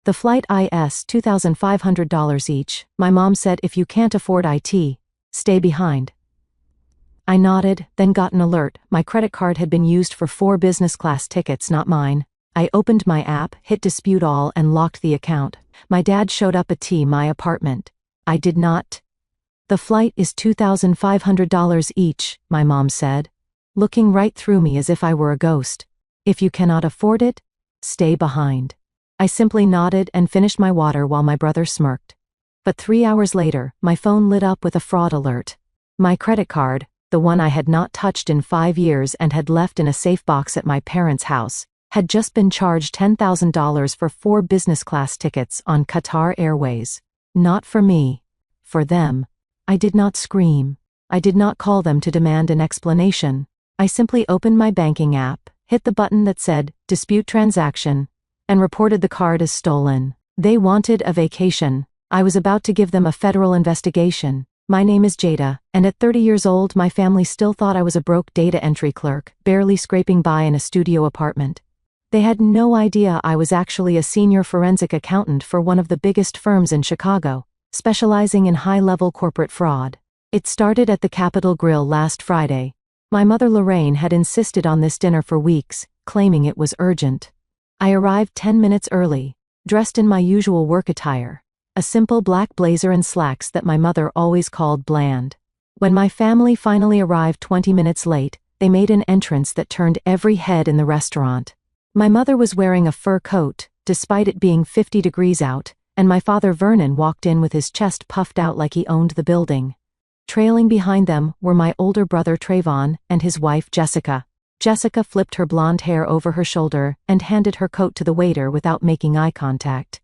The flight is $2,500 each. My mom said if you can't afford it, stay behind. I nodded, then got an alert. My credit card had been used for 4 business class tickets, not mine. I opened my app, hit dispute all, and locked the account. My dad showed up at my apartment. I did not. The flight is $2,500 each, my mom said, looking right through me as if I were a ghost. If you cannot afford it, stay behind. I simply nodded and finished my water while my brother smirked. But 3 hours later, my phone lit up with a fraud alert. My credit card, the one I had not touched in 5 years and had left in a safe box at my parents' house, had just been charged $10,000 for 4 business class tickets on Qatar Airways. Not for me. For them. I did not scream. I did not call them to demand an explanation. I simply opened my banking app, hit the button that said, Dispute Transaction, and reported the card as stolen. They wanted a vacation. I was about to give them a federal investigation. My name is Jada, and at 30 years old my family still thought I was a broke data entry clerk, barely scraping by in a studio apartment. They had no idea I was actually a senior forensic accountant for one of the biggest firms in Chicago, specializing in high-level corporate fraud. It started at the Capitol Grill last Friday. My mother Lorraine had insisted on this dinner for weeks, claiming it was urgent. I arrived 10 minutes early, dressed in my usual work attire, a simple black blazer and slacks that my mother always called bland. When my family finally arrived 20 minutes late, they made an entrance that turned every head in the restaurant. My mother was wearing a fur coat, despite it being 50 degrees out, and my father Vernon walked in with his chest puffed out like he owned the building. Trailing behind them were my older brother Trayvon and his wife Jessica. Jessica flipped her blonde hair over her shoulder and handed her coat to the waiter without making eye contact.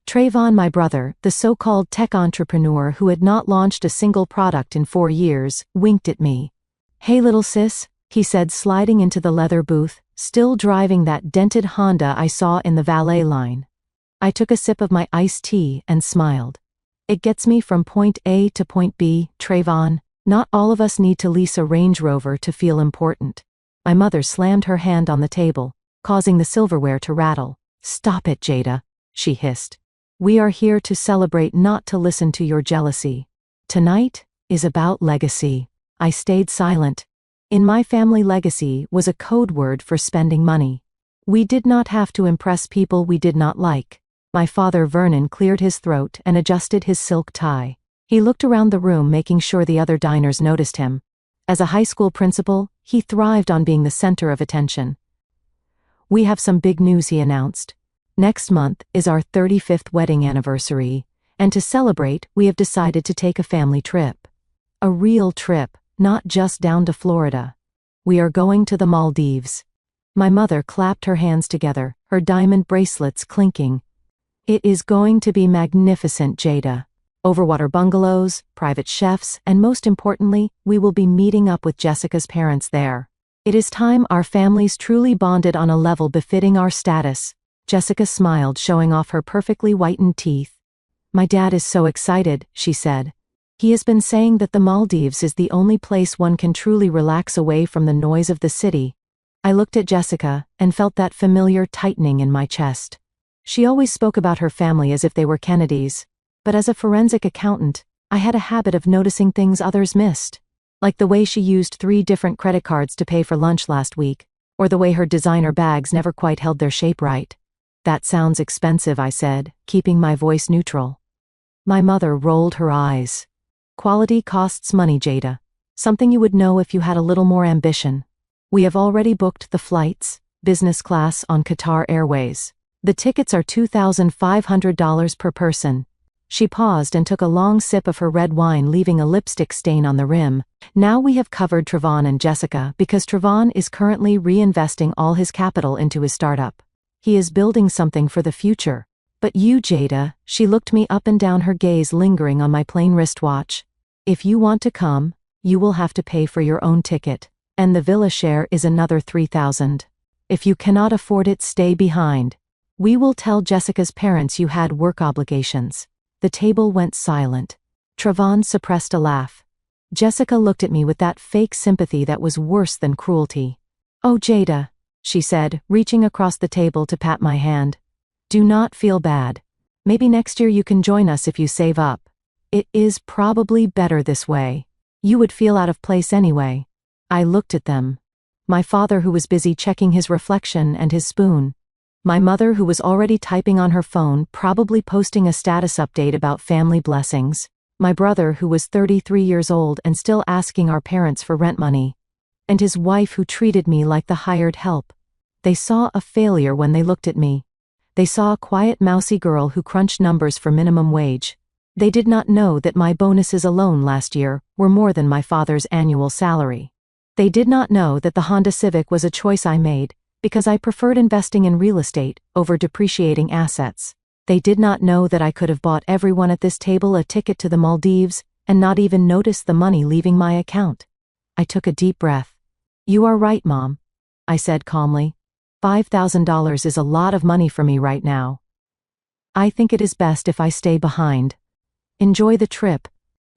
Trayvon, my brother, the so-called tech entrepreneur who had not launched a single product in 4 years, winked at me. "Hey little sis," he said, sliding into the leather booth, still driving that dented Honda I saw in the valet line. I took a sip of my iced tea and smiled. "It gets me from point A to point B, Trayvon. Not all of us need to lease a Range Rover to feel important." My mother slammed her hand on the table, causing the silverware to rattle. "Stop it, Jada," she hissed. "We are here to celebrate, not to listen to your jealousy. Tonight is about legacy." I stayed silent. In my family, legacy was a code word for spending money. We did not have to impress people we did not like. My father Vernon cleared his throat and adjusted his silk tie. He looked around the room, making sure the other diners noticed him. As a high school principal, he thrived on being the center of attention. "We have some big news," he announced. "Next month is our 35th wedding anniversary, and to celebrate, we have decided to take a family trip. A real trip, not just down to Florida. We are going to the Maldives." My mother clapped her hands together, her diamond bracelets clinking. "It is going to be magnificent, Jada. Overwater bungalows, private chefs, and most importantly, we will be meeting up with Jessica's parents there. It is time our families truly bonded on a level befitting our status." Jessica smiled, showing off her perfectly whitened teeth. "My dad is so excited," she said. "He has been saying that the Maldives is the only place one can truly relax away from the noise of the city." I looked at Jessica and felt that familiar tightening in my chest. She always spoke about her family as if they were Kennedys, but as a forensic accountant, I had a habit of noticing things others missed. Like the way she used 3 different credit cards to pay for lunch last week, or the way her designer bags never quite held their shape right. "That sounds expensive," I said, keeping my voice neutral. My mother rolled her eyes. "Quality costs money, Jada. Something you would know if you had a little more ambition. We have already booked the flights, business class on Qatar Airways. The tickets are $2,500 per person." She paused and took a long sip of her red wine, leaving a lipstick stain on the rim. "Now we have covered Trayvon and Jessica because Trayvon is currently reinvesting all his capital into his startup. He is building something for the future. But you, Jada," she looked me up and down, her gaze lingering on my plain wristwatch. "If you want to come, you will have to pay for your own ticket, and the villa share is another $3,000. If you cannot afford it, stay behind. We will tell Jessica's parents you had work obligations." The table went silent. Trayvon suppressed a laugh. Jessica looked at me with that fake sympathy that was worse than cruelty. "Oh, Jada," she said, reaching across the table to pat my hand. "Do not feel bad. Maybe next year you can join us if you save up. It is probably better this way. You would feel out of place anyway. I looked at them. My father who was busy checking his reflection and his spoon. My mother who was already typing on her phone, probably posting a status update about family blessings. My brother who was 33 years old and still asking our parents for rent money. And his wife who treated me like the hired help. They saw a failure when they looked at me. They saw a quiet mousy girl who crunched numbers for minimum wage. They did not know that my bonuses alone last year were more than my father's annual salary. They did not know that the Honda Civic was a choice I made, because I preferred investing in real estate over depreciating assets. They did not know that I could have bought everyone at this table a ticket to the Maldives and not even noticed the money leaving my account. I took a deep breath. You are right, Mom, I said calmly. $5,000 is a lot of money for me right now. I think it is best if I stay behind. Enjoy the trip.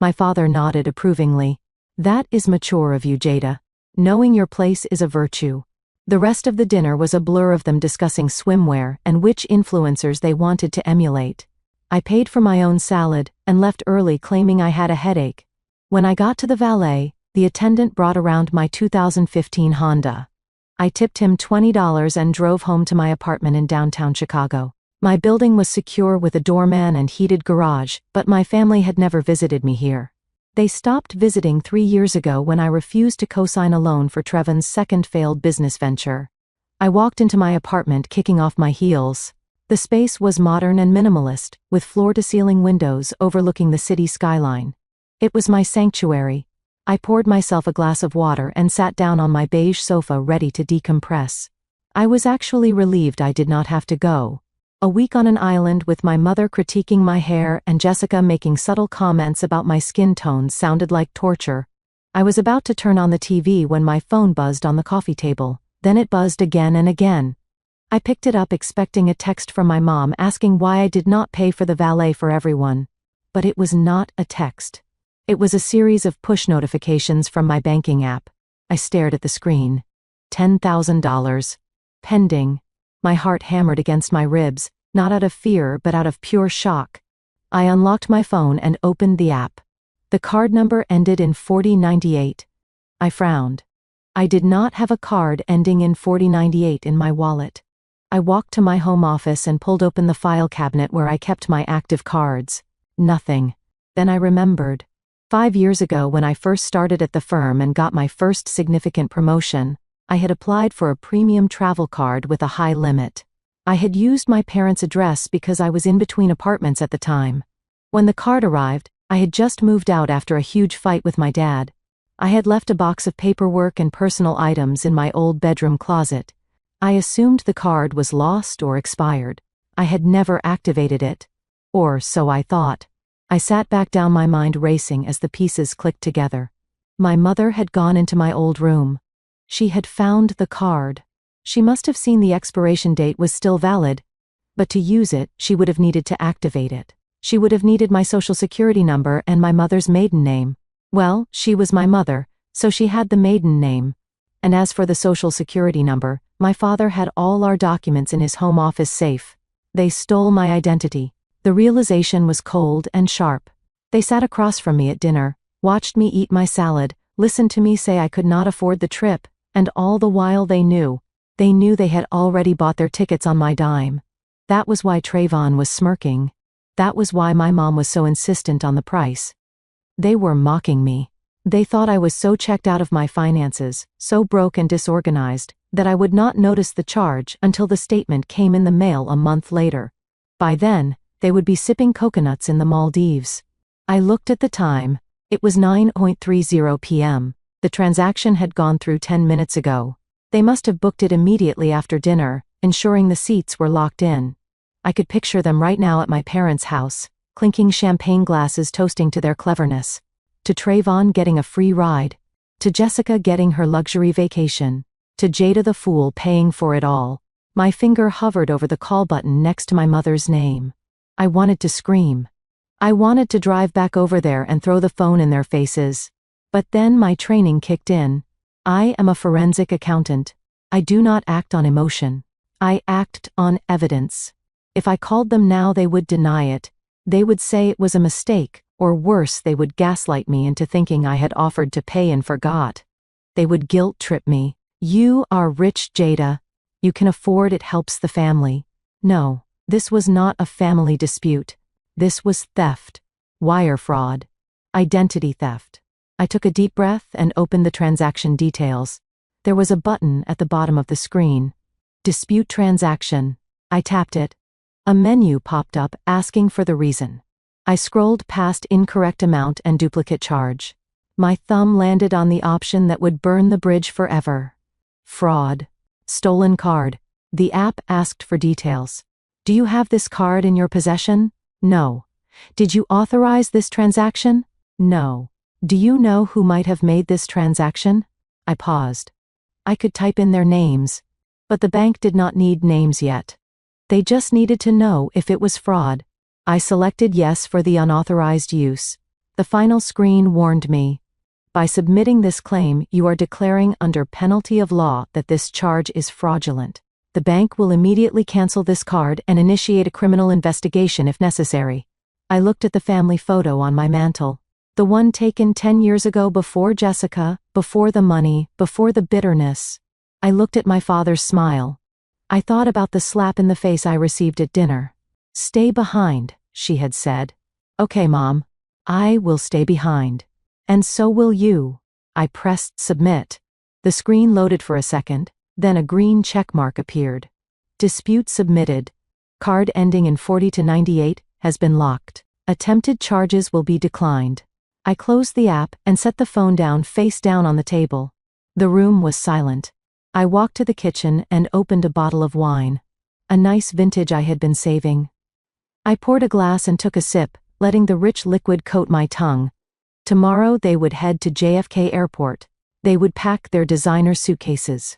My father nodded approvingly. That is mature of you, Jada. Knowing your place is a virtue. The rest of the dinner was a blur of them discussing swimwear and which influencers they wanted to emulate. I paid for my own salad and left early claiming I had a headache. When I got to the valet, the attendant brought around my 2015 Honda. I tipped him $20 and drove home to my apartment in downtown Chicago. My building was secure with a doorman and heated garage, but my family had never visited me here. They stopped visiting 3 years ago when I refused to co-sign a loan for Trevon's second failed business venture. I walked into my apartment kicking off my heels. The space was modern and minimalist, with floor-to-ceiling windows overlooking the city skyline. It was my sanctuary. I poured myself a glass of water and sat down on my beige sofa ready to decompress. I was actually relieved I did not have to go. A week on an island with my mother critiquing my hair and Jessica making subtle comments about my skin tones sounded like torture. I was about to turn on the TV when my phone buzzed on the coffee table. Then it buzzed again and again. I picked it up expecting a text from my mom asking why I did not pay for the valet for everyone. But it was not a text. It was a series of push notifications from my banking app. I stared at the screen. $10,000. Pending. My heart hammered against my ribs, not out of fear but out of pure shock. I unlocked my phone and opened the app. The card number ended in 4098. I frowned. I did not have a card ending in 4098 in my wallet. I walked to my home office and pulled open the file cabinet where I kept my active cards. Nothing. Then I remembered. 5 years ago when I first started at the firm and got my first significant promotion, I had applied for a premium travel card with a high limit. I had used my parents' address because I was in between apartments at the time. When the card arrived, I had just moved out after a huge fight with my dad. I had left a box of paperwork and personal items in my old bedroom closet. I assumed the card was lost or expired. I had never activated it. Or so I thought. I sat back down, my mind racing as the pieces clicked together. My mother had gone into my old room. She had found the card. She must have seen the expiration date was still valid, but to use it, she would have needed to activate it. She would have needed my social security number and my mother's maiden name. Well, she was my mother, so she had the maiden name. And as for the social security number, my father had all our documents in his home office safe. They stole my identity. The realization was cold and sharp. They sat across from me at dinner, watched me eat my salad, listened to me say I could not afford the trip, and all the while they knew they had already bought their tickets on my dime. That was why Trayvon was smirking. That was why my mom was so insistent on the price. They were mocking me. They thought I was so checked out of my finances, so broke and disorganized, that I would not notice the charge until the statement came in the mail a month later. By then, they would be sipping coconuts in the Maldives. I looked at the time. It was 9:30 p.m. The transaction had gone through 10 minutes ago. They must have booked it immediately after dinner, ensuring the seats were locked in. I could picture them right now at my parents' house, clinking champagne glasses toasting to their cleverness. To Trayvon getting a free ride. To Jessica getting her luxury vacation. To Jada the fool paying for it all. My finger hovered over the call button next to my mother's name. I wanted to scream. I wanted to drive back over there and throw the phone in their faces. But then my training kicked in. I am a forensic accountant. I do not act on emotion. I act on evidence. If I called them now, they would deny it. They would say it was a mistake, or worse, they would gaslight me into thinking I had offered to pay and forgot. They would guilt trip me. You are rich, Jada. You can afford it, helps the family. No, this was not a family dispute. This was theft. Wire fraud. Identity theft. I took a deep breath and opened the transaction details. There was a button at the bottom of the screen. Dispute transaction. I tapped it. A menu popped up asking for the reason. I scrolled past incorrect amount and duplicate charge. My thumb landed on the option that would burn the bridge forever. Fraud. Stolen card. The app asked for details. Do you have this card in your possession? No. Did you authorize this transaction? No. Do you know who might have made this transaction? I paused. I could type in their names, but the bank did not need names yet. They just needed to know if it was fraud. I selected yes for the unauthorized use. The final screen warned me. By submitting this claim, you are declaring under penalty of law that this charge is fraudulent. The bank will immediately cancel this card and initiate a criminal investigation if necessary. I looked at the family photo on my mantle. The one taken 10 years ago, before Jessica, before the money, before the bitterness. I looked at my father's smile. I thought about the slap in the face I received at dinner. Stay behind, she had said. Okay, Mom. I will stay behind. And so will you. I pressed submit. The screen loaded for a second, then a green checkmark appeared. Dispute submitted. Card ending in 40 to 98 has been locked. Attempted charges will be declined. I closed the app and set the phone down face down on the table. The room was silent. I walked to the kitchen and opened a bottle of wine. A nice vintage I had been saving. I poured a glass and took a sip, letting the rich liquid coat my tongue. Tomorrow they would head to JFK Airport. They would pack their designer suitcases.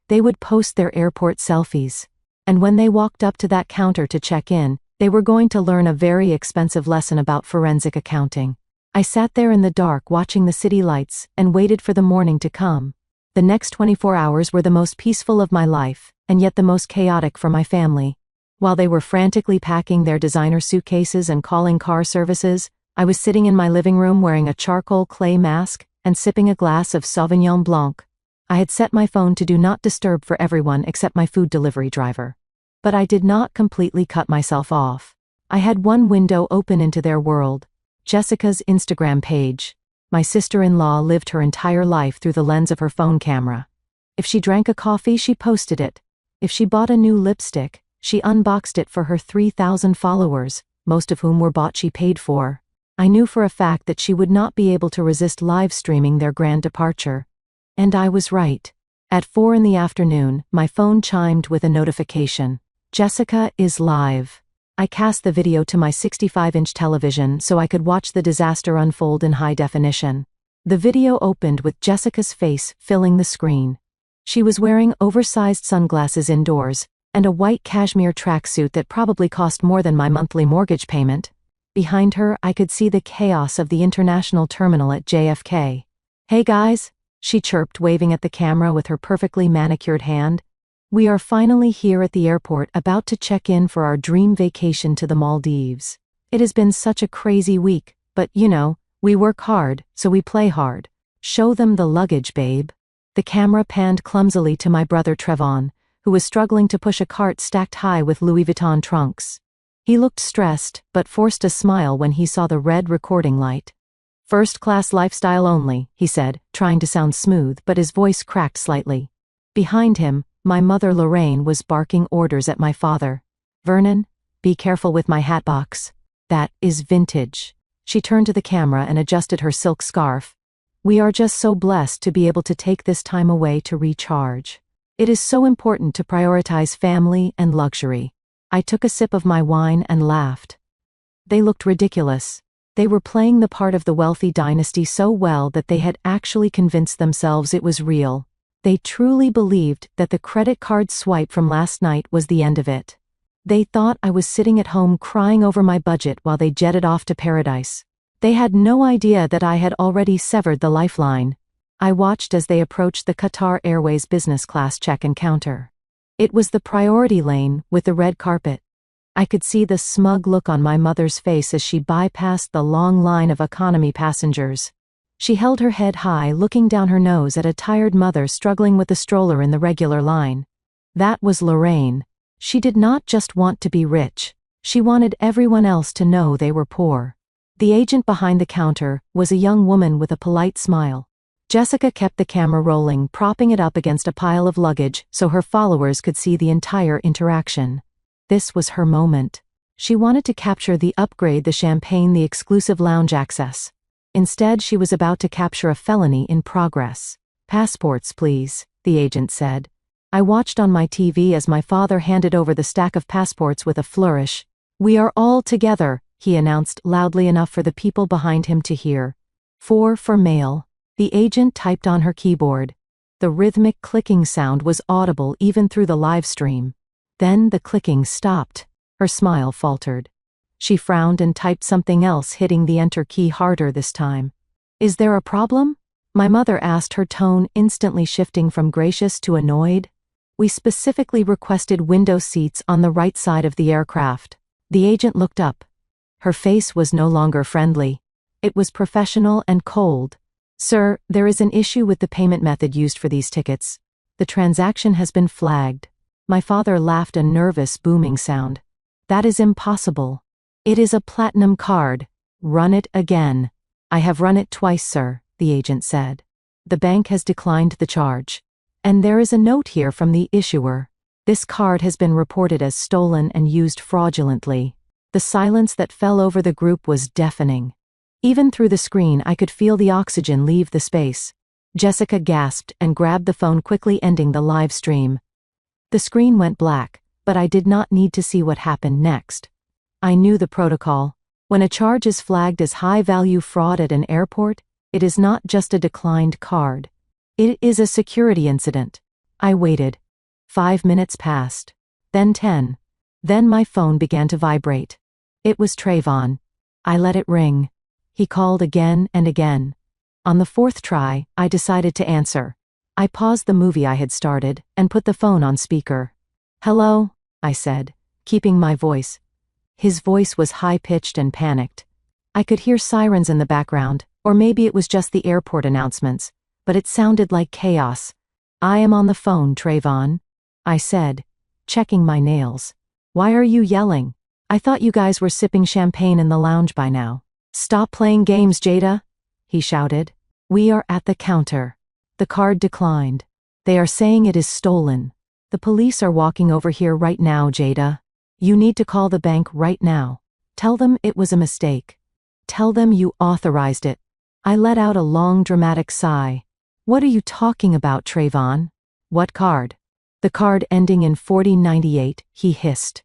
They would post their airport selfies. And when they walked up to that counter to check in, they were going to learn a very expensive lesson about forensic accounting. I sat there in the dark watching the city lights and waited for the morning to come. The next 24 hours were the most peaceful of my life, and yet the most chaotic for my family. While they were frantically packing their designer suitcases and calling car services, I was sitting in my living room wearing a charcoal clay mask and sipping a glass of Sauvignon Blanc. I had set my phone to do not disturb for everyone except my food delivery driver. But I did not completely cut myself off. I had one window open into their world. Jessica's Instagram page. My sister-in-law lived her entire life through the lens of her phone camera. If she drank a coffee, she posted it. If she bought a new lipstick, she unboxed it for her 3,000 followers, most of whom were bought she paid for. I knew for a fact that she would not be able to resist live streaming their grand departure. And I was right. At 4 p.m, my phone chimed with a notification. Jessica is live. I cast the video to my 65-inch television so I could watch the disaster unfold in high definition. The video opened with Jessica's face filling the screen. She was wearing oversized sunglasses indoors, and a white cashmere tracksuit that probably cost more than my monthly mortgage payment. Behind her, I could see the chaos of the international terminal at JFK. Hey guys, she chirped, waving at the camera with her perfectly manicured hand. We are finally here at the airport, about to check in for our dream vacation to the Maldives. It has been such a crazy week, but you know, we work hard, so we play hard. Show them the luggage, babe. The camera panned clumsily to my brother Trevon, who was struggling to push a cart stacked high with Louis Vuitton trunks. He looked stressed, but forced a smile when he saw the red recording light. First-class lifestyle only, he said, trying to sound smooth, but his voice cracked slightly. Behind him, my mother Lorraine was barking orders at my father. Vernon, be careful with my hatbox. That is vintage. She turned to the camera and adjusted her silk scarf. We are just so blessed to be able to take this time away to recharge. It is so important to prioritize family and luxury. I took a sip of my wine and laughed. They looked ridiculous. They were playing the part of the wealthy dynasty so well that they had actually convinced themselves it was real. They truly believed that the credit card swipe from last night was the end of it. They thought I was sitting at home crying over my budget while they jetted off to paradise. They had no idea that I had already severed the lifeline. I watched as they approached the Qatar Airways business class check-in counter. It was the priority lane with the red carpet. I could see the smug look on my mother's face as she bypassed the long line of economy passengers. She held her head high, looking down her nose at a tired mother struggling with the stroller in the regular line. That was Lorraine. She did not just want to be rich. She wanted everyone else to know they were poor. The agent behind the counter was a young woman with a polite smile. Jessica kept the camera rolling, propping it up against a pile of luggage so her followers could see the entire interaction. This was her moment. She wanted to capture the upgrade, the champagne, the exclusive lounge access. Instead, she was about to capture a felony in progress. "Passports, please," the agent said. I watched on my TV as my father handed over the stack of passports with a flourish. "We are all together," he announced loudly enough for the people behind him to hear. "4 for mail." The agent typed on her keyboard. The rhythmic clicking sound was audible even through the live stream. Then the clicking stopped. Her smile faltered. She frowned and typed something else, hitting the enter key harder this time. "Is there a problem?" my mother asked, her tone instantly shifting from gracious to annoyed. "We specifically requested window seats on the right side of the aircraft." The agent looked up. Her face was no longer friendly. It was professional and cold. "Sir, there is an issue with the payment method used for these tickets. The transaction has been flagged." My father laughed, a nervous booming sound. "That is impossible. It is a platinum card. Run it again." "I have run it twice, sir," the agent said. "The bank has declined the charge. And there is a note here from the issuer. This card has been reported as stolen and used fraudulently." The silence that fell over the group was deafening. Even through the screen, I could feel the oxygen leave the space. Jessica gasped and grabbed the phone, quickly ending the live stream. The screen went black, but I did not need to see what happened next. I knew the protocol. When a charge is flagged as high-value fraud at an airport, it is not just a declined card. It is a security incident. I waited. 5 minutes passed. Then 10. Then my phone began to vibrate. It was Trayvon. I let it ring. He called again and again. On the 4th try, I decided to answer. I paused the movie I had started and put the phone on speaker. "Hello," I said, keeping my voice. His voice was high-pitched and panicked. I could hear sirens in the background, or maybe it was just the airport announcements, but it sounded like chaos. "I am on the phone, Trayvon," I said, checking my nails. "Why are you yelling? I thought you guys were sipping champagne in the lounge by now." "Stop playing games, Jada," he shouted. "We are at the counter. The card declined. They are saying it is stolen. The police are walking over here right now, Jada. You need to call the bank right now. Tell them it was a mistake. Tell them you authorized it." I let out a long, dramatic sigh. "What are you talking about, Trayvon?" "What card?" "The card ending in 4098, he hissed.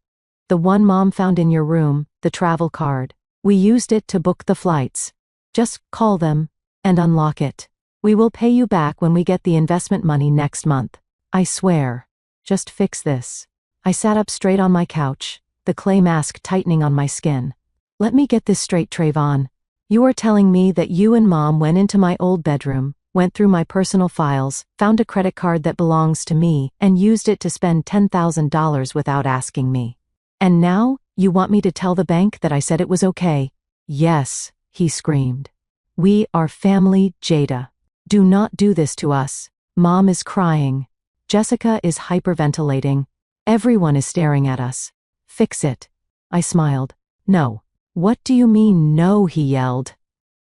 "The one Mom found in your room, the travel card. We used it to book the flights. Just call them and unlock it. We will pay you back when we get the investment money next month. I swear. Just fix this." I sat up straight on my couch, the clay mask tightening on my skin. "Let me get this straight, Trayvon. You are telling me that you and Mom went into my old bedroom, went through my personal files, found a credit card that belongs to me, and used it to spend $10,000 without asking me. And now, you want me to tell the bank that I said it was okay?" "Yes," he screamed. "We are family, Jada. Do not do this to us. Mom is crying. Jessica is hyperventilating. Everyone is staring at us. Fix it." I smiled. "No." "What do you mean, no?" he yelled.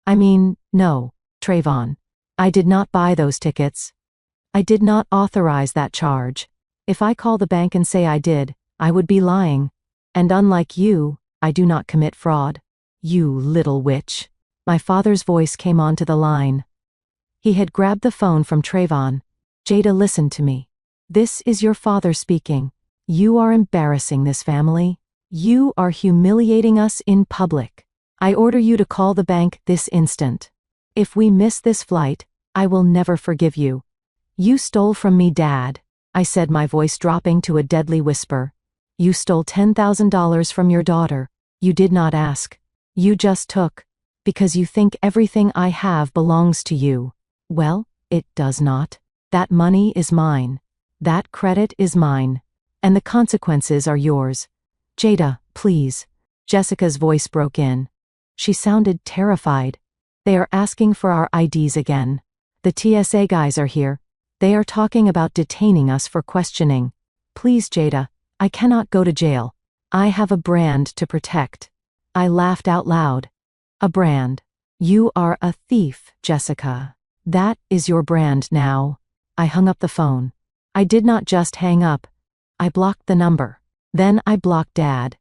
"I mean, no, Trayvon. I did not buy those tickets. I did not authorize that charge. If I call the bank and say I did, I would be lying. And unlike you, I do not commit fraud." "You little witch." My father's voice came onto the line. He had grabbed the phone from Trayvon. "Jada, listen to me. This is your father speaking. You are embarrassing this family. You are humiliating us in public. I order you to call the bank this instant. If we miss this flight, I will never forgive you. You stole from me, Dad," I said, my voice dropping to a deadly whisper. "You stole $10,000 from your daughter. You did not ask. You just took. Because you think everything I have belongs to you. Well, it does not. That money is mine. That credit is mine. And the consequences are yours. Jada, Please. Jessica's voice broke in. She sounded terrified. They are asking for our IDs again. The TSA guys are here. They are talking about detaining us for questioning. Please, Jada, I cannot go to jail. I have a brand to protect. I laughed out loud. A brand. You are a thief, Jessica. That is your brand now. I hung up the phone. I did not just hang up. I blocked the number. Then I blocked Dad.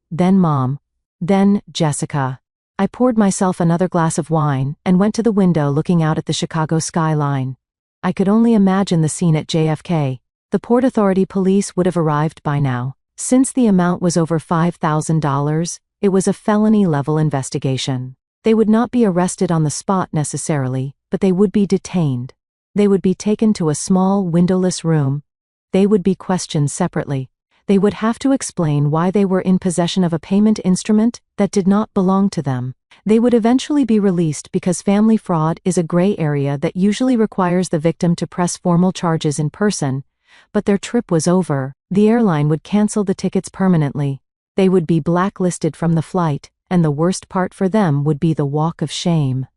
Then Mom. Then Jessica. I poured myself another glass of wine and went to the window looking out at the Chicago skyline. I could only imagine the scene at JFK. The Port Authority police would have arrived by now. Since the amount was over $5,000, it was a felony-level investigation. They would not be arrested on the spot necessarily, but they would be detained. They would be taken to a small, windowless room. They would be questioned separately. They would have to explain why they were in possession of a payment instrument that did not belong to them. They would eventually be released because family fraud is a gray area that usually requires the victim to press formal charges in person, but their trip was over. The airline would cancel the tickets permanently. They would be blacklisted from the flight, and the worst part for them would be the walk of shame.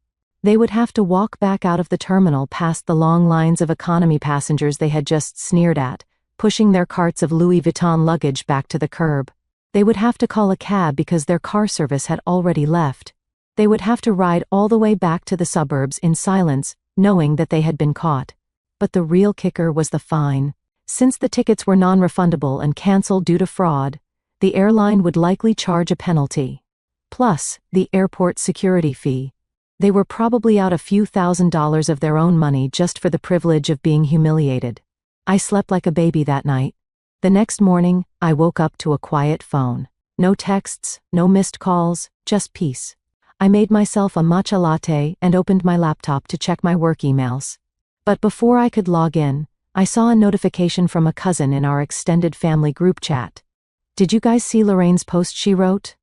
They would have to walk back out of the terminal past the long lines of economy passengers they had just sneered at, pushing their carts of Louis Vuitton luggage back to the curb. They would have to call a cab because their car service had already left. They would have to ride all the way back to the suburbs in silence, knowing that they had been caught. But the real kicker was the fine. Since the tickets were non-refundable and canceled due to fraud, the airline would likely charge a penalty. Plus, the airport security fee. They were probably out a few $1,000s of their own money just for the privilege of being humiliated. I slept like a baby that night. The next morning, I woke up to a quiet phone. No texts, no missed calls, just peace. I made myself a matcha latte and opened my laptop to check my work emails. But before I could log in, I saw a notification from a cousin in our extended family group chat. Did you guys see Lorraine's post she wrote?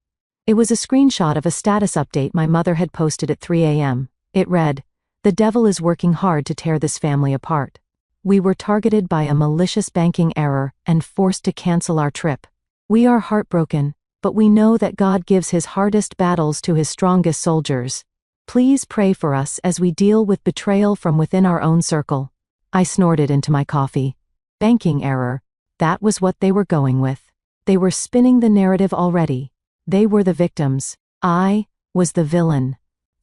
It was a screenshot of a status update my mother had posted at 3 a.m. It read, "The devil is working hard to tear this family apart. We were targeted by a malicious banking error and forced to cancel our trip. We are heartbroken, but we know that God gives his hardest battles to his strongest soldiers. Please pray for us as we deal with betrayal from within our own circle." I snorted into my coffee. Banking error. That was what they were going with. They were spinning the narrative already. They were the victims. I was the villain.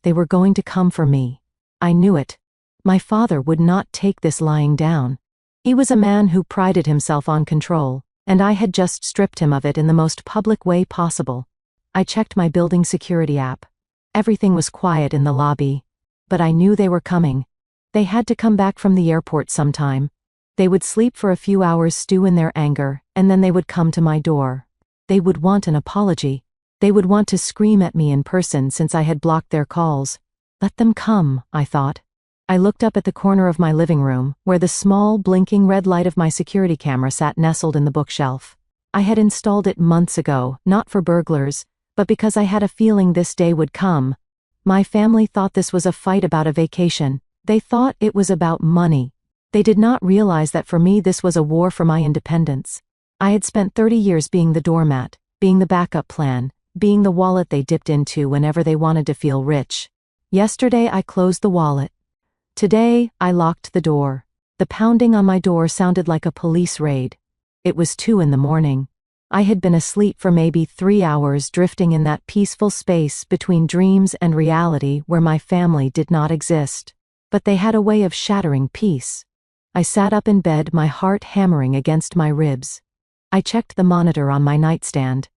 They were going to come for me. I knew it. My father would not take this lying down. He was a man who prided himself on control, and I had just stripped him of it in the most public way possible. I checked my building security app. Everything was quiet in the lobby. But I knew they were coming. They had to come back from the airport sometime. They would sleep for a few hours, stew in their anger, and then they would come to my door. They would want an apology. They would want to scream at me in person since I had blocked their calls. Let them come, I thought. I looked up at the corner of my living room, where the small, blinking red light of my security camera sat nestled in the bookshelf. I had installed it months ago, not for burglars, but because I had a feeling this day would come. My family thought this was a fight about a vacation. They thought it was about money. They did not realize that for me this was a war for my independence. I had spent 30 years being the doormat, being the backup plan, being the wallet they dipped into whenever they wanted to feel rich. Yesterday I closed the wallet. Today, I locked the door. The pounding on my door sounded like a police raid. It was 2 in the morning. I had been asleep for maybe 3 hours, drifting in that peaceful space between dreams and reality where my family did not exist. But they had a way of shattering peace. I sat up in bed, my heart hammering against my ribs. I checked the monitor on my nightstand.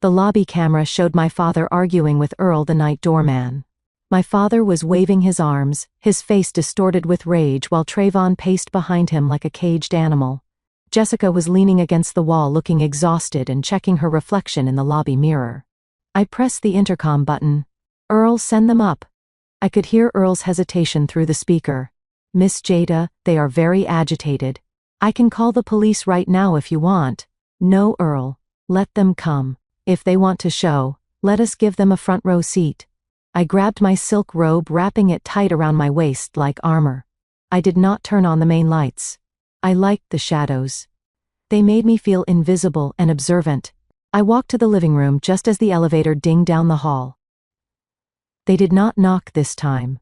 The lobby camera showed my father arguing with Earl, the night doorman. My father was waving his arms, his face distorted with rage, while Trayvon paced behind him like a caged animal. Jessica was leaning against the wall, looking exhausted and checking her reflection in the lobby mirror. I pressed the intercom button. "Earl, send them up." I could hear Earl's hesitation through the speaker. "Miss Jada, they are very agitated. I can call the police right now if you want." "No, Earl. Let them come. If they want to show, let us give them a front row seat." I grabbed my silk robe, wrapping it tight around my waist like armor. I did not turn on the main lights. I liked the shadows. They made me feel invisible and observant. I walked to the living room just as the elevator dinged down the hall. They did not knock this time.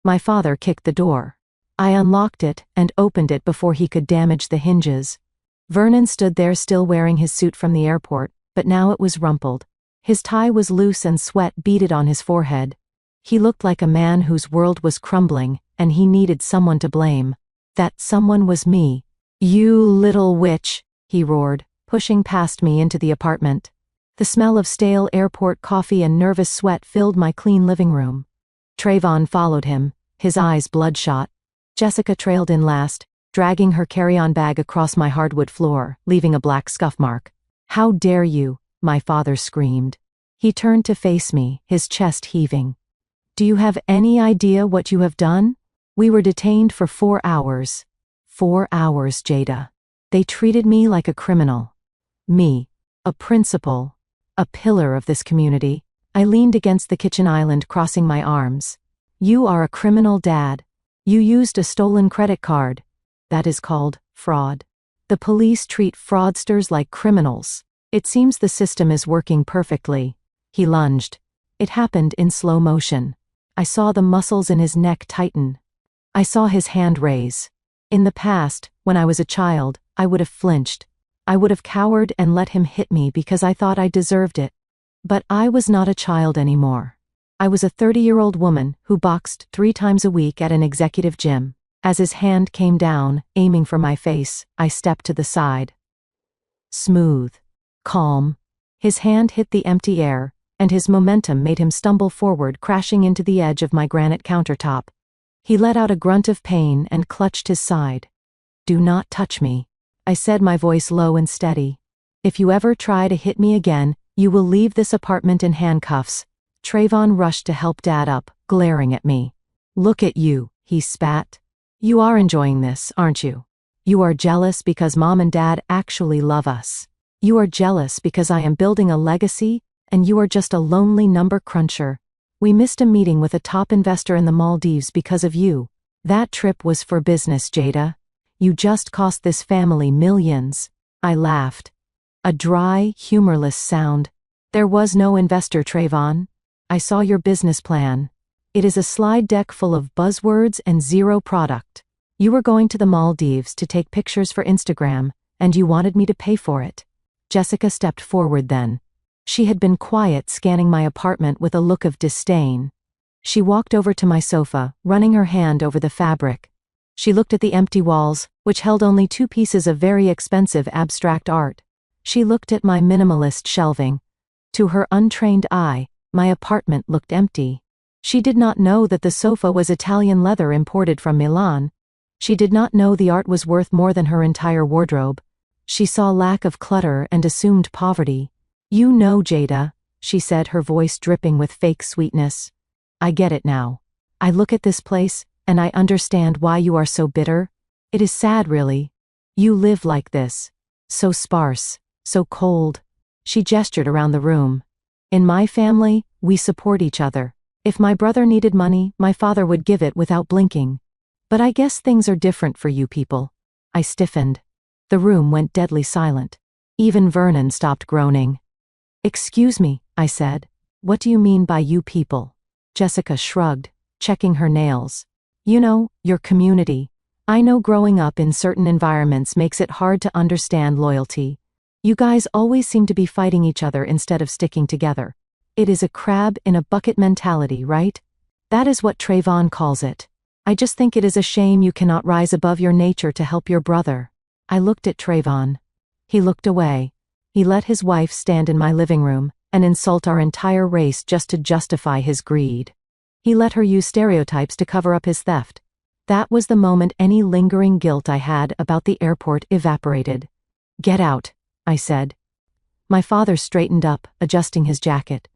My father kicked the door. I unlocked it and opened it before he could damage the hinges. Vernon stood there still wearing his suit from the airport, but now it was rumpled. His tie was loose and sweat beaded on his forehead. He looked like a man whose world was crumbling, and he needed someone to blame. That someone was me. "You little witch," he roared, pushing past me into the apartment. The smell of stale airport coffee and nervous sweat filled my clean living room. Trayvon followed him, his eyes bloodshot. Jessica trailed in last, dragging her carry-on bag across my hardwood floor, leaving a black scuff mark. "How dare you?" my father screamed. He turned to face me, his chest heaving. "Do you have any idea what you have done? We were detained for 4 hours. 4 hours, Jada. They treated me like a criminal. Me, a principal, a pillar of this community." I leaned against the kitchen island, crossing my arms. "You are a criminal, Dad. You used a stolen credit card. That is called fraud. The police treat fraudsters like criminals. It seems the system is working perfectly." He lunged. It happened in slow motion. I saw the muscles in his neck tighten. I saw his hand raise. In the past, when I was a child, I would have flinched. I would have cowered and let him hit me because I thought I deserved it. But I was not a child anymore. I was a 30-year-old woman who boxed 3 times a week at an executive gym. As his hand came down, aiming for my face, I stepped to the side. Smooth. Calm. His hand hit the empty air, and his momentum made him stumble forward, crashing into the edge of my granite countertop. He let out a grunt of pain and clutched his side. "Do not touch me," I said, my voice low and steady. "If you ever try to hit me again, you will leave this apartment in handcuffs." Trayvon rushed to help Dad up, glaring at me. "Look at you," he spat. "You are enjoying this, aren't you? You are jealous because Mom and Dad actually love us. You are jealous because I am building a legacy, and you are just a lonely number cruncher. We missed a meeting with a top investor in the Maldives because of you. That trip was for business, Jada. You just cost this family millions." I laughed. A dry, humorless sound. "There was no investor, Trayvon. I saw your business plan. It is a slide deck full of buzzwords and zero product. You were going to the Maldives to take pictures for Instagram, and you wanted me to pay for it." Jessica stepped forward then. She had been quiet, scanning my apartment with a look of disdain. She walked over to my sofa, running her hand over the fabric. She looked at the empty walls, which held only 2 pieces of very expensive abstract art. She looked at my minimalist shelving. To her untrained eye, my apartment looked empty. She did not know that the sofa was Italian leather imported from Milan. She did not know the art was worth more than her entire wardrobe. She saw lack of clutter and assumed poverty. "You know, Jada," she said, her voice dripping with fake sweetness. "I get it now. I look at this place, and I understand why you are so bitter. It is sad, really. You live like this. So sparse, so cold." She gestured around the room. "In my family, we support each other. If my brother needed money, my father would give it without blinking. But I guess things are different for you people." I stiffened. The room went deadly silent. Even Vernon stopped groaning. "Excuse me," I said. "What do you mean by you people?" Jessica shrugged, checking her nails. "You know, your community. I know growing up in certain environments makes it hard to understand loyalty. You guys always seem to be fighting each other instead of sticking together. It is a crab in a bucket mentality, right? That is what Trayvon calls it. I just think it is a shame you cannot rise above your nature to help your brother." I looked at Trayvon. He looked away. He let his wife stand in my living room and insult our entire race just to justify his greed. He let her use stereotypes to cover up his theft. That was the moment any lingering guilt I had about the airport evaporated. "Get out," I said. My father straightened up, adjusting his jacket.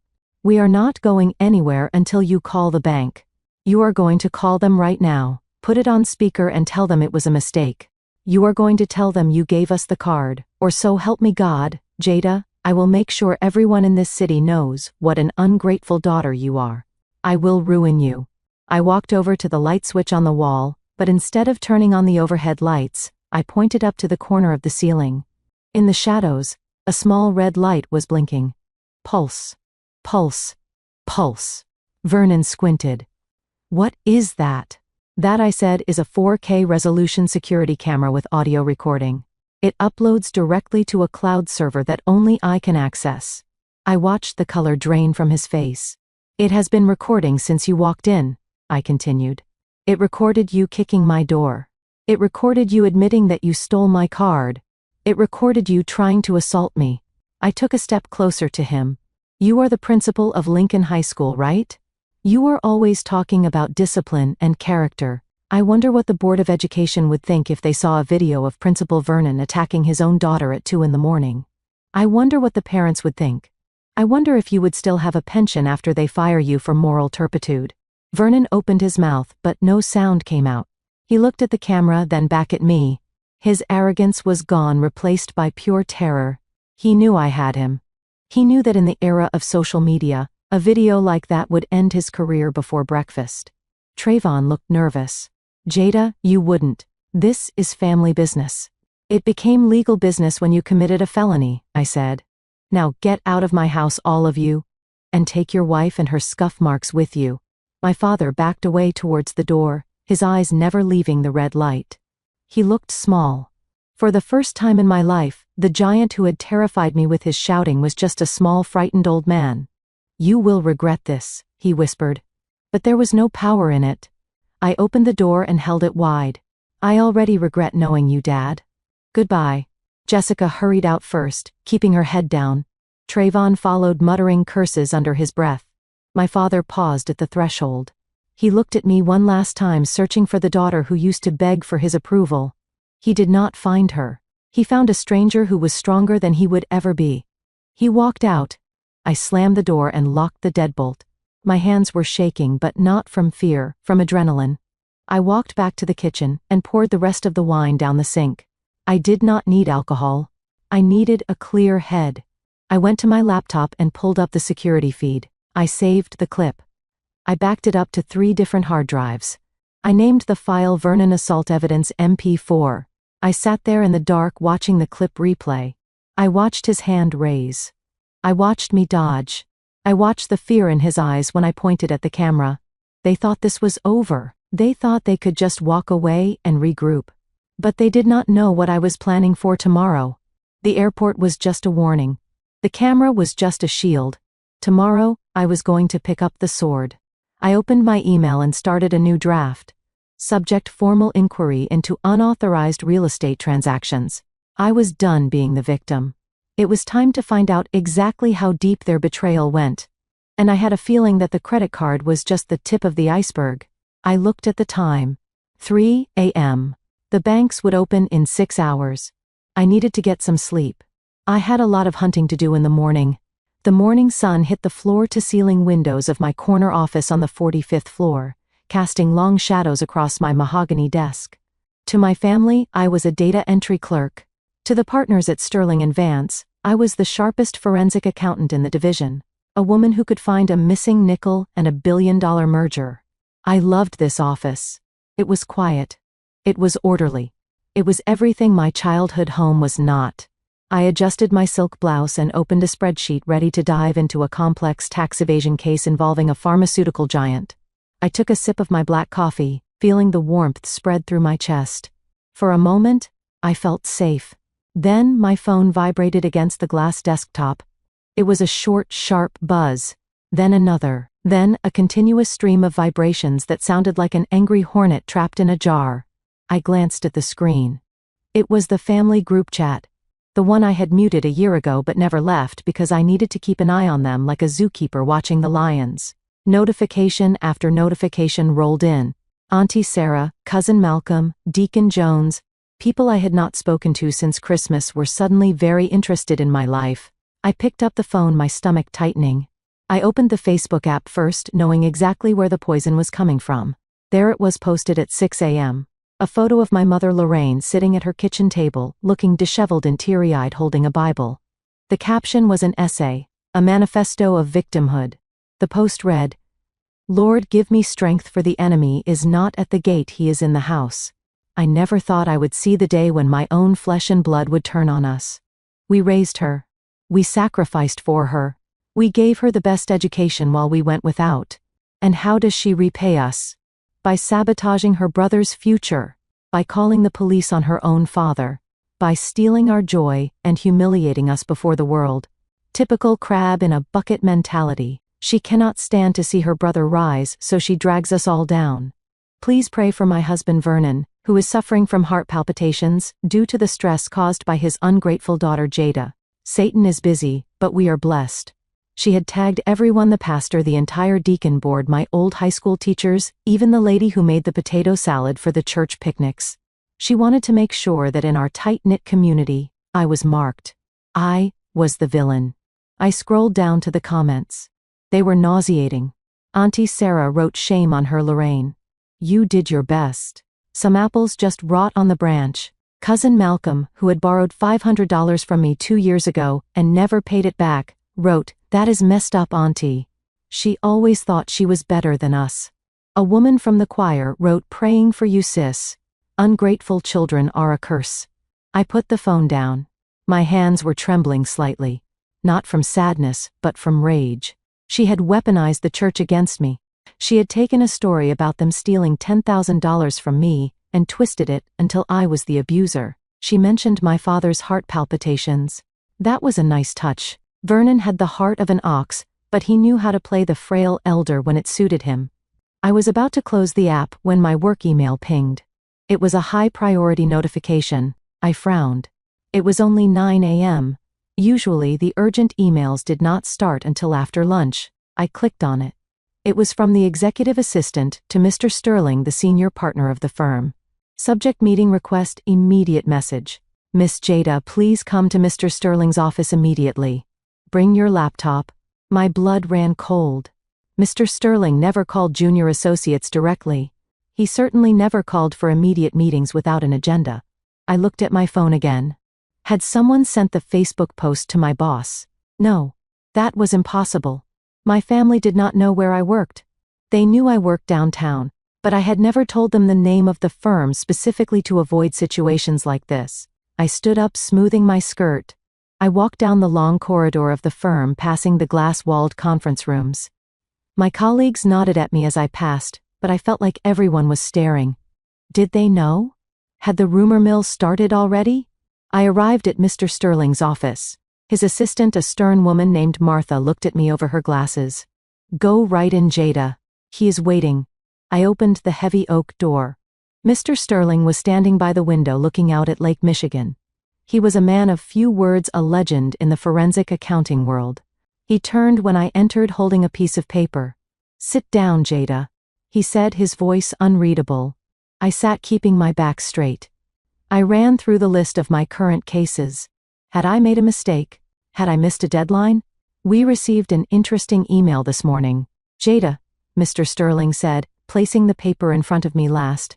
"We are not going anywhere until you call the bank. You are going to call them right now, put it on speaker and tell them it was a mistake. You are going to tell them you gave us the card, or so help me God, Jada, I will make sure everyone in this city knows what an ungrateful daughter you are. I will ruin you." I walked over to the light switch on the wall, but instead of turning on the overhead lights, I pointed up to the corner of the ceiling. In the shadows, A small red light was blinking. Pulse. Pulse. Pulse. Vernon squinted. What is that? That, I said, is a 4K resolution security camera with audio recording. It uploads directly to a cloud server that only I can access. I watched the color drain from his face. It has been recording since you walked in, I continued. It recorded you kicking my door. It recorded you admitting that you stole my card. It recorded you trying to assault me. I took a step closer to him. You are the principal of Lincoln High School, right? You are always talking about discipline and character. I wonder what the Board of Education would think if they saw a video of Principal Vernon attacking his own daughter at 2 a.m. I wonder what the parents would think. I wonder if you would still have a pension after they fire you for moral turpitude. Vernon opened his mouth, but no sound came out. He looked at the camera, then back at me. His arrogance was gone, replaced by pure terror. He knew I had him. He knew that in the era of social media, a video like that would end his career before breakfast. Trayvon looked nervous. Jada, you wouldn't. This is family business. It became legal business when you committed a felony, I said. Now get out of my house, all of you, and take your wife and her scuff marks with you. My father backed away towards the door, his eyes never leaving the red light. He looked small. For the first time in my life, the giant who had terrified me with his shouting was just a small, frightened old man. You will regret this, he whispered. But there was no power in it. I opened the door and held it wide. I already regret knowing you, Dad. Goodbye. Jessica hurried out first, keeping her head down. Trayvon followed, muttering curses under his breath. My father paused at the threshold. He looked at me one last time, searching for the daughter who used to beg for his approval. He did not find her. He found a stranger who was stronger than he would ever be. He walked out. I slammed the door and locked the deadbolt. My hands were shaking, but not from fear, from adrenaline. I walked back to the kitchen and poured the rest of the wine down the sink. I did not need alcohol. I needed a clear head. I went to my laptop and pulled up the security feed. I saved the clip. I backed it up to 3 different hard drives. I named the file Vernon Assault Evidence MP4. I sat there in the dark watching the clip replay. I watched his hand raise. I watched me dodge. I watched the fear in his eyes when I pointed at the camera. They thought this was over. They thought they could just walk away and regroup. But they did not know what I was planning for tomorrow. The airport was just a warning. The camera was just a shield. Tomorrow, I was going to pick up the sword. I opened my email and started a new draft. Subject: formal inquiry into unauthorized real estate transactions. I was done being the victim. It was time to find out exactly how deep their betrayal went. And I had a feeling that the credit card was just the tip of the iceberg. I looked at the time. 3 a.m. The banks would open in 6 hours. I needed to get some sleep. I had a lot of hunting to do in the morning. The morning sun hit the floor-to-ceiling windows of my corner office on the 45th floor, casting long shadows across my mahogany desk. To my family, I was a data entry clerk. To the partners at Sterling and Vance, I was the sharpest forensic accountant in the division, a woman who could find a missing nickel and a billion-dollar merger. I loved this office. It was quiet. It was orderly. It was everything my childhood home was not. I adjusted my silk blouse and opened a spreadsheet, ready to dive into a complex tax evasion case involving a pharmaceutical giant. I took a sip of my black coffee, feeling the warmth spread through my chest. For a moment, I felt safe. Then my phone vibrated against the glass desktop. It was a short, sharp buzz. Then another. Then a continuous stream of vibrations that sounded like an angry hornet trapped in a jar. I glanced at the screen. It was the family group chat. The one I had muted a year ago but never left because I needed to keep an eye on them like a zookeeper watching the lions. Notification after notification rolled in. Auntie Sarah, Cousin Malcolm, Deacon Jones, people I had not spoken to since Christmas were suddenly very interested in my life. I picked up the phone, my stomach tightening. I opened the Facebook app first, knowing exactly where the poison was coming from. There it was, posted at 6 a.m. A photo of my mother Lorraine sitting at her kitchen table, looking disheveled and teary-eyed, holding a Bible. The caption was an essay, a manifesto of victimhood. The post read, "Lord, give me strength, for the enemy is not at the gate, he is in the house." I never thought I would see the day when my own flesh and blood would turn on us. We raised her. We sacrificed for her. We gave her the best education while we went without. And how does she repay us? By sabotaging her brother's future. By calling the police on her own father. By stealing our joy and humiliating us before the world. Typical crab in a bucket mentality. She cannot stand to see her brother rise, so she drags us all down. Please pray for my husband Vernon, who is suffering from heart palpitations due to the stress caused by his ungrateful daughter Jada. Satan is busy, but we are blessed. She had tagged everyone: the pastor, the entire deacon board, my old high school teachers, even the lady who made the potato salad for the church picnics. She wanted to make sure that in our tight-knit community, I was marked. I was the villain. I scrolled down to the comments. They were nauseating. Auntie Sarah wrote shame on her Lorraine. You did your best. Some apples just rot on the branch. Cousin Malcolm, who had borrowed $500 from me 2 years ago and never paid it back, wrote, that is messed up, Auntie. She always thought she was better than us. A woman from the choir wrote, praying for you, sis. Ungrateful children are a curse. I put the phone down. My hands were trembling slightly. Not from sadness, but from rage. She had weaponized the church against me. She had taken a story about them stealing $10,000 from me and twisted it until I was the abuser. She mentioned my father's heart palpitations. That was a nice touch. Vernon had the heart of an ox, but he knew how to play the frail elder when it suited him. I was about to close the app when my work email pinged. It was a high-priority notification. I frowned. It was only 9 a.m. Usually the urgent emails did not start until after lunch. I clicked on it. It was from the executive assistant to Mr. Sterling, the senior partner of the firm. Subject: meeting request, immediate message. Miss Jada, please come to Mr. Sterling's office immediately. Bring your laptop. My blood ran cold. Mr. Sterling never called junior associates directly. He certainly never called for immediate meetings without an agenda. I looked at my phone again. Had someone sent the Facebook post to my boss? No. That was impossible. My family did not know where I worked. They knew I worked downtown, but I had never told them the name of the firm specifically to avoid situations like this. I stood up, smoothing my skirt. I walked down the long corridor of the firm, passing the glass-walled conference rooms. My colleagues nodded at me as I passed, but I felt like everyone was staring. Did they know? Had the rumor mill started already? I arrived at Mr. Sterling's office. His assistant, a stern woman named Martha, looked at me over her glasses. Go right in, Jada. He is waiting. I opened the heavy oak door. Mr. Sterling was standing by the window looking out at Lake Michigan. He was a man of few words, a legend in the forensic accounting world. He turned when I entered holding a piece of paper. Sit down, Jada, he said, his voice unreadable. I sat, keeping my back straight. I ran through the list of my current cases. Had I made a mistake? Had I missed a deadline? We received an interesting email this morning. Jada, Mr. Sterling said, placing the paper in front of me last.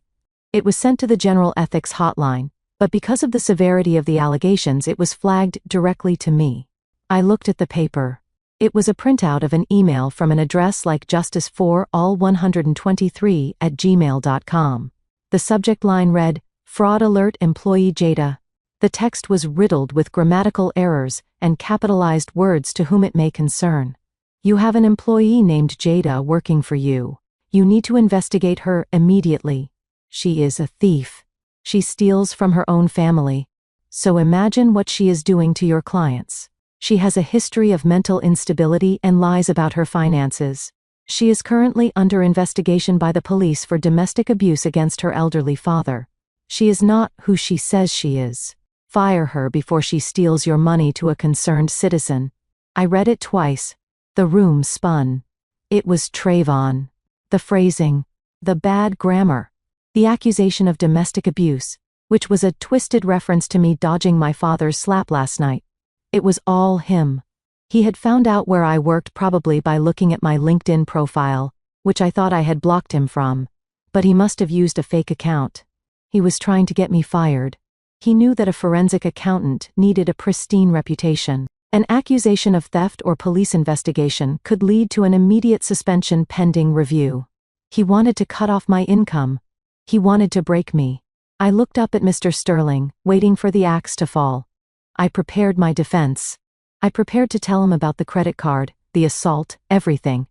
It was sent to the General Ethics Hotline, but because of the severity of the allegations, it was flagged directly to me. I looked at the paper. It was a printout of an email from an address like justice4all123@gmail.com. The subject line read, Fraud Alert, Employee Jada. The text was riddled with grammatical errors and capitalized words to whom it may concern. You have an employee named Jada working for you. You need to investigate her immediately. She is a thief. She steals from her own family. So imagine what she is doing to your clients. She has a history of mental instability and lies about her finances. She is currently under investigation by the police for domestic abuse against her elderly father. She is not who she says she is. Fire her before she steals your money to a concerned citizen. I read it twice. The room spun. It was Trayvon. The phrasing. The bad grammar. The accusation of domestic abuse, which was a twisted reference to me dodging my father's slap last night. It was all him. He had found out where I worked, probably by looking at my LinkedIn profile, which I thought I had blocked him from. But he must have used a fake account. He was trying to get me fired. He knew that a forensic accountant needed a pristine reputation. An accusation of theft or police investigation could lead to an immediate suspension pending review. He wanted to cut off my income. He wanted to break me. I looked up at Mr. Sterling, waiting for the axe to fall. I prepared my defense. I prepared to tell him about the credit card, the assault, everything.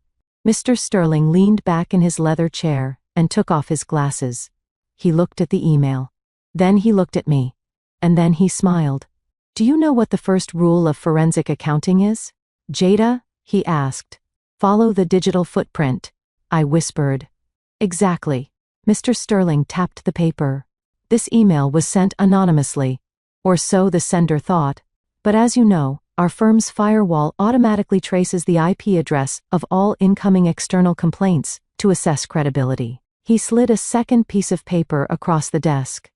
Mr. Sterling leaned back in his leather chair and took off his glasses. He looked at the email. Then he looked at me. And then he smiled. Do you know what the first rule of forensic accounting is? Jada, he asked. Follow the digital footprint, I whispered. Exactly. Mr. Sterling tapped the paper. This email was sent anonymously. Or so the sender thought. But as you know, our firm's firewall automatically traces the IP address of all incoming external complaints to assess credibility. He slid a second piece of paper across the desk.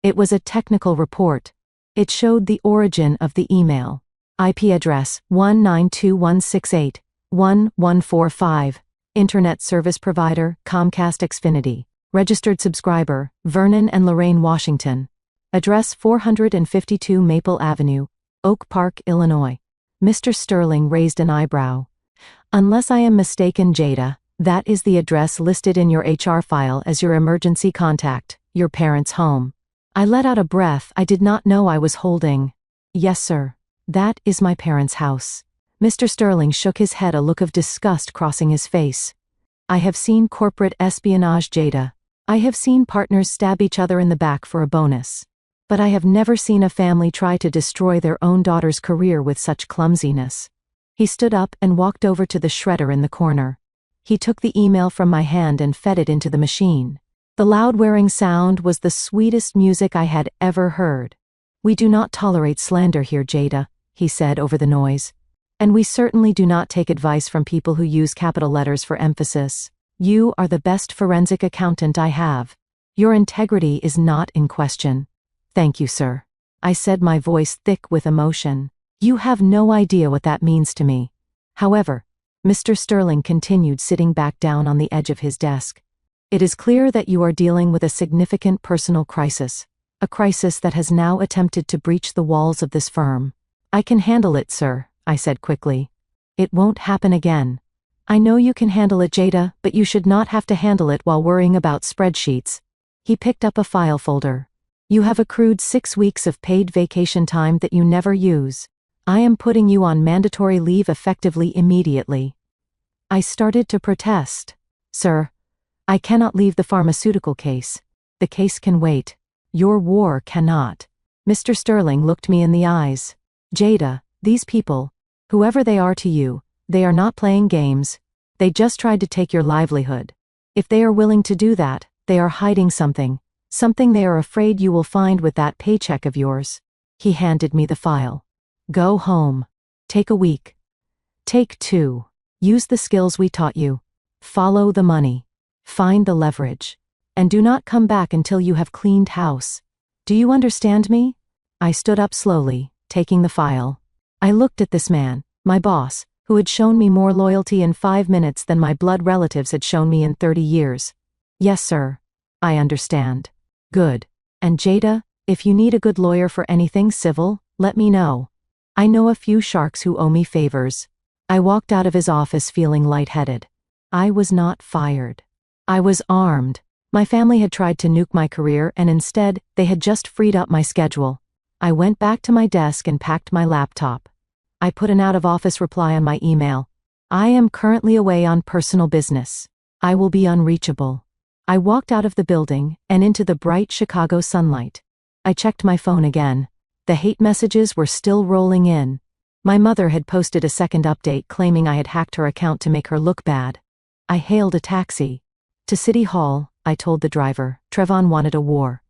It was a technical report. It showed the origin of the email. IP address 192.168.1.145. Internet service provider Comcast Xfinity. Registered subscriber Vernon and Lorraine Washington. Address 452 Maple Avenue, Oak Park, Illinois. Mr. Sterling raised an eyebrow. Unless I am mistaken, Jada, that is the address listed in your HR file as your emergency contact, your parents' home. I let out a breath I did not know I was holding. Yes, sir. That is my parents' house. Mr. Sterling shook his head, a look of disgust crossing his face. I have seen corporate espionage, Jada. I have seen partners stab each other in the back for a bonus. But I have never seen a family try to destroy their own daughter's career with such clumsiness. He stood up and walked over to the shredder in the corner. He took the email from my hand and fed it into the machine. The loud whirring sound was the sweetest music I had ever heard. We do not tolerate slander here, Jada, he said over the noise. And we certainly do not take advice from people who use capital letters for emphasis. You are the best forensic accountant I have. Your integrity is not in question. Thank you, sir. I said, my voice thick with emotion. You have no idea what that means to me. However, Mr. Sterling continued, sitting back down on the edge of his desk. It is clear that you are dealing with a significant personal crisis, a crisis that has now attempted to breach the walls of this firm. I can handle it, sir, I said quickly. It won't happen again. I know you can handle it, Jada, but you should not have to handle it while worrying about spreadsheets. He picked up a file folder. You have accrued 6 weeks of paid vacation time that you never use. I am putting you on mandatory leave effectively immediately. I started to protest. Sir, I cannot leave the pharmaceutical case. The case can wait. Your war cannot. Mr. Sterling looked me in the eyes. Jada, these people, whoever they are to you, they are not playing games. They just tried to take your livelihood. If they are willing to do that, they are hiding something. Something they are afraid you will find with that paycheck of yours. He handed me the file. Go home. Take a week. Take 2. Use the skills we taught you. Follow the money. Find the leverage. And do not come back until you have cleaned house. Do you understand me? I stood up slowly, taking the file. I looked at this man, my boss, who had shown me more loyalty in 5 minutes than my blood relatives had shown me in 30 years. Yes, sir. I understand. Good. And Jada, if you need a good lawyer for anything civil, let me know. I know a few sharks who owe me favors. I walked out of his office feeling lightheaded. I was not fired. I was armed. My family had tried to nuke my career, and instead, they had just freed up my schedule. I went back to my desk and packed my laptop. I put an out-of-office reply on my email. I am currently away on personal business. I will be unreachable. I walked out of the building and into the bright Chicago sunlight. I checked my phone again. The hate messages were still rolling in. My mother had posted a second update claiming I had hacked her account to make her look bad. I hailed a taxi. To City Hall, I told the driver. Trevon wanted a war.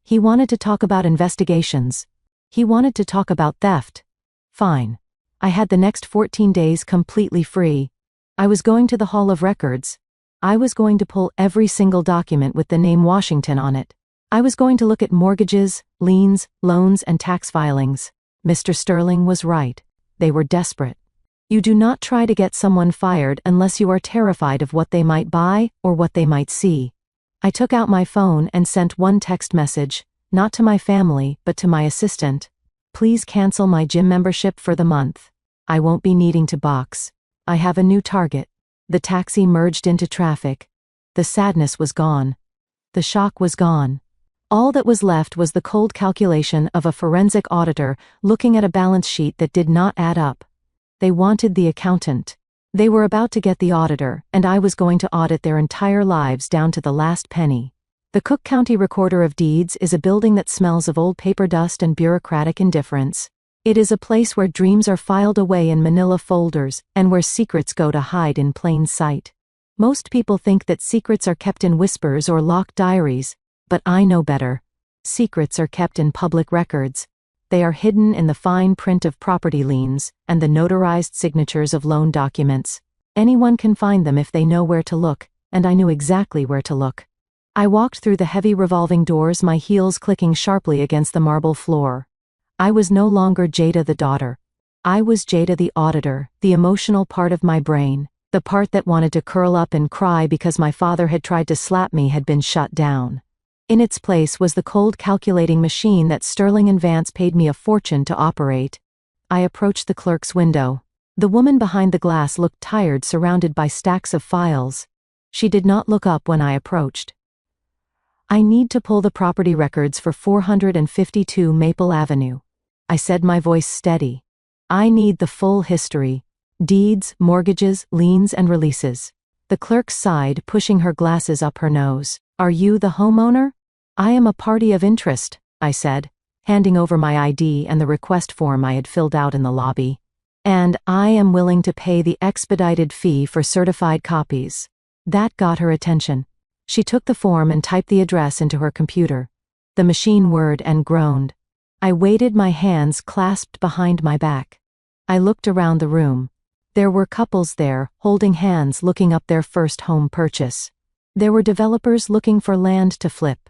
He wanted to talk about investigations. He wanted to talk about theft. Fine. I had the next 14 days completely free. I was going to the Hall of Records. I was going to pull every single document with the name Washington on it. I was going to look at mortgages, liens, loans, and tax filings. Mr. Sterling was right. They were desperate. You do not try to get someone fired unless you are terrified of what they might buy or what they might see. I took out my phone and sent one text message, not to my family, but to my assistant. Please cancel my gym membership for the month. I won't be needing to box. I have a new target. The taxi merged into traffic. The sadness was gone. The shock was gone. All that was left was the cold calculation of a forensic auditor looking at a balance sheet that did not add up. They wanted the accountant. They were about to get the auditor, and I was going to audit their entire lives down to the last penny. The Cook County Recorder of Deeds is a building that smells of old paper dust and bureaucratic indifference. It is a place where dreams are filed away in manila folders and where secrets go to hide in plain sight. Most people think that secrets are kept in whispers or locked diaries, but I know better. Secrets are kept in public records. They are hidden in the fine print of property liens and the notarized signatures of loan documents. Anyone can find them if they know where to look, and I knew exactly where to look. I walked through the heavy revolving doors, my heels clicking sharply against the marble floor. I was no longer Jada the daughter. I was Jada the auditor, the emotional part of my brain, the part that wanted to curl up and cry because my father had tried to slap me had been shut down. In its place was the cold calculating machine that Sterling and Vance paid me a fortune to operate. I approached the clerk's window. The woman behind the glass looked tired, surrounded by stacks of files. She did not look up when I approached. I need to pull the property records for 452 Maple Avenue. I said, my voice steady. I need the full history. Deeds, mortgages, liens, and releases. The clerk sighed, pushing her glasses up her nose. Are you the homeowner? I am a party of interest, I said, handing over my ID and the request form I had filled out in the lobby. And I am willing to pay the expedited fee for certified copies. That got her attention. She took the form and typed the address into her computer. The machine whirred and groaned. I waited, my hands clasped behind my back. I looked around the room. There were couples there, holding hands, looking up their first home purchase. There were developers looking for land to flip.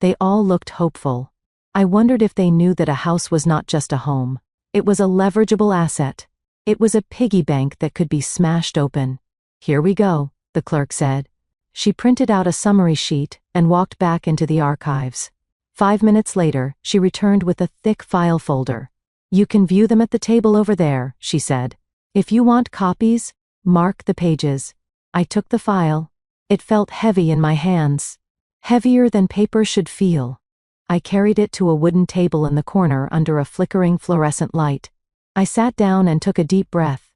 They all looked hopeful. I wondered if they knew that a house was not just a home. It was a leverageable asset. It was a piggy bank that could be smashed open. Here we go, the clerk said. She printed out a summary sheet and walked back into the archives. 5 minutes later, she returned with a thick file folder. You can view them at the table over there, she said. If you want copies, mark the pages. I took the file. It felt heavy in my hands. Heavier than paper should feel. I carried it to a wooden table in the corner under a flickering fluorescent light. I sat down and took a deep breath.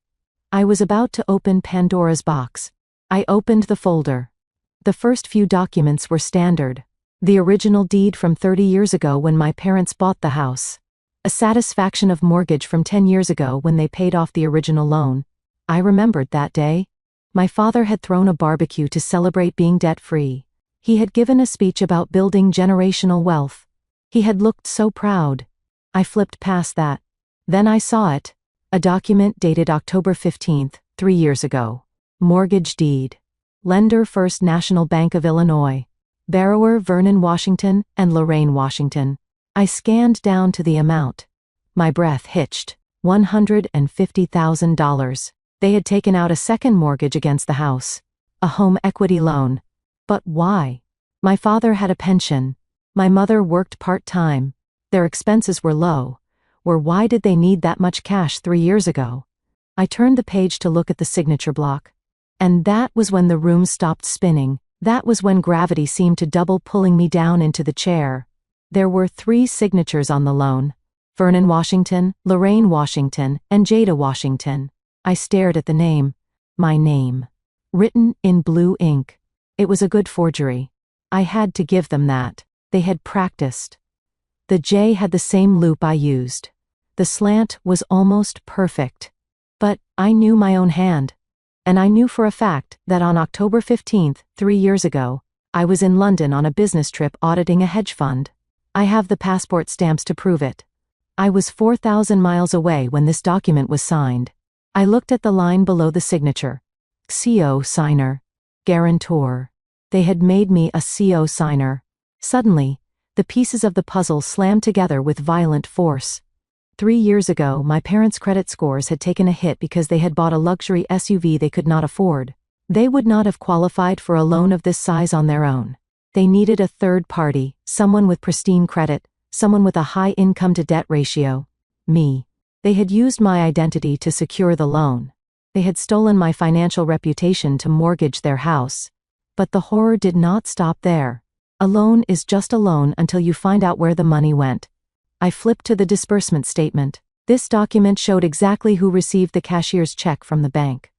I was about to open Pandora's box. I opened the folder. The first few documents were standard. The original deed from 30 years ago when my parents bought the house. A satisfaction of mortgage from 10 years ago when they paid off the original loan. I remembered that day. My father had thrown a barbecue to celebrate being debt-free. He had given a speech about building generational wealth. He had looked so proud. I flipped past that. Then I saw it. A document dated October 15th, 3 years ago. Mortgage deed. Lender First National Bank of Illinois. Borrower Vernon Washington and Lorraine Washington. I scanned down to the amount. My breath hitched. $150,000. They had taken out a second mortgage against the house. A home equity loan. But why? My father had a pension. My mother worked part-time. Their expenses were low. Why did they need that much cash 3 years ago? I turned the page to look at the signature block. And that was when the room stopped spinning. That was when gravity seemed to double, pulling me down into the chair. There were 3 signatures on the loan. Vernon Washington, Lorraine Washington, and Jada Washington. I stared at the name. My name. Written in blue ink. It was a good forgery. I had to give them that. They had practiced. The J had the same loop I used. The slant was almost perfect. But I knew my own hand. And I knew for a fact that on October 15th, 3 years ago, I was in London on a business trip auditing a hedge fund. I have the passport stamps to prove it. I was 4,000 miles away when this document was signed. I looked at the line below the signature. CO signer. Guarantor. They had made me a CO signer. Suddenly, the pieces of the puzzle slammed together with violent force. 3 years ago, my parents' credit scores had taken a hit because they had bought a luxury SUV they could not afford. They would not have qualified for a loan of this size on their own. They needed a third party, someone with pristine credit, someone with a high income-to-debt ratio. Me. They had used my identity to secure the loan. They had stolen my financial reputation to mortgage their house. But the horror did not stop there. A loan is just a loan until you find out where the money went. I flipped to the disbursement statement. This document showed exactly who received the cashier's check from the bank.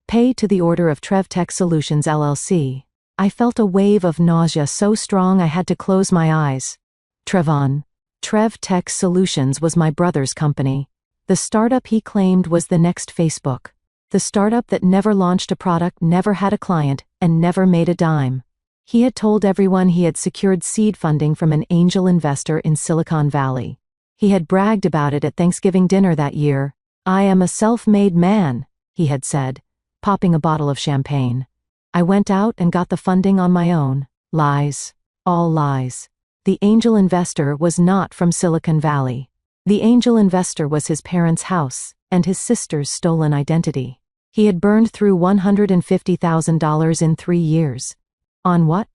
Pay to the order of Trev Tech Solutions LLC. I felt a wave of nausea so strong I had to close my eyes. Trevon. Trev Tech Solutions was my brother's company. The startup he claimed was the next Facebook. The startup that never launched a product, never had a client, and never made a dime. He had told everyone he had secured seed funding from an angel investor in Silicon Valley. He had bragged about it at Thanksgiving dinner that year. "I am a self-made man," he had said, popping a bottle of champagne. I went out and got the funding on my own. Lies. All lies. The angel investor was not from Silicon Valley. The angel investor was his parents' house and his sister's stolen identity. He had burned through $150,000 in 3 years. On what?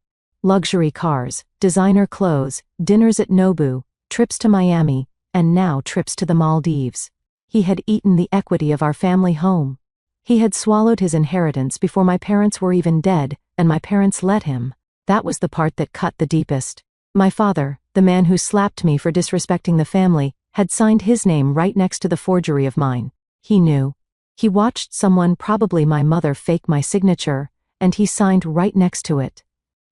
Luxury cars, designer clothes, dinners at Nobu, trips to Miami, and now trips to the Maldives. He had eaten the equity of our family home. He had swallowed his inheritance before my parents were even dead, and my parents let him. That was the part that cut the deepest. My father, the man who slapped me for disrespecting the family, had signed his name right next to the forgery of mine. He knew. He watched someone, probably my mother, fake my signature, and he signed right next to it.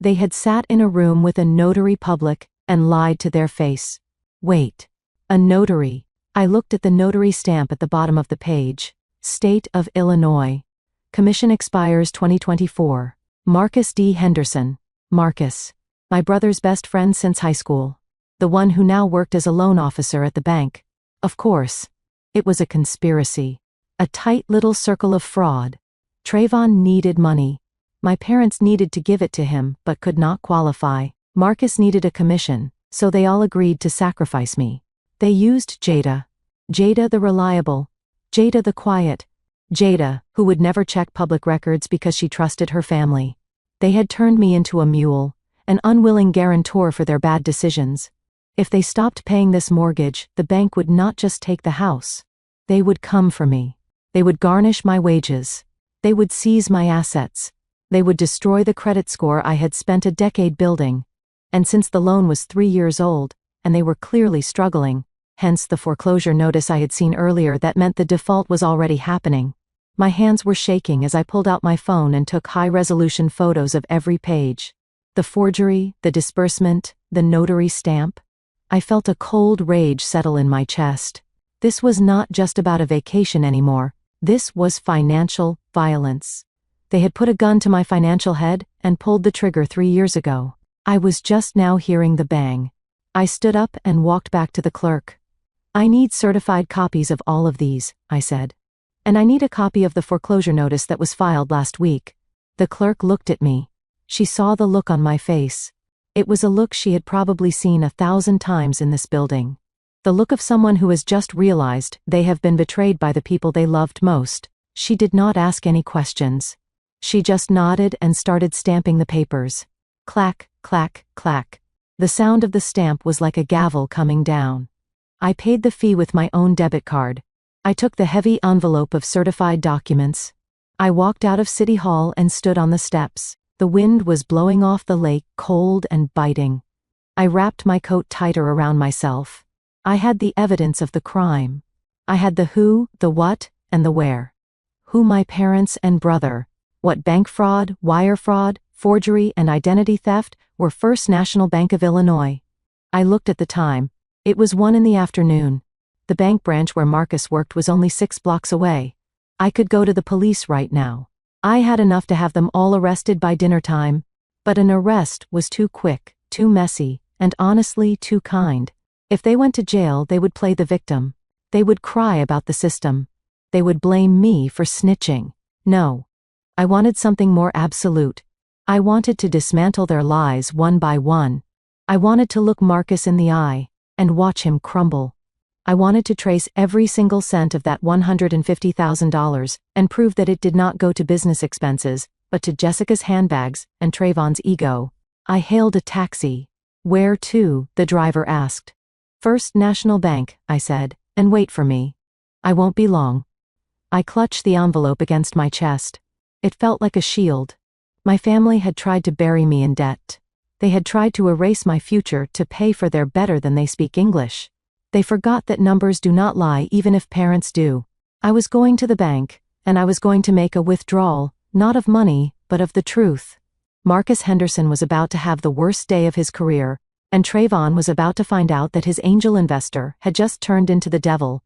They had sat in a room with a notary public and lied to their face. Wait. A notary. I looked at the notary stamp at the bottom of the page. State of Illinois. Commission expires 2024. Marcus D. Henderson. Marcus. My brother's best friend since high school. The one who now worked as a loan officer at the bank. Of course. It was a conspiracy. A tight little circle of fraud. Trayvon needed money. My parents needed to give it to him, but could not qualify. Marcus needed a commission, so they all agreed to sacrifice me. They used Jada. Jada the reliable. Jada the quiet. Jada, who would never check public records because she trusted her family. They had turned me into a mule, an unwilling guarantor for their bad decisions. If they stopped paying this mortgage, the bank would not just take the house. They would come for me. They would garnish my wages. They would seize my assets. They would destroy the credit score I had spent a decade building. And since the loan was 3 years old, and they were clearly struggling, hence the foreclosure notice I had seen earlier that meant the default was already happening. My hands were shaking as I pulled out my phone and took high-resolution photos of every page. The forgery, the disbursement, the notary stamp. I felt a cold rage settle in my chest. This was not just about a vacation anymore. This was financial violence. They had put a gun to my financial head and pulled the trigger 3 years ago. I was just now hearing the bang. I stood up and walked back to the clerk. "I need certified copies of all of these," I said. "And I need a copy of the foreclosure notice that was filed last week." The clerk looked at me. She saw the look on my face. It was a look she had probably seen 1,000 times in this building. The look of someone who has just realized they have been betrayed by the people they loved most. She did not ask any questions. She just nodded and started stamping the papers. Clack, clack, clack. The sound of the stamp was like a gavel coming down. I paid the fee with my own debit card. I took the heavy envelope of certified documents. I walked out of City Hall and stood on the steps. The wind was blowing off the lake, cold and biting. I wrapped my coat tighter around myself. I had the evidence of the crime. I had the who, the what, and the where. Who my parents and brother, what bank fraud, wire fraud, forgery, and identity theft were First National Bank of Illinois. I looked at the time. It was 1 in the afternoon. The bank branch where Marcus worked was only 6 blocks away. I could go to the police right now. I had enough to have them all arrested by dinner time, but an arrest was too quick, too messy, and honestly too kind. If they went to jail, they would play the victim. They would cry about the system. They would blame me for snitching. No. I wanted something more absolute. I wanted to dismantle their lies one by one. I wanted to look Marcus in the eye and watch him crumble. I wanted to trace every single cent of that $150,000 and prove that it did not go to business expenses, but to Jessica's handbags and Trayvon's ego. I hailed a taxi. "Where to?" the driver asked. "First National Bank," I said, "and wait for me. I won't be long." I clutched the envelope against my chest. It felt like a shield. My family had tried to bury me in debt. They had tried to erase my future to pay for their better than they speak English. They forgot that numbers do not lie even if parents do. I was going to the bank, and I was going to make a withdrawal, not of money, but of the truth. Marcus Henderson was about to have the worst day of his career, and Trayvon was about to find out that his angel investor had just turned into the devil.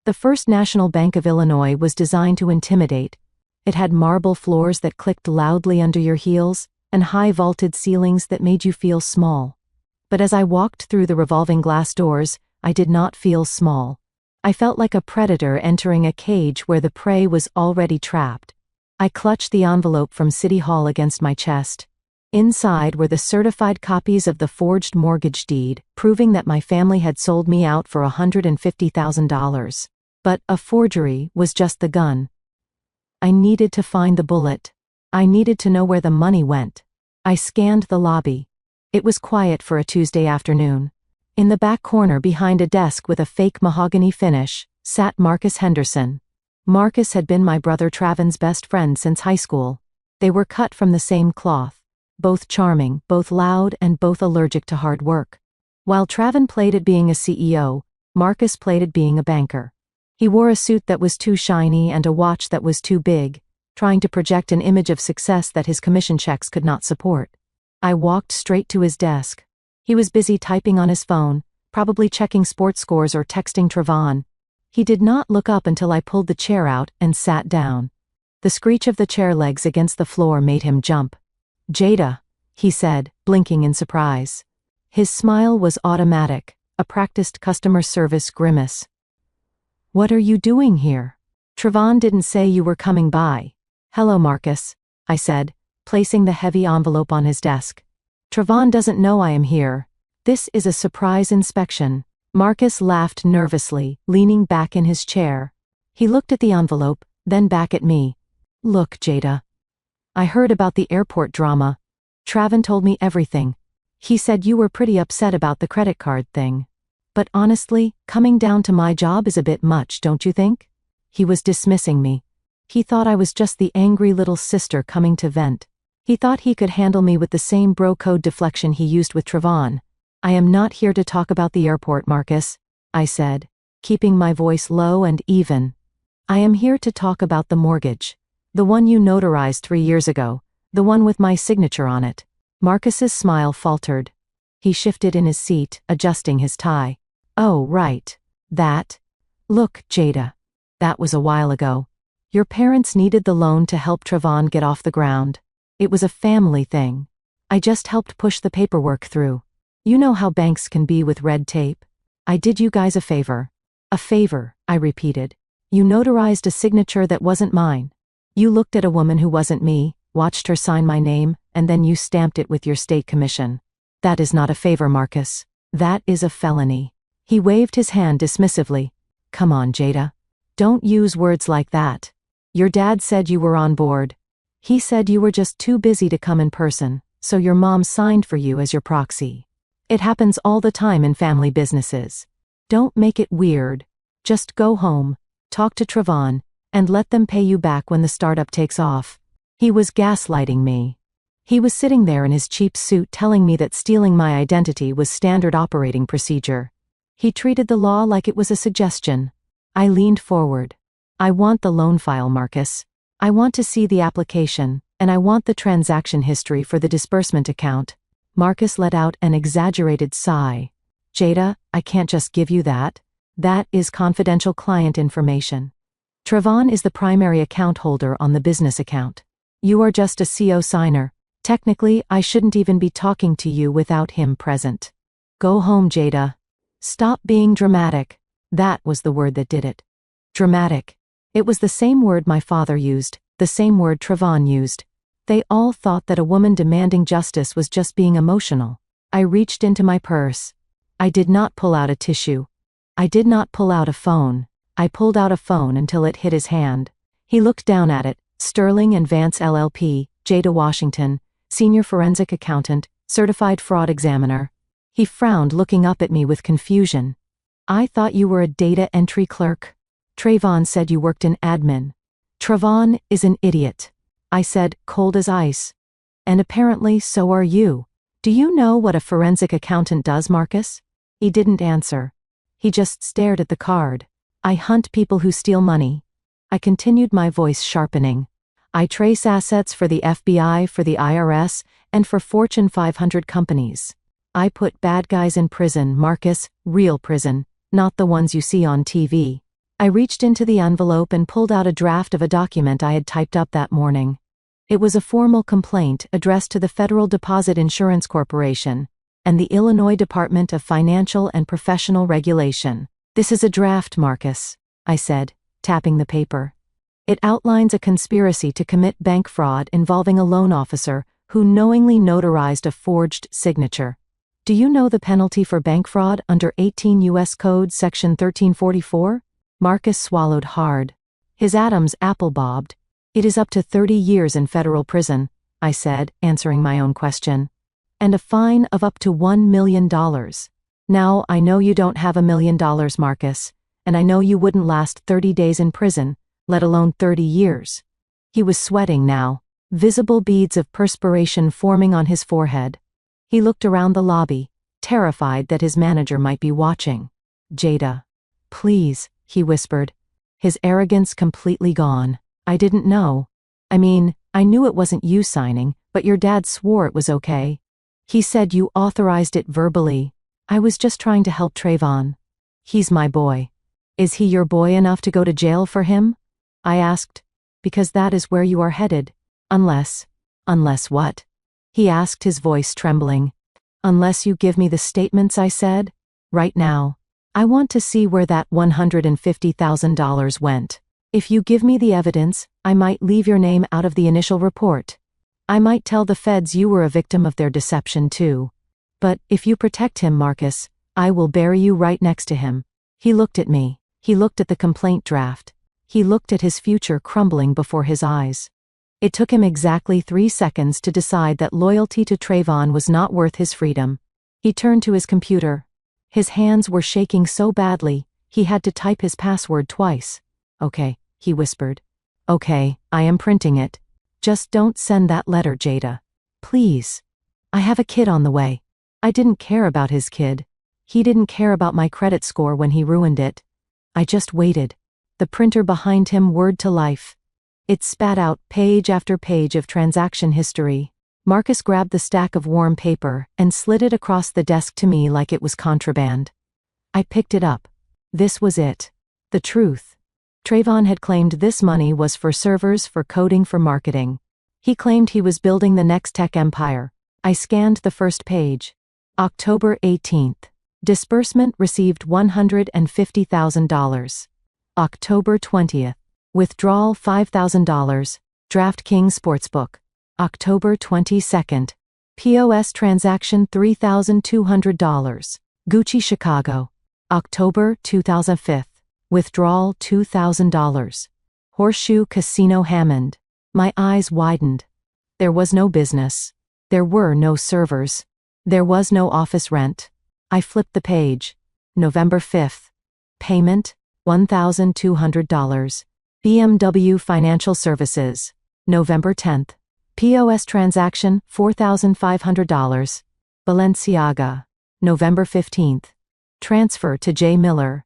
The First National Bank of Illinois was designed to intimidate. It had marble floors that clicked loudly under your heels, and high vaulted ceilings that made you feel small. But as I walked through the revolving glass doors, I did not feel small. I felt like a predator entering a cage where the prey was already trapped. I clutched the envelope from City Hall against my chest. Inside were the certified copies of the forged mortgage deed, proving that my family had sold me out for $150,000. But a forgery was just the gun. I needed to find the bullet. I needed to know where the money went. I scanned the lobby. It was quiet for a Tuesday afternoon. In the back corner behind a desk with a fake mahogany finish, sat Marcus Henderson. Marcus had been my brother Travin's best friend since high school. They were cut from the same cloth. Both charming, both loud, and both allergic to hard work. While Travin played at being a CEO, Marcus played at being a banker. He wore a suit that was too shiny and a watch that was too big, trying to project an image of success that his commission checks could not support. I walked straight to his desk. He was busy typing on his phone, probably checking sports scores or texting Trayvon. He did not look up until I pulled the chair out and sat down. The screech of the chair legs against the floor made him jump. "Jada," he said, blinking in surprise. His smile was automatic, a practiced customer service grimace. "What are you doing here? Trayvon didn't say you were coming by." "Hello, Marcus," I said, placing the heavy envelope on his desk. "Trayvon doesn't know I am here. This is a surprise inspection." Marcus laughed nervously, leaning back in his chair. He looked at the envelope, then back at me. "Look, Jada. I heard about the airport drama. Travin told me everything. He said you were pretty upset about the credit card thing. But honestly, coming down to my job is a bit much, don't you think?" He was dismissing me. He thought I was just the angry little sister coming to vent. He thought he could handle me with the same bro code deflection he used with Trayvon. "I am not here to talk about the airport, Marcus," I said, keeping my voice low and even. "I am here to talk about the mortgage. The one you notarized 3 years ago. The one with my signature on it." Marcus's smile faltered. He shifted in his seat, adjusting his tie. "Oh, right. That. Look, Jada. That was a while ago. Your parents needed the loan to help Trayvon get off the ground. It was a family thing. I just helped push the paperwork through. You know how banks can be with red tape. I did you guys a favor." "A favor," I repeated. "You notarized a signature that wasn't mine. You looked at a woman who wasn't me, watched her sign my name, and then you stamped it with your state commission. That is not a favor, Marcus. That is a felony." He waved his hand dismissively. "Come on, Jada. Don't use words like that. Your dad said you were on board. He said you were just too busy to come in person, so your mom signed for you as your proxy. It happens all the time in family businesses. Don't make it weird. Just go home, talk to Trayvon, and let them pay you back when the startup takes off." He was gaslighting me. He was sitting there in his cheap suit telling me that stealing my identity was standard operating procedure. He treated the law like it was a suggestion. I leaned forward. "I want the loan file, Marcus. I want to see the application, and I want the transaction history for the disbursement account." Marcus let out an exaggerated sigh. "Jada, I can't just give you that. That is confidential client information. Trayvon is the primary account holder on the business account. You are just a CO signer. Technically, I shouldn't even be talking to you without him present. Go home, Jada. Stop being dramatic." That was the word that did it. Dramatic. It was the same word my father used, the same word Trayvon used. They all thought that a woman demanding justice was just being emotional. I reached into my purse. I did not pull out a tissue. I did not pull out a phone. I pulled out a phone until it hit his hand. He looked down at it. Sterling and Vance LLP, Jada Washington, Senior Forensic Accountant, Certified Fraud Examiner. He frowned, looking up at me with confusion. "I thought you were a data entry clerk. Trayvon said you worked in admin." "Trayvon is an idiot," I said, cold as ice. "And apparently so are you. Do you know what a forensic accountant does, Marcus?" He didn't answer. He just stared at the card. I hunt people who steal money. I continued, my voice sharpening. I trace assets for the FBI, for the IRS, and for Fortune 500 companies. I put bad guys in prison, Marcus, real prison, not the ones you see on TV. I reached into the envelope and pulled out a draft of a document I had typed up that morning. It was a formal complaint addressed to the Federal Deposit Insurance Corporation and the Illinois Department of Financial and Professional Regulation. This is a draft, Marcus, I said, tapping the paper. It outlines a conspiracy to commit bank fraud involving a loan officer who knowingly notarized a forged signature. Do you know the penalty for bank fraud under 18 U.S. Code Section 1344? Marcus swallowed hard. His atoms apple-bobbed. It is up to 30 years in federal prison, I said, answering my own question. And a fine of up to $1 million. Now, I know you don't have $1 million, Marcus, and I know you wouldn't last 30 days in prison, let alone 30 years. He was sweating now, visible beads of perspiration forming on his forehead. He looked around the lobby, terrified that his manager might be watching. Jada. Please, he whispered, his arrogance completely gone. I didn't know. I mean, I knew it wasn't you signing, but your dad swore it was okay. He said you authorized it verbally. I was just trying to help Trayvon. He's my boy. Is he your boy enough to go to jail for him? I asked. Because that is where you are headed. Unless what? He asked, his voice trembling. Unless you give me the statements, I said. Right now. I want to see where that $150,000 went. If you give me the evidence, I might leave your name out of the initial report. I might tell the feds you were a victim of their deception too. But if you protect him, Marcus, I will bury you right next to him. He looked at me. He looked at the complaint draft. He looked at his future crumbling before his eyes. It took him exactly 3 seconds to decide that loyalty to Trayvon was not worth his freedom. He turned to his computer. His hands were shaking so badly, he had to type his password twice. Okay, he whispered. Okay, I am printing it. Just don't send that letter, Jada. Please. I have a kid on the way. I didn't care about his kid. He didn't care about my credit score when he ruined it. I just waited. The printer behind him whirred to life. It spat out page after page of transaction history. Marcus grabbed the stack of warm paper and slid it across the desk to me like it was contraband. I picked it up. This was it. The truth. Trayvon had claimed this money was for servers, for coding, for marketing. He claimed he was building the next tech empire. I scanned the first page. October 18th. Disbursement received $150,000. October 20th. Withdrawal $5,000. DraftKings Sportsbook. October 22nd. POS transaction $3,200. Gucci Chicago. October 2005. Withdrawal $2,000. Horseshoe Casino Hammond. My eyes widened. There was no business. There were no servers. There was no office rent. I flipped the page. November 5th. Payment $1,200. BMW Financial Services. November 10th. POS transaction $4,500. Balenciaga. November 15th. Transfer to J. Miller.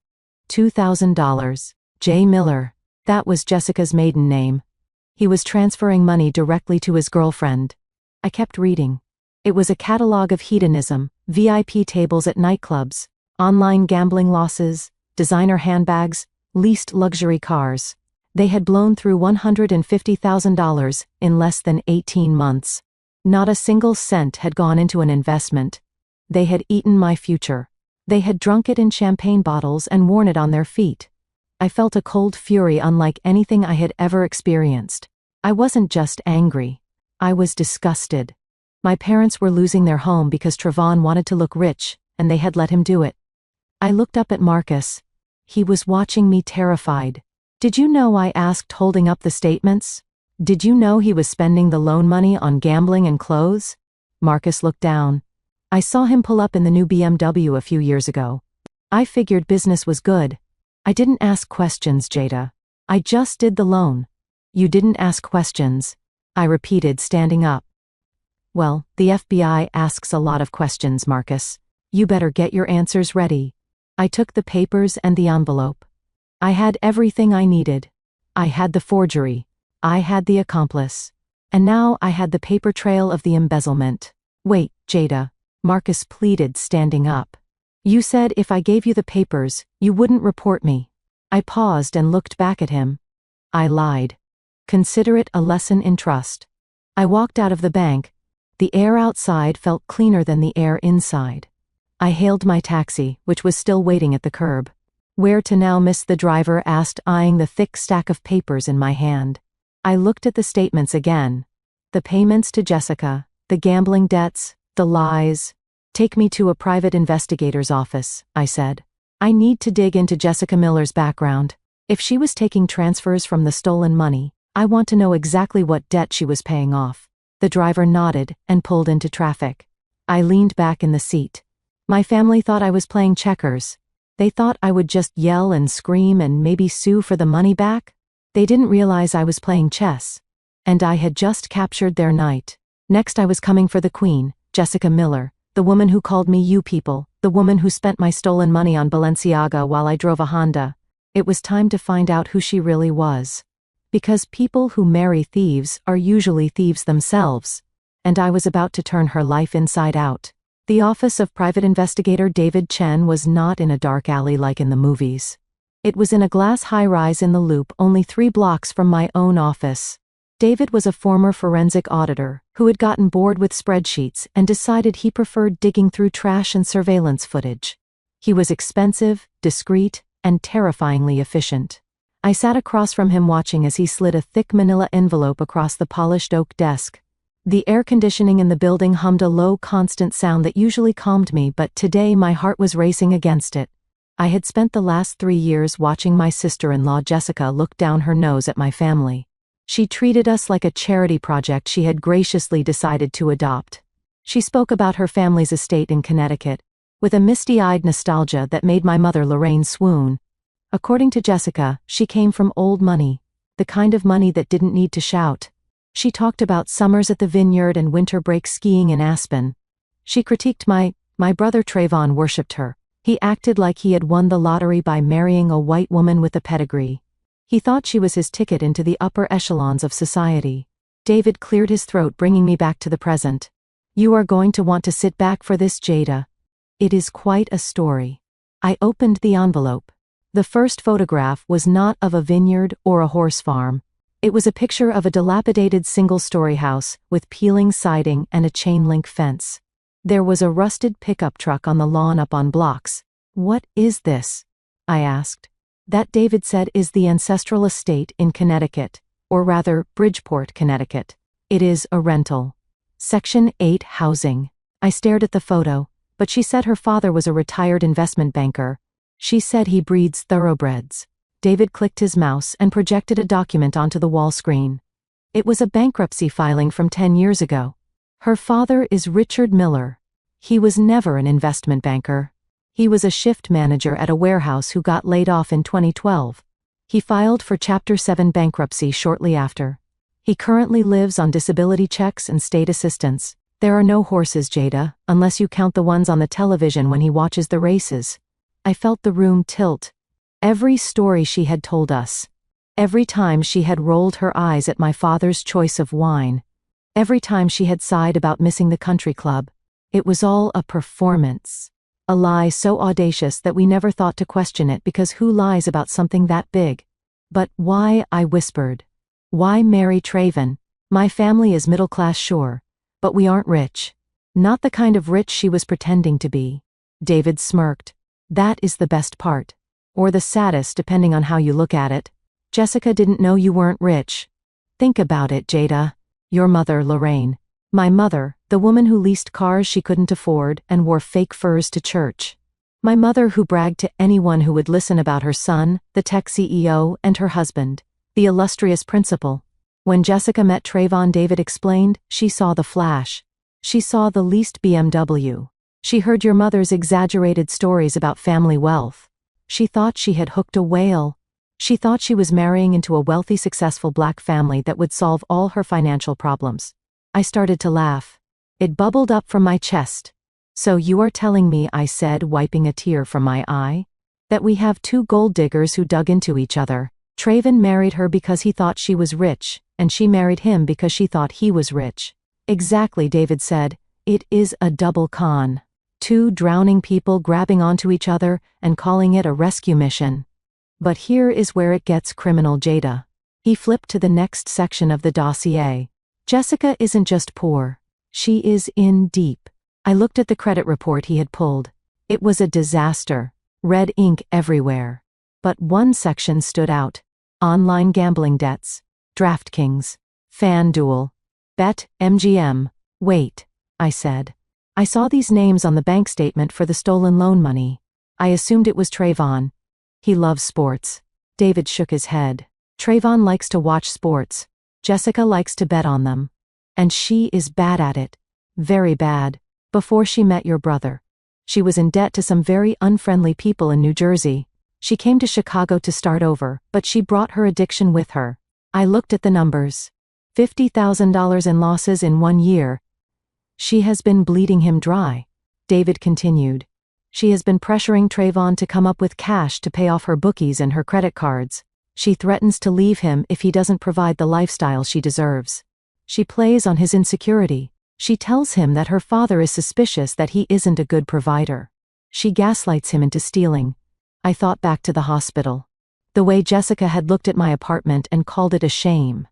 $2,000. J. Miller. That was Jessica's maiden name. He was transferring money directly to his girlfriend. I kept reading. It was a catalog of hedonism, VIP tables at nightclubs, online gambling losses, designer handbags, leased luxury cars. They had blown through $150,000 in less than 18 months. Not a single cent had gone into an investment. They had eaten my future. They had drunk it in champagne bottles and worn it on their feet. I felt a cold fury unlike anything I had ever experienced. I wasn't just angry. I was disgusted. My parents were losing their home because Trayvon wanted to look rich, and they had let him do it. I looked up at Marcus. He was watching me terrified. Did you know? I asked, holding up the statements. Did you know he was spending the loan money on gambling and clothes? Marcus looked down. I saw him pull up in the new BMW a few years ago. I figured business was good. I didn't ask questions, Jada. I just did the loan. You didn't ask questions, I repeated, standing up. Well, the FBI asks a lot of questions, Marcus. You better get your answers ready. I took the papers and the envelope. I had everything I needed. I had the forgery. I had the accomplice. And now I had the paper trail of the embezzlement. Wait, Jada, Marcus pleaded, standing up. You said if I gave you the papers, you wouldn't report me. I paused and looked back at him. I lied. Consider it a lesson in trust. I walked out of the bank. The air outside felt cleaner than the air inside. I hailed my taxi, which was still waiting at the curb. Where to now, miss? The driver asked, eyeing the thick stack of papers in my hand. I looked at the statements again. The payments to Jessica, the gambling debts, the lies. Take me to a private investigator's office, I said. I need to dig into Jessica Miller's background. If she was taking transfers from the stolen money, I want to know exactly what debt she was paying off. The driver nodded and pulled into traffic. I leaned back in the seat. My family thought I was playing checkers. They thought I would just yell and scream and maybe sue for the money back. They didn't realize I was playing chess. And I had just captured their knight. Next I was coming for the queen, Jessica Miller, the woman who called me you people, the woman who spent my stolen money on Balenciaga while I drove a Honda. It was time to find out who she really was. Because people who marry thieves are usually thieves themselves. And I was about to turn her life inside out. The office of private investigator David Chen was not in a dark alley like in the movies. It was in a glass high-rise in the Loop, only 3 blocks from my own office. David was a former forensic auditor who had gotten bored with spreadsheets and decided he preferred digging through trash and surveillance footage. He was expensive, discreet, and terrifyingly efficient. I sat across from him watching as he slid a thick manila envelope across the polished oak desk. The air conditioning in the building hummed a low, constant sound that usually calmed me, but today my heart was racing against it. I had spent the last 3 years watching my sister-in-law Jessica look down her nose at my family. She treated us like a charity project she had graciously decided to adopt. She spoke about her family's estate in Connecticut, with a misty-eyed nostalgia that made my mother Lorraine swoon. According to Jessica, she came from old money, the kind of money that didn't need to shout. She talked about summers at the vineyard and winter break skiing in Aspen. She critiqued my brother Trayvon worshipped her. He acted like he had won the lottery by marrying a white woman with a pedigree. He thought she was his ticket into the upper echelons of society. David cleared his throat, bringing me back to the present. You are going to want to sit back for this, Jada. It is quite a story. I opened the envelope. The first photograph was not of a vineyard or a horse farm. It was a picture of a dilapidated single-story house with peeling siding and a chain-link fence. There was a rusted pickup truck on the lawn up on blocks. What is this? I asked. That, David said, is the ancestral estate in Connecticut, or rather, Bridgeport, Connecticut. It is a rental. Section 8 housing. I stared at the photo, but she said her father was a retired investment banker. She said he breeds thoroughbreds. David clicked his mouse and projected a document onto the wall screen. It was a bankruptcy filing from 10 years ago. Her father is Richard Miller. He was never an investment banker. He was a shift manager at a warehouse who got laid off in 2012. He filed for Chapter 7 bankruptcy shortly after. He currently lives on disability checks and state assistance. There are no horses, Jada, unless you count the ones on the television when he watches the races. I felt the room tilt. Every story she had told us. Every time she had rolled her eyes at my father's choice of wine. Every time she had sighed about missing the country club. It was all a performance. A lie so audacious that we never thought to question it, because who lies about something that big? But why, I whispered. Why marry Trayvon? My family is middle class, sure. But we aren't rich. Not the kind of rich she was pretending to be. David smirked. That is the best part. Or the saddest, depending on how you look at it. Jessica didn't know you weren't rich. Think about it, Jada. Your mother, Lorraine. My mother, the woman who leased cars she couldn't afford and wore fake furs to church. My mother who bragged to anyone who would listen about her son, the tech CEO, and her husband, the illustrious principal. When Jessica met Trayvon, David explained, she saw the flash. She saw the leased BMW. She heard your mother's exaggerated stories about family wealth. She thought she had hooked a whale. She thought she was marrying into a wealthy, successful black family that would solve all her financial problems. I started to laugh. It bubbled up from my chest. So you are telling me, I said, wiping a tear from my eye, that we have two gold diggers who dug into each other. Trayvon married her because he thought she was rich, and she married him because she thought he was rich. Exactly, David said. It is a double con. Two drowning people grabbing onto each other and calling it a rescue mission. But here is where it gets criminal, Jada. He flipped to the next section of the dossier. Jessica isn't just poor. She is in deep. I looked at the credit report he had pulled. It was a disaster. Red ink everywhere. But one section stood out. Online gambling debts. DraftKings. FanDuel. BetMGM. Wait, I said. I saw these names on the bank statement for the stolen loan money. I assumed it was Trayvon. He loves sports. David shook his head. Trayvon likes to watch sports. Jessica likes to bet on them. And she is bad at it. Very bad. Before she met your brother, she was in debt to some very unfriendly people in New Jersey. She came to Chicago to start over, but she brought her addiction with her. I looked at the numbers. $50,000 in losses in 1 year. She has been bleeding him dry. David continued. She has been pressuring Trayvon to come up with cash to pay off her bookies and her credit cards. She threatens to leave him if he doesn't provide the lifestyle she deserves. She plays on his insecurity. She tells him that her father is suspicious that he isn't a good provider. She gaslights him into stealing. I thought back to the hospital. The way Jessica had looked at my apartment and called it a shame.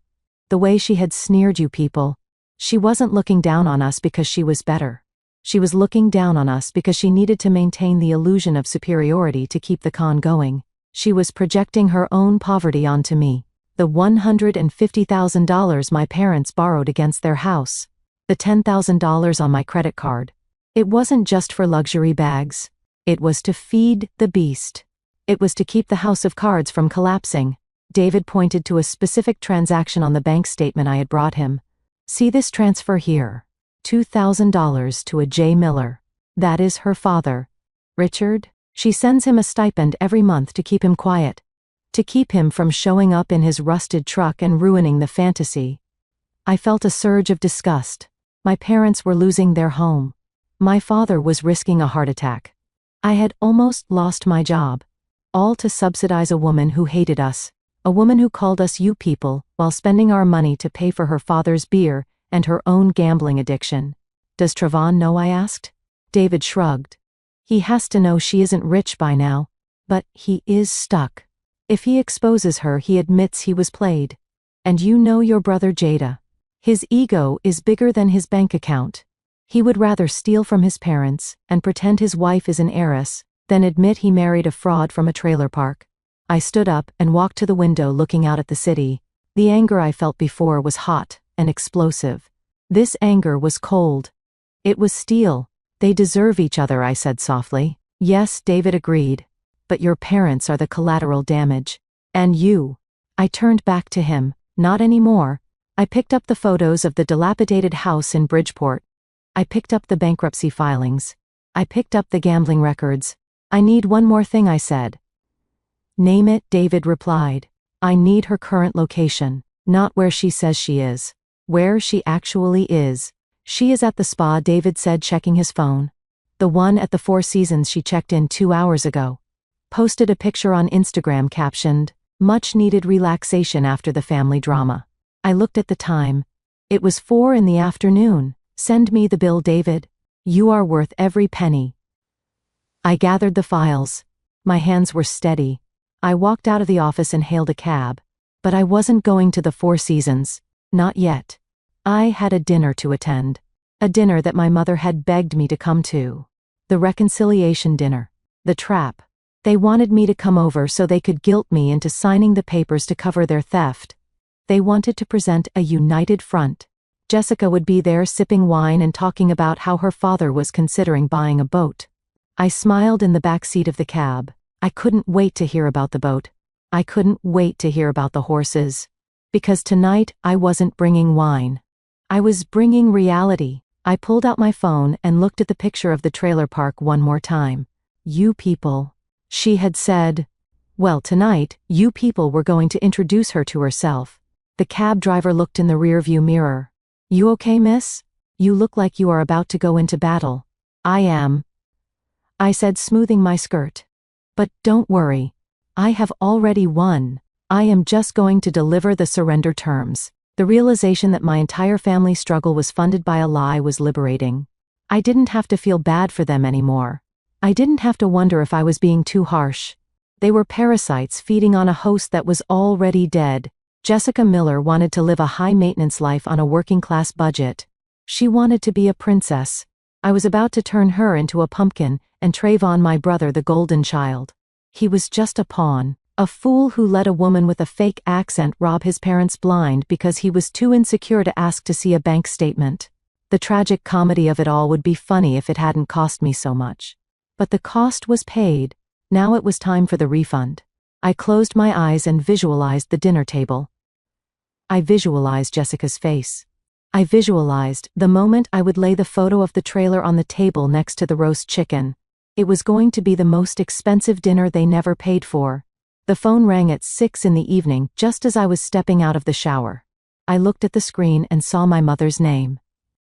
The way she had sneered you people. She wasn't looking down on us because she was better. She was looking down on us because she needed to maintain the illusion of superiority to keep the con going. She was projecting her own poverty onto me. The $150,000 my parents borrowed against their house. The $10,000 on my credit card. It wasn't just for luxury bags. It was to feed the beast. It was to keep the house of cards from collapsing. David pointed to a specific transaction on the bank statement I had brought him. See this transfer here. $2,000 to a J. Miller. That is her father. Richard? She sends him a stipend every month to keep him quiet. To keep him from showing up in his rusted truck and ruining the fantasy. I felt a surge of disgust. My parents were losing their home. My father was risking a heart attack. I had almost lost my job. All to subsidize a woman who hated us. A woman who called us you people, while spending our money to pay for her father's beer and her own gambling addiction. Does Trayvon know? I asked. David shrugged. He has to know she isn't rich by now. But he is stuck. If he exposes her, he admits he was played. And you know your brother Jada. His ego is bigger than his bank account. He would rather steal from his parents and pretend his wife is an heiress than admit he married a fraud from a trailer park. I stood up and walked to the window looking out at the city. The anger I felt before was hot and explosive. This anger was cold. It was steel. They deserve each other, I said softly. Yes, David agreed. But your parents are the collateral damage. And you. I turned back to him. Not anymore. I picked up the photos of the dilapidated house in Bridgeport. I picked up the bankruptcy filings. I picked up the gambling records. I need one more thing, I said. Name it, David replied. I need her current location, not where she says she is. Where she actually is. She is at the spa, David said, checking his phone. The one at the Four Seasons she checked in 2 hours ago. Posted a picture on Instagram captioned, "Much needed relaxation after the family drama." I looked at the time. It was 4 p.m. Send me the bill, David. You are worth every penny. I gathered the files. My hands were steady. I walked out of the office and hailed a cab. But I wasn't going to the Four Seasons. Not yet. I had a dinner to attend. A dinner that my mother had begged me to come to. The reconciliation dinner. The trap. They wanted me to come over so they could guilt me into signing the papers to cover their theft. They wanted to present a united front. Jessica would be there sipping wine and talking about how her father was considering buying a boat. I smiled in the back seat of the cab. I couldn't wait to hear about the boat. I couldn't wait to hear about the horses. Because tonight I wasn't bringing wine. I was bringing reality. I pulled out my phone and looked at the picture of the trailer park one more time. You people. She had said. Well, tonight, you people were going to introduce her to herself. The cab driver looked in the rearview mirror. You okay, miss? You look like you are about to go into battle. I am, I said, smoothing my skirt. But don't worry. I have already won. I am just going to deliver the surrender terms. The realization that my entire family struggle was funded by a lie was liberating. I didn't have to feel bad for them anymore. I didn't have to wonder if I was being too harsh. They were parasites feeding on a host that was already dead. Jessica Miller wanted to live a high-maintenance life on a working-class budget. She wanted to be a princess. I was about to turn her into a pumpkin, and Trayvon, my brother, the golden child. He was just a pawn, a fool who let a woman with a fake accent rob his parents blind because he was too insecure to ask to see a bank statement. The tragic comedy of it all would be funny if it hadn't cost me so much. But the cost was paid. Now it was time for the refund. I closed my eyes and visualized the dinner table. I visualized Jessica's face. I visualized the moment I would lay the photo of the trailer on the table next to the roast chicken. It was going to be the most expensive dinner they never paid for. The phone rang at 6 in the evening, just as I was stepping out of the shower. I looked at the screen and saw my mother's name.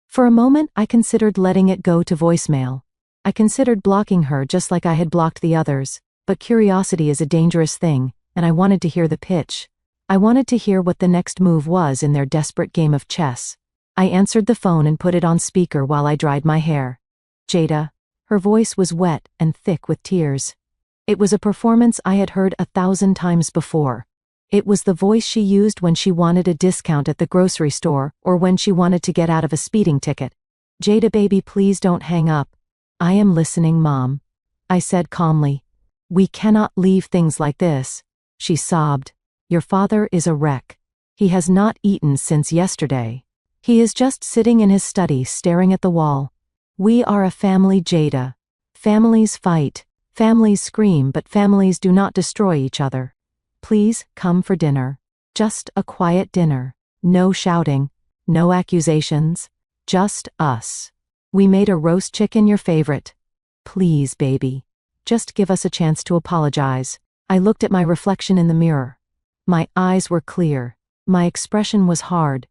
For a moment, I considered letting it go to voicemail. I considered blocking her just like I had blocked the others, but curiosity is a dangerous thing, and I wanted to hear the pitch. I wanted to hear what the next move was in their desperate game of chess. I answered the phone and put it on speaker while I dried my hair. Jada. Her voice was wet and thick with tears. It was a performance I had heard 1,000 times before. It was the voice she used when she wanted a discount at the grocery store or when she wanted to get out of a speeding ticket. Jada, baby, please don't hang up. I am listening, Mom, I said calmly. We cannot leave things like this, she sobbed. Your father is a wreck. He has not eaten since yesterday. He is just sitting in his study staring at the wall. We are a family, Jada. Families fight. Families scream, but families do not destroy each other. Please, come for dinner. Just a quiet dinner. No shouting. No accusations. Just us. We made a roast chicken, your favorite. Please, baby. Just give us a chance to apologize. I looked at my reflection in the mirror. My eyes were clear. My expression was hard.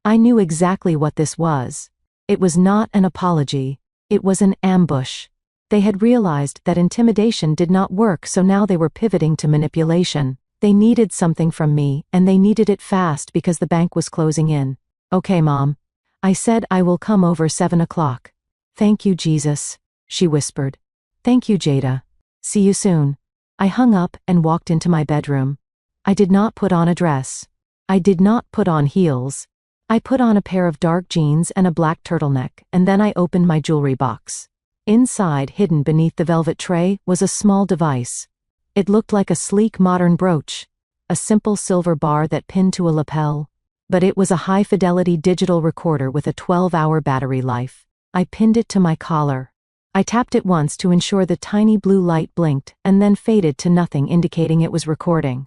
I knew exactly what this was. It was not an apology. It was an ambush. They had realized that intimidation did not work, so now they were pivoting to manipulation. They needed something from me, and they needed it fast because the bank was closing in. Okay, Mom. I said, I will come over 7 o'clock. Thank you, Jesus, she whispered. Thank you, Jada. See you soon. I hung up and walked into my bedroom. I did not put on a dress. I did not put on heels. I put on a pair of dark jeans and a black turtleneck, and then I opened my jewelry box. Inside, hidden beneath the velvet tray, was a small device. It looked like a sleek modern brooch, a simple silver bar that pinned to a lapel. But it was a high-fidelity digital recorder with a 12-hour battery life. I pinned it to my collar. I tapped it once to ensure the tiny blue light blinked, and then faded to nothing, indicating it was recording.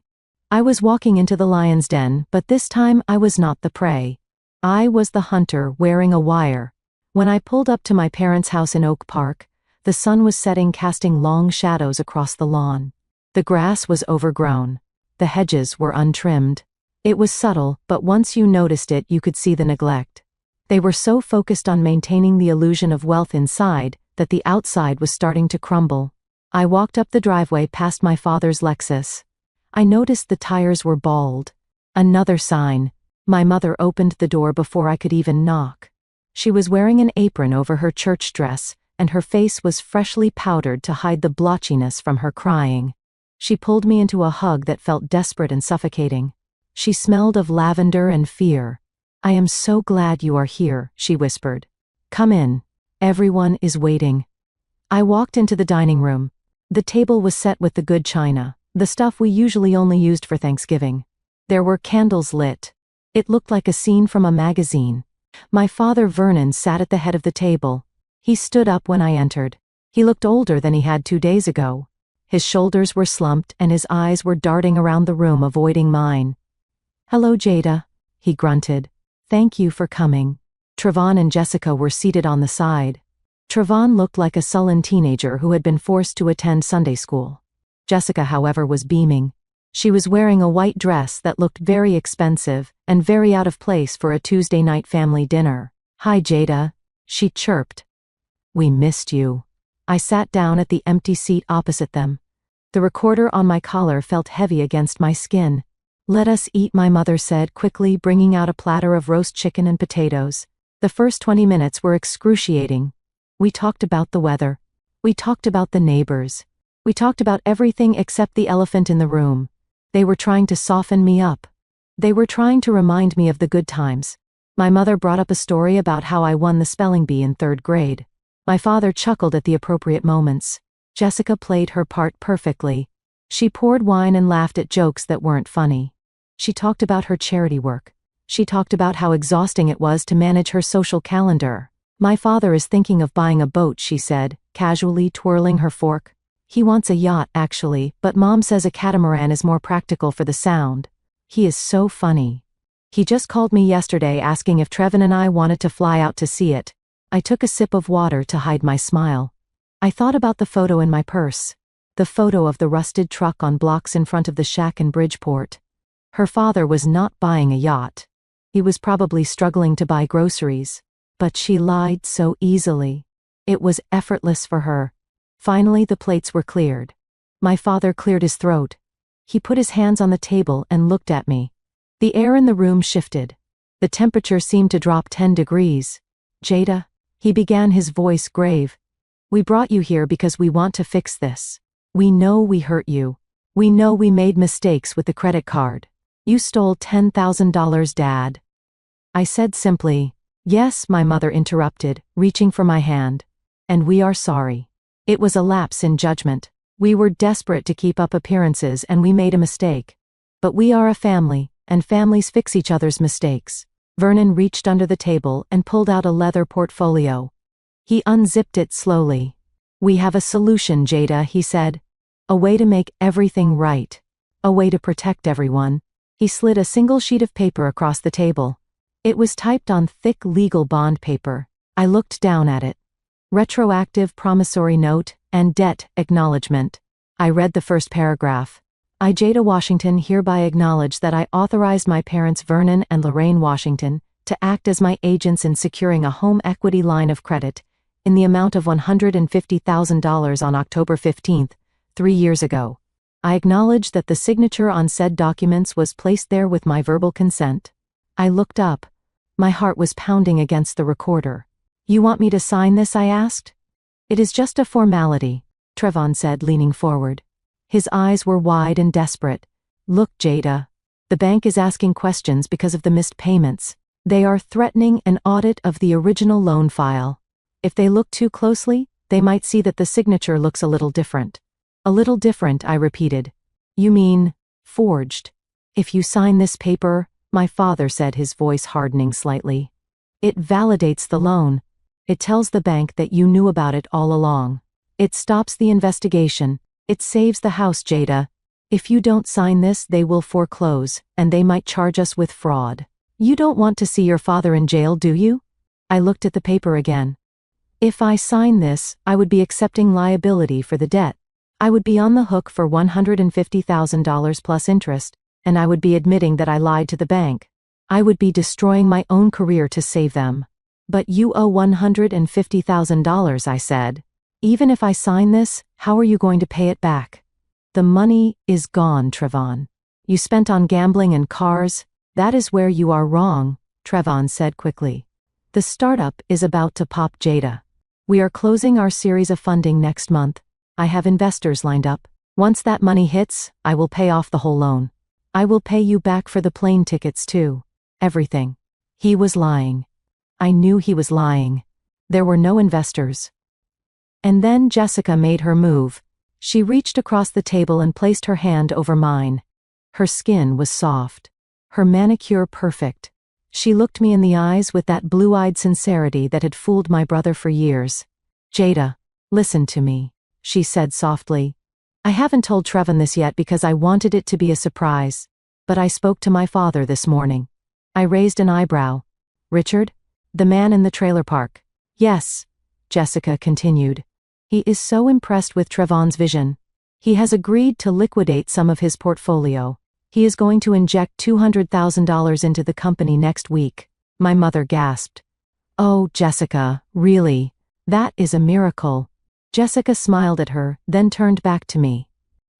I was walking into the lion's den, but this time I was not the prey. I was the hunter wearing a wire. When I pulled up to my parents' house in Oak Park, the sun was setting, casting long shadows across the lawn. The grass was overgrown. The hedges were untrimmed. It was subtle, but once you noticed it, you could see the neglect. They were so focused on maintaining the illusion of wealth inside that the outside was starting to crumble. I walked up the driveway past my father's Lexus. I noticed the tires were bald. Another sign. My mother opened the door before I could even knock. She was wearing an apron over her church dress, and her face was freshly powdered to hide the blotchiness from her crying. She pulled me into a hug that felt desperate and suffocating. She smelled of lavender and fear. I am so glad you are here, she whispered. Come in. Everyone is waiting. I walked into the dining room. The table was set with the good china, the stuff we usually only used for Thanksgiving. There were candles lit. It looked like a scene from a magazine. My father Vernon sat at the head of the table. He stood up when I entered. He looked older than he had 2 days ago. His shoulders were slumped and his eyes were darting around the room, avoiding mine. Hello, Jada, he grunted. Thank you for coming. Trayvon and Jessica were seated on the side. Trayvon looked like a sullen teenager who had been forced to attend Sunday school. Jessica, however, was beaming. She was wearing a white dress that looked very expensive and very out of place for a Tuesday night family dinner. Hi, Jada, she chirped. We missed you. I sat down at the empty seat opposite them. The recorder on my collar felt heavy against my skin. Let us eat, my mother said quickly, bringing out a platter of roast chicken and potatoes. The first 20 minutes were excruciating. We talked about the weather. We talked about the neighbors. We talked about everything except the elephant in the room. They were trying to soften me up. They were trying to remind me of the good times. My mother brought up a story about how I won the spelling bee in 3rd grade. My father chuckled at the appropriate moments. Jessica played her part perfectly. She poured wine and laughed at jokes that weren't funny. She talked about her charity work. She talked about how exhausting it was to manage her social calendar. My father is thinking of buying a boat, she said, casually twirling her fork. He wants a yacht, actually, but Mom says a catamaran is more practical for the sound. He is so funny. He just called me yesterday asking if Trevin and I wanted to fly out to see it. I took a sip of water to hide my smile. I thought about the photo in my purse. The photo of the rusted truck on blocks in front of the shack in Bridgeport. Her father was not buying a yacht. He was probably struggling to buy groceries. But she lied so easily. It was effortless for her. Finally, the plates were cleared. My father cleared his throat. He put his hands on the table and looked at me. The air in the room shifted. The temperature seemed to drop 10 degrees. Jada, he began, his voice grave. We brought you here because we want to fix this. We know we hurt you. We know we made mistakes with the credit card. You stole $10,000, Dad. I said simply, yes, my mother interrupted, reaching for my hand. And we are sorry. It was a lapse in judgment. We were desperate to keep up appearances and we made a mistake. But we are a family, and families fix each other's mistakes. Vernon reached under the table and pulled out a leather portfolio. He unzipped it slowly. We have a solution, Jada, he said. A way to make everything right. A way to protect everyone. He slid a single sheet of paper across the table. It was typed on thick legal bond paper. I looked down at it. Retroactive promissory note and debt acknowledgement. I read the first paragraph. I, Jada Washington, hereby acknowledge that I authorized my parents Vernon and Lorraine Washington to act as my agents in securing a home equity line of credit in the amount of $150,000 on October 15, 3 years ago. I acknowledge that the signature on said documents was placed there with my verbal consent. I looked up. My heart was pounding against the recorder. You want me to sign this? I asked. It is just a formality, Trevon said, leaning forward. His eyes were wide and desperate. Look, Jada. The bank is asking questions because of the missed payments. They are threatening an audit of the original loan file. If they look too closely, they might see that the signature looks a little different. A little different, I repeated. You mean, forged? If you sign this paper, my father said, his voice hardening slightly. It validates the loan. It tells the bank that you knew about it all along. It stops the investigation. It saves the house, Jada. If you don't sign this, they will foreclose, and they might charge us with fraud. You don't want to see your father in jail, do you? I looked at the paper again. If I sign this, I would be accepting liability for the debt. I would be on the hook for $150,000 plus interest, and I would be admitting that I lied to the bank. I would be destroying my own career to save them. But you owe $150,000, I said. Even if I sign this, how are you going to pay it back? The money is gone, Trevon. You spent on gambling and cars. That is where you are wrong, Trevon said quickly. The startup is about to pop, Jada. We are closing our series of funding next month. I have investors lined up. Once that money hits, I will pay off the whole loan. I will pay you back for the plane tickets too. Everything. He was lying. I knew he was lying. There were no investors. And then Jessica made her move. She reached across the table and placed her hand over mine. Her skin was soft. Her manicure perfect. She looked me in the eyes with that blue-eyed sincerity that had fooled my brother for years. Jada, listen to me, she said softly. I haven't told Trevon this yet because I wanted it to be a surprise. But I spoke to my father this morning. I raised an eyebrow. Richard? The man in the trailer park. Yes, Jessica continued. He is so impressed with Trevon's vision. He has agreed to liquidate some of his portfolio. He is going to inject $200,000 into the company next week. My mother gasped. Oh, Jessica, really? That is a miracle. Jessica smiled at her, then turned back to me.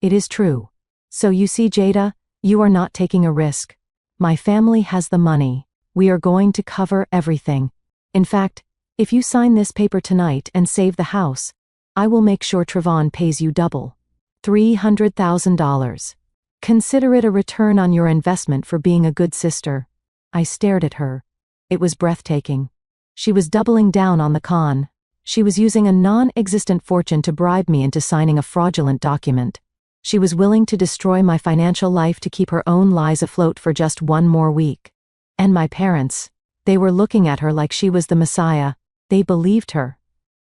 It is true. So you see, Jada, you are not taking a risk. My family has the money. We are going to cover everything. In fact, if you sign this paper tonight and save the house, I will make sure Trayvon pays you double. $300,000. Consider it a return on your investment for being a good sister. I stared at her. It was breathtaking. She was doubling down on the con. She was using a non-existent fortune to bribe me into signing a fraudulent document. She was willing to destroy my financial life to keep her own lies afloat for just one more week. And my parents, they were looking at her like she was the Messiah. They believed her.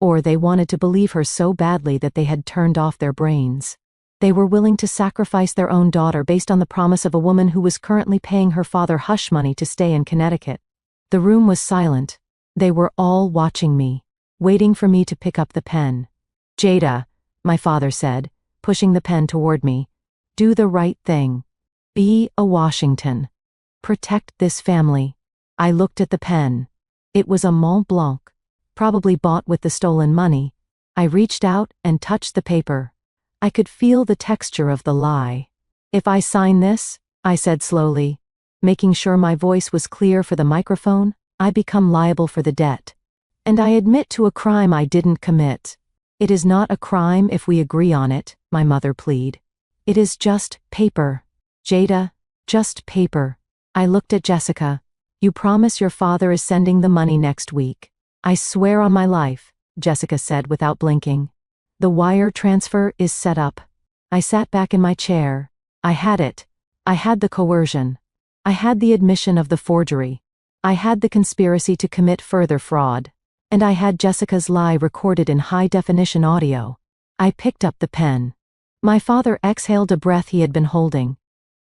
Or they wanted to believe her so badly that they had turned off their brains. They were willing to sacrifice their own daughter based on the promise of a woman who was currently paying her father hush money to stay in Connecticut. The room was silent. They were all watching me, waiting for me to pick up the pen. Jada, my father said, pushing the pen toward me. Do the right thing. Be a Washington. Protect this family. I looked at the pen. It was a Mont Blanc, probably bought with the stolen money. I reached out and touched the paper. I could feel the texture of the lie. If I sign this, I said slowly, making sure my voice was clear for the microphone, I become liable for the debt. And I admit to a crime I didn't commit. It is not a crime if we agree on it, my mother pleaded. It is just paper. Jada, just paper. I looked at Jessica. You promise your father is sending the money next week. I swear on my life, Jessica said without blinking. The wire transfer is set up. I sat back in my chair. I had it. I had the coercion. I had the admission of the forgery. I had the conspiracy to commit further fraud. And I had Jessica's lie recorded in high-definition audio. I picked up the pen. My father exhaled a breath he had been holding.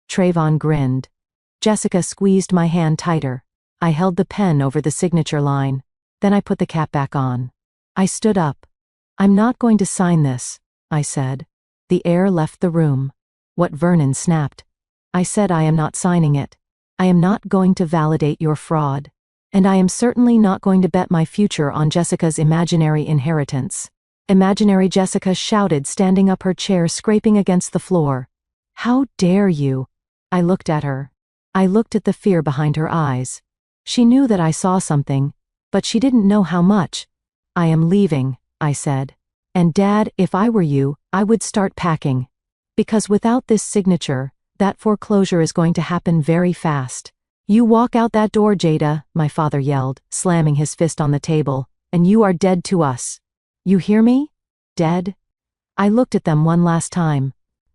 Trayvon grinned. Jessica squeezed my hand tighter. I held the pen over the signature line. Then I put the cap back on. I stood up. I'm not going to sign this, I said. The air left the room. What Vernon snapped. I said I am not signing it. I am not going to validate your fraud. And I am certainly not going to bet my future on Jessica's imaginary inheritance. Imaginary Jessica shouted, standing up, her chair scraping against the floor. How dare you? I looked at her. I looked at the fear behind her eyes. She knew that I saw something, but she didn't know how much. I am leaving, I said. And Dad, if I were you, I would start packing. Because without this signature, that foreclosure is going to happen very fast. You walk out that door, Jada, my father yelled, slamming his fist on the table, and you are dead to us. You hear me? Dead? I looked at them one last time.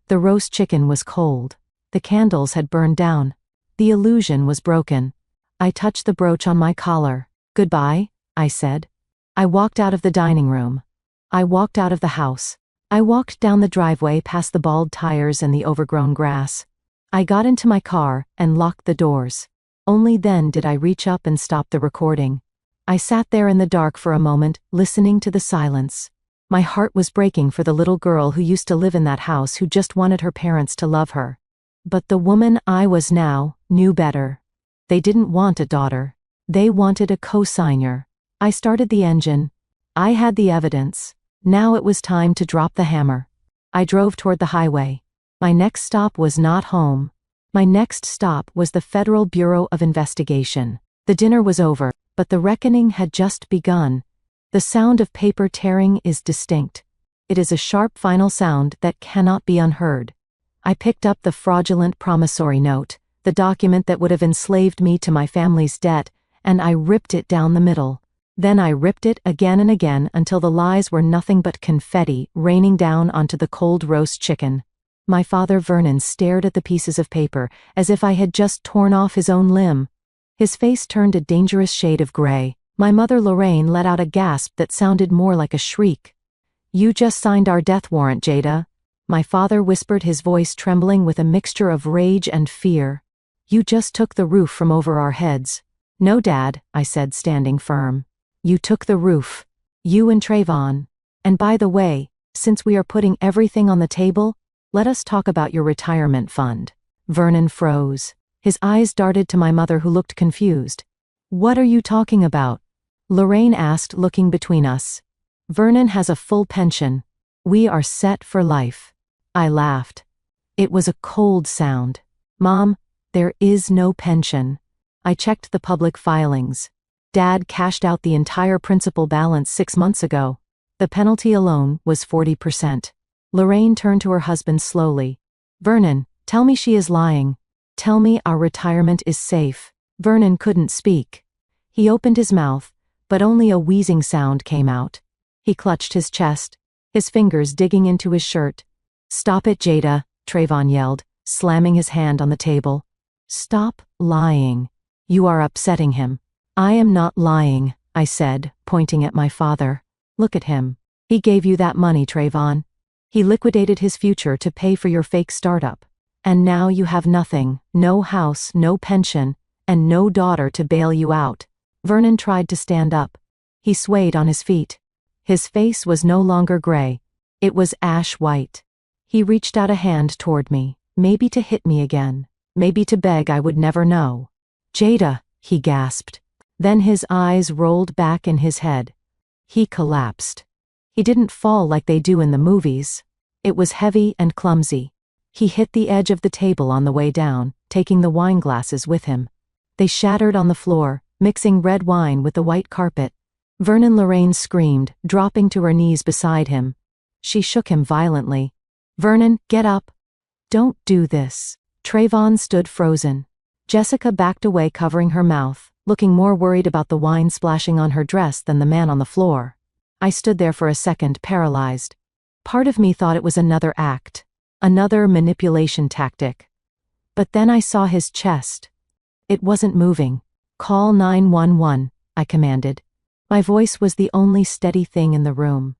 The roast chicken was cold. The candles had burned down. The illusion was broken. I touched the brooch on my collar. Goodbye, I said. I walked out of the dining room. I walked out of the house. I walked down the driveway past the bald tires and the overgrown grass. I got into my car and locked the doors. Only then did I reach up and stop the recording. I sat there in the dark for a moment, listening to the silence. My heart was breaking for the little girl who used to live in that house, who just wanted her parents to love her. But the woman I was now knew better. They didn't want a daughter. They wanted a co-signer. I started the engine. I had the evidence. Now it was time to drop the hammer. I drove toward the highway. My next stop was not home. My next stop was the Federal Bureau of Investigation. The dinner was over, but the reckoning had just begun. The sound of paper tearing is distinct. It is a sharp final sound that cannot be unheard. I picked up the fraudulent promissory note, the document that would have enslaved me to my family's debt, and I ripped it down the middle. Then I ripped it again and again until the lies were nothing but confetti raining down onto the cold roast chicken. My father Vernon stared at the pieces of paper as if I had just torn off his own limb. His face turned a dangerous shade of gray. My mother Lorraine let out a gasp that sounded more like a shriek. You just signed our death warrant, Jada. My father whispered, his voice trembling with a mixture of rage and fear. You just took the roof from over our heads. No, Dad, I said, standing firm. You took the roof. You and Trayvon. And by the way, since we are putting everything on the table, let us talk about your retirement fund. Vernon froze. His eyes darted to my mother, who looked confused. What are you talking about? Lorraine asked, looking between us. Vernon has a full pension. We are set for life. I laughed. It was a cold sound. Mom, there is no pension. I checked the public filings. Dad cashed out the entire principal balance 6 months ago. The penalty alone was 40%. Lorraine turned to her husband slowly. Vernon, tell me she is lying. Tell me our retirement is safe. Vernon couldn't speak. He opened his mouth, but only a wheezing sound came out. He clutched his chest, his fingers digging into his shirt. Stop it, Jada, Trayvon yelled, slamming his hand on the table. Stop lying. You are upsetting him. I am not lying, I said, pointing at my father. Look at him. He gave you that money, Trayvon. He liquidated his future to pay for your fake startup. And now you have nothing, no house, no pension, and no daughter to bail you out. Vernon tried to stand up. He swayed on his feet. His face was no longer gray. It was ash white. He reached out a hand toward me, maybe to hit me again, maybe to beg, I would never know. Jada, he gasped. Then his eyes rolled back in his head. He collapsed. He didn't fall like they do in the movies. It was heavy and clumsy. He hit the edge of the table on the way down, taking the wine glasses with him. They shattered on the floor, mixing red wine with the white carpet. Vernon Lorraine screamed, dropping to her knees beside him. She shook him violently. Vernon, get up. Don't do this. Trayvon stood frozen. Jessica backed away, covering her mouth, looking more worried about the wine splashing on her dress than the man on the floor. I stood there for a second, paralyzed. Part of me thought it was another act, another manipulation tactic. But then I saw his chest. It wasn't moving. Call 911, I commanded. My voice was the only steady thing in the room.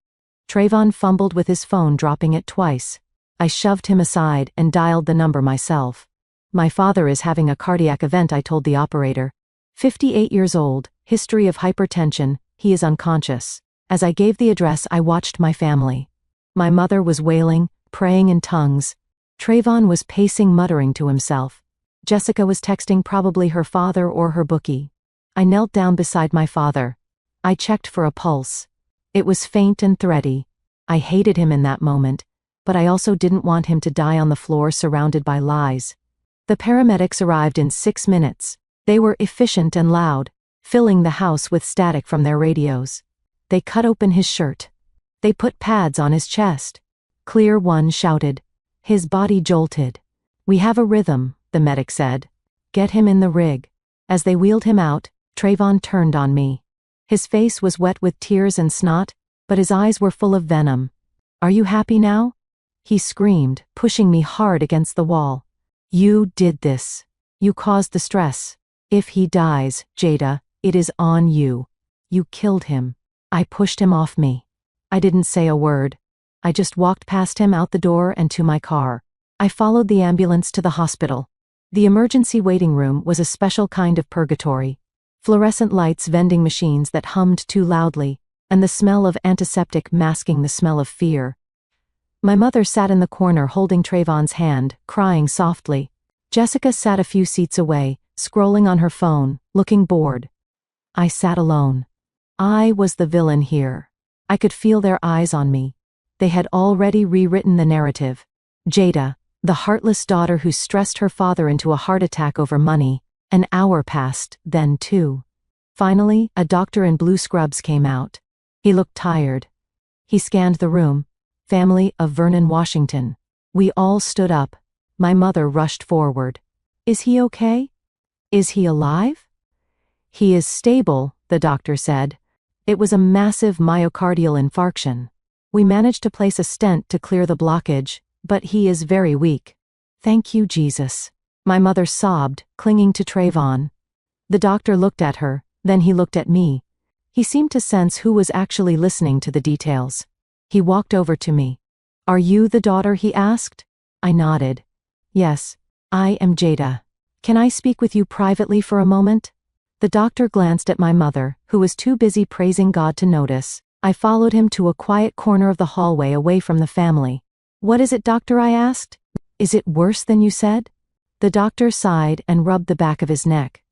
Trayvon fumbled with his phone, dropping it twice. I shoved him aside and dialed the number myself. My father is having a cardiac event, I told the operator. 58 years old, history of hypertension, he is unconscious. As I gave the address, I watched my family. My mother was wailing, praying in tongues. Trayvon was pacing, muttering to himself. Jessica was texting, probably her father or her bookie. I knelt down beside my father. I checked for a pulse. It was faint and thready. I hated him in that moment, but I also didn't want him to die on the floor surrounded by lies. The paramedics arrived in 6 minutes. They were efficient and loud, filling the house with static from their radios. They cut open his shirt. They put pads on his chest. Clear, one shouted. His body jolted. We have a rhythm, the medic said. Get him in the rig. As they wheeled him out, Trayvon turned on me. His face was wet with tears and snot, but his eyes were full of venom. Are you happy now? He screamed, pushing me hard against the wall. You did this. You caused the stress. If he dies, Jada, it is on you. You killed him. I pushed him off me. I didn't say a word. I just walked past him, out the door and to my car. I followed the ambulance to the hospital. The emergency waiting room was a special kind of purgatory. Fluorescent lights, vending machines that hummed too loudly, and the smell of antiseptic masking the smell of fear. My mother sat in the corner holding Trayvon's hand, crying softly. Jessica sat a few seats away, scrolling on her phone, looking bored. I sat alone. I was the villain here. I could feel their eyes on me. They had already rewritten the narrative. Jada, the heartless daughter who stressed her father into a heart attack over money. An hour passed, then 2. Finally, a doctor in blue scrubs came out. He looked tired. He scanned the room. Family of Vernon Washington. We all stood up. My mother rushed forward. Is he okay? Is he alive? He is stable, the doctor said. It was a massive myocardial infarction. We managed to place a stent to clear the blockage, but he is very weak. Thank you, Jesus. My mother sobbed, clinging to Trayvon. The doctor looked at her, then he looked at me. He seemed to sense who was actually listening to the details. He walked over to me. Are you the daughter? He asked. I nodded. Yes, I am Jada. Can I speak with you privately for a moment? The doctor glanced at my mother, who was too busy praising God to notice. I followed him to a quiet corner of the hallway away from the family. What is it, doctor? I asked. Is it worse than you said? The doctor sighed and rubbed the back of his neck.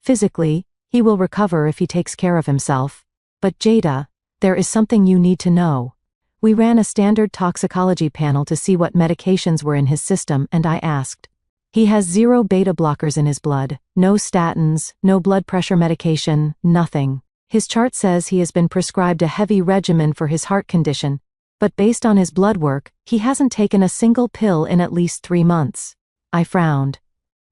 Physically, he will recover if he takes care of himself. But Jada, There is something you need to know. We ran a standard toxicology panel to see what medications were in his system, and I asked. He has 0 beta blockers in his blood, no statins, no blood pressure medication, nothing. His chart says he has been prescribed a heavy regimen for his heart condition, but based on his blood work, he hasn't taken a single pill in at least 3 months. I frowned.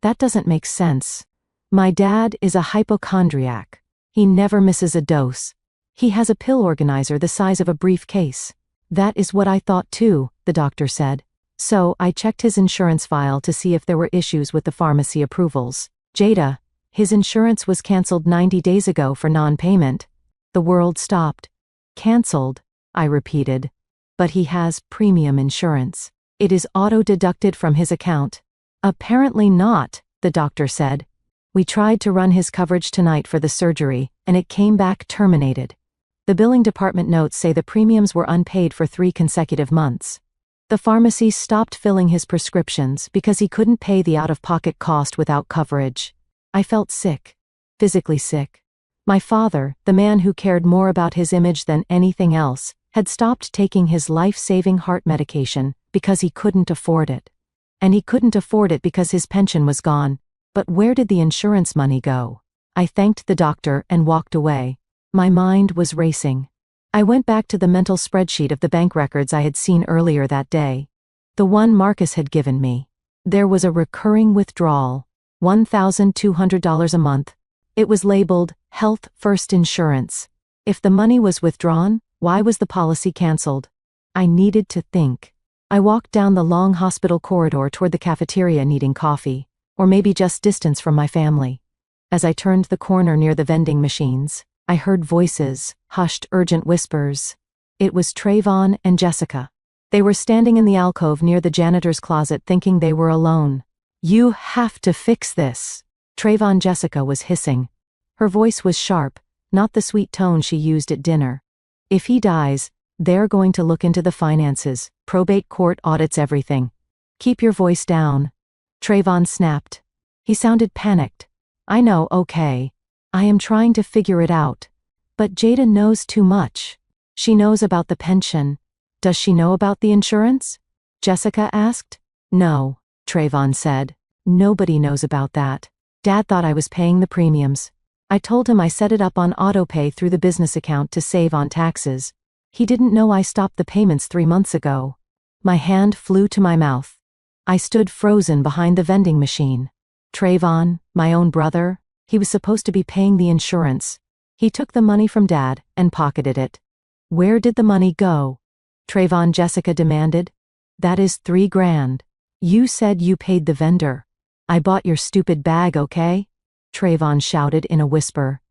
That doesn't make sense. My dad is a hypochondriac. He never misses a dose. He has a pill organizer the size of a briefcase. That is what I thought too, the doctor said. So I checked his insurance file to see if there were issues with the pharmacy approvals. Jada, his insurance was canceled 90 days ago for non-payment. The world stopped. Canceled, I repeated. But he has premium insurance. It is auto-deducted from his account. Apparently not, the doctor said. We tried to run his coverage tonight for the surgery, and it came back terminated. The billing department notes say the premiums were unpaid for 3 consecutive months. The pharmacy stopped filling his prescriptions because he couldn't pay the out-of-pocket cost without coverage. I felt sick. Physically sick. My father, the man who cared more about his image than anything else, had stopped taking his life-saving heart medication because he couldn't afford it. And he couldn't afford it because his pension was gone. But where did the insurance money go? I thanked the doctor and walked away. My mind was racing. I went back to the mental spreadsheet of the bank records I had seen earlier that day. The one Marcus had given me. There was a recurring withdrawal, $1,200 a month. It was labeled Health First Insurance. If the money was withdrawn, why was the policy canceled? I needed to think. I walked down the long hospital corridor toward the cafeteria needing coffee, or maybe just distance from my family. As I turned the corner near the vending machines, I heard voices, hushed, urgent whispers. It was Trayvon and Jessica. They were standing in the alcove near the janitor's closet thinking they were alone. You have to fix this, Trayvon Jessica was hissing. Her voice was sharp, not the sweet tone she used at dinner. If he dies, they're going to look into the finances, probate court audits everything. Keep your voice down. Trayvon snapped. He sounded panicked. I know, okay. I am trying to figure it out. But Jada knows too much. She knows about the pension. Does she know about the insurance? Jessica asked. No, Trayvon said. Nobody knows about that. Dad thought I was paying the premiums. I told him I set it up on autopay through the business account to save on taxes. He didn't know I stopped the payments 3 months ago. My hand flew to my mouth. I stood frozen behind the vending machine. Trayvon, my own brother, he was supposed to be paying the insurance. He took the money from Dad and pocketed it. Where did the money go? Trayvon Jessica demanded. That is $3 grand. You said you paid the vendor. I bought your stupid bag, okay? Trayvon shouted in a whisper.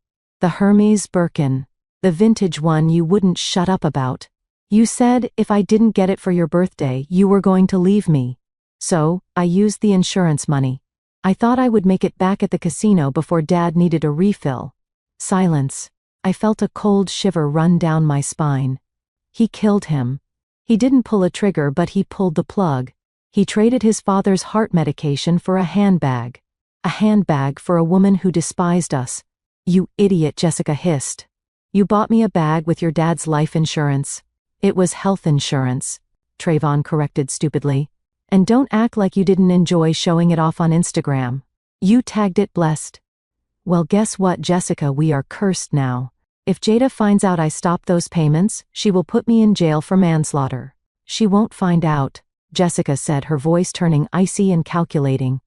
The Hermes Birkin. The vintage one you wouldn't shut up about. You said if I didn't get it for your birthday, you were going to leave me. So, I used the insurance money. I thought I would make it back at the casino before Dad needed a refill. Silence. I felt a cold shiver run down my spine. He killed him. He didn't pull a trigger, but he pulled the plug. He traded his father's heart medication for a handbag. A handbag for a woman who despised us. You idiot, Jessica hissed. You bought me a bag with your dad's life insurance. It was health insurance, Trayvon corrected stupidly. And don't act like you didn't enjoy showing it off on Instagram. You tagged it blessed. Well, guess what, Jessica, we are cursed now. If Jada finds out I stopped those payments, she will put me in jail for manslaughter. She won't find out, Jessica said, her voice turning icy and calculating.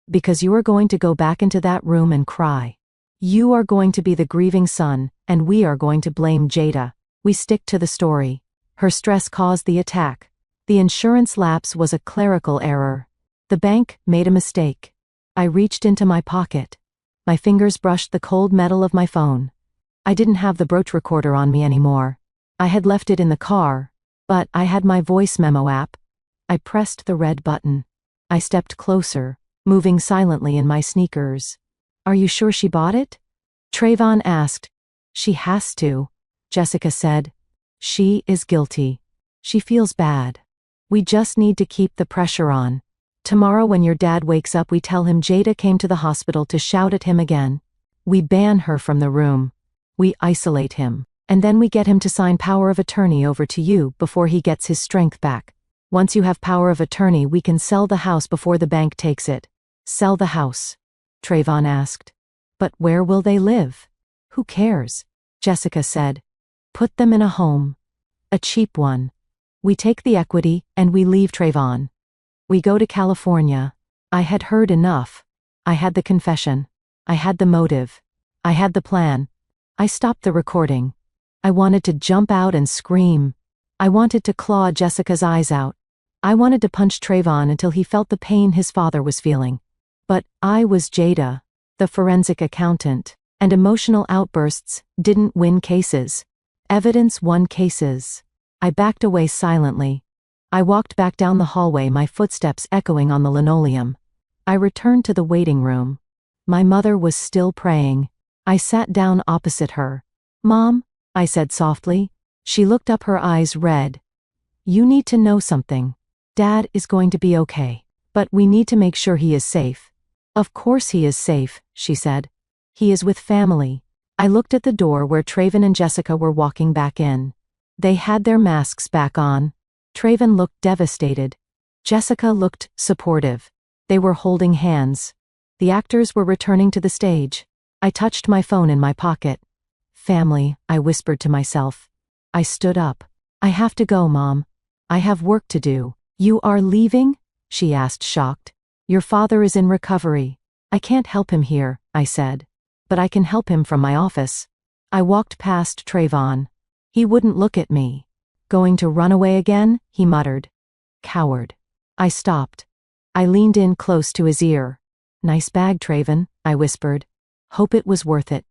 Because you are going to go back into that room and cry. You are going to be the grieving son, and we are going to blame Jada. We stick to the story. Her stress caused the attack. The insurance lapse was a clerical error. The bank made a mistake. I reached into my pocket. My fingers brushed the cold metal of my phone. I didn't have the brooch recorder on me anymore. I had left it in the car, but I had my voice memo app. I pressed the red button. I stepped closer, moving silently in my sneakers. Are you sure she bought it? Trayvon asked. She has to, Jessica said. She is guilty. She feels bad. We just need to keep the pressure on. Tomorrow when your dad wakes up, we tell him Jada came to the hospital to shout at him again. We ban her from the room. We isolate him. And then we get him to sign power of attorney over to you before he gets his strength back. Once you have power of attorney, we can sell the house before the bank takes it." "Sell the house?" Trayvon asked. "But where will they live?" "Who cares?" Jessica said. "Put them in a home. A cheap one. We take the equity and we leave Trayvon. We go to California." I had heard enough. I had the confession. I had the motive. I had the plan. I stopped the recording. I wanted to jump out and scream. I wanted to claw Jessica's eyes out. I wanted to punch Trayvon until he felt the pain his father was feeling. But I was Jada, the forensic accountant, and emotional outbursts didn't win cases. Evidence won cases. I backed away silently. I walked back down the hallway, my footsteps echoing on the linoleum. I returned to the waiting room. My mother was still praying. I sat down opposite her. "Mom," I said softly. She looked up, her eyes red. "You need to know something. Dad is going to be okay. But we need to make sure he is safe." "Of course he is safe," she said. "He is with family." I looked at the door where Trayvon and Jessica were walking back in. They had their masks back on. Trayvon looked devastated. Jessica looked supportive. They were holding hands. The actors were returning to the stage. I touched my phone in my pocket. "Family," I whispered to myself. I stood up. "I have to go, Mom. I have work to do." "You are leaving?" she asked, shocked. "Your father is in recovery. I can't help him here," I said. "But I can help him from my office." I walked past Trayvon. He wouldn't look at me. "Going to run away again?" he muttered. "Coward." I stopped. I leaned in close to his ear. "Nice bag, Trayvon," I whispered. "Hope it was worth it."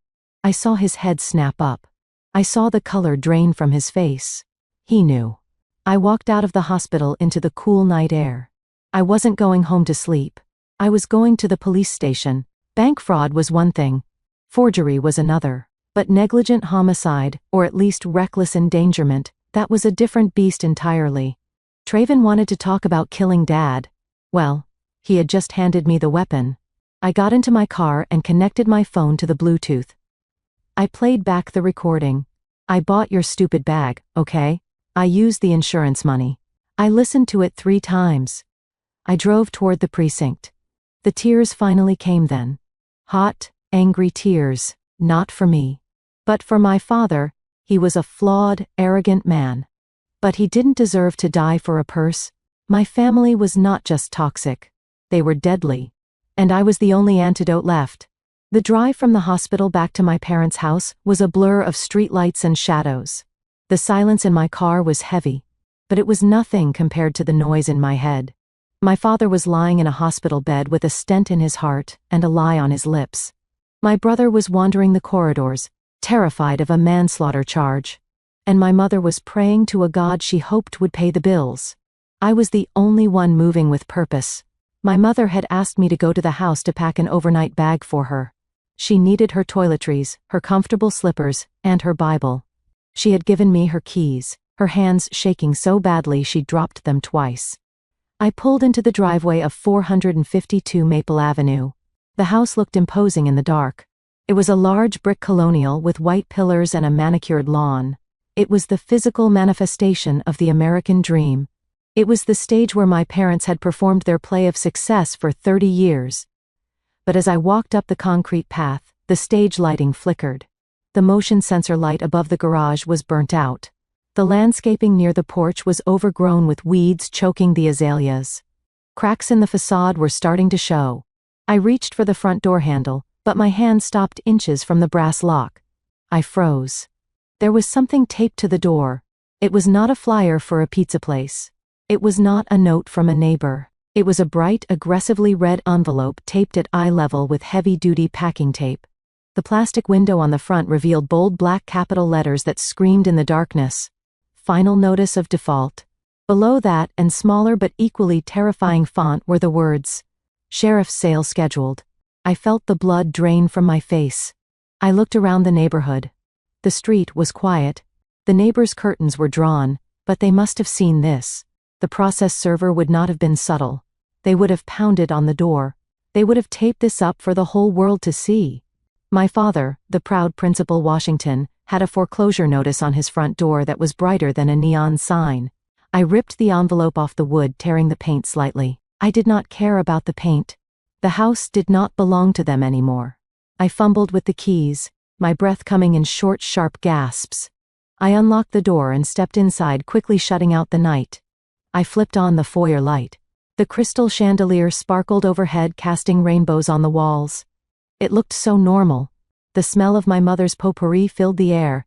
I saw his head snap up. I saw the color drain from his face. He knew. I walked out of the hospital into the cool night air. I wasn't going home to sleep. I was going to the police station. Bank fraud was one thing. Forgery was another. But negligent homicide, or at least reckless endangerment, that was a different beast entirely. Trayvon wanted to talk about killing Dad. Well, he had just handed me the weapon. I got into my car and connected my phone to the Bluetooth. I played back the recording. "I bought your stupid bag, okay? I used the insurance money." I listened to it 3 times. I drove toward the precinct. The tears finally came then. Hot, angry tears, not for me. But for my father. He was a flawed, arrogant man. But he didn't deserve to die for a purse. My family was not just toxic. They were deadly. And I was the only antidote left. The drive from the hospital back to my parents' house was a blur of streetlights and shadows. The silence in my car was heavy, but it was nothing compared to the noise in my head. My father was lying in a hospital bed with a stent in his heart and a lie on his lips. My brother was wandering the corridors, terrified of a manslaughter charge. And my mother was praying to a God she hoped would pay the bills. I was the only one moving with purpose. My mother had asked me to go to the house to pack an overnight bag for her. She needed her toiletries, her comfortable slippers, and her Bible. She had given me her keys, her hands shaking so badly she dropped them twice. I pulled into the driveway of 452 Maple Avenue. The house looked imposing in the dark. It was a large brick colonial with white pillars and a manicured lawn. It was the physical manifestation of the American dream. It was the stage where my parents had performed their play of success for 30 years. But as I walked up the concrete path, the stage lighting flickered. The motion sensor light above the garage was burnt out. The landscaping near the porch was overgrown with weeds choking the azaleas. Cracks in the facade were starting to show. I reached for the front door handle, but my hand stopped inches from the brass lock. I froze. There was something taped to the door. It was not a flyer for a pizza place. It was not a note from a neighbor. It was a bright, aggressively red envelope taped at eye level with heavy-duty packing tape. The plastic window on the front revealed bold black capital letters that screamed in the darkness. Final notice of default. Below that, and smaller but equally terrifying font, were the words, "Sheriff's sale scheduled." I felt the blood drain from my face. I looked around the neighborhood. The street was quiet. The neighbors' curtains were drawn, but they must have seen this. The process server would not have been subtle. They would have pounded on the door. They would have taped this up for the whole world to see. My father, the proud Principal Washington, had a foreclosure notice on his front door that was brighter than a neon sign. I ripped the envelope off the wood, tearing the paint slightly. I did not care about the paint. The house did not belong to them anymore. I fumbled with the keys, my breath coming in short, sharp gasps. I unlocked the door and stepped inside, quickly shutting out the night. I flipped on the foyer light. The crystal chandelier sparkled overhead, casting rainbows on the walls. It looked so normal. The smell of my mother's potpourri filled the air.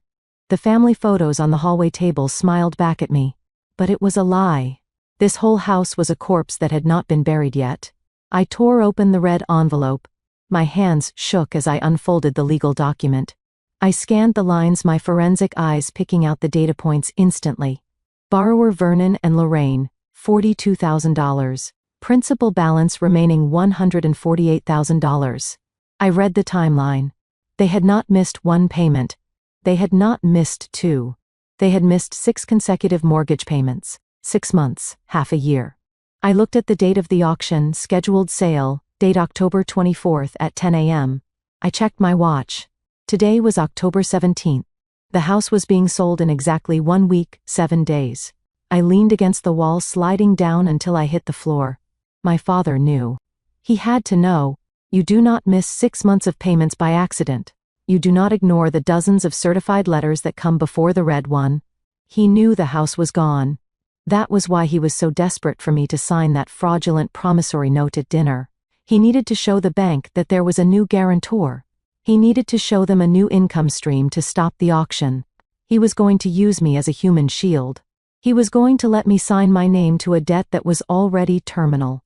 The family photos on the hallway table smiled back at me. But it was a lie. This whole house was a corpse that had not been buried yet. I tore open the red envelope. My hands shook as I unfolded the legal document. I scanned the lines, my forensic eyes picking out the data points instantly. Borrower Vernon and Lorraine, $42,000. Principal balance remaining $148,000. I read the timeline. They had not missed one payment. They had not missed two. They had missed 6 consecutive mortgage payments, 6 months, half a year. I looked at the date of the auction, scheduled sale, date October 24th at 10 a.m. I checked my watch. Today was October 17th. The house was being sold in exactly 1 week, 7 days. I leaned against the wall, sliding down until I hit the floor. My father knew. He had to know. You do not miss 6 months of payments by accident. You do not ignore the dozens of certified letters that come before the red one. He knew the house was gone. That was why he was so desperate for me to sign that fraudulent promissory note at dinner. He needed to show the bank that there was a new guarantor. He needed to show them a new income stream to stop the auction. He was going to use me as a human shield. He was going to let me sign my name to a debt that was already terminal.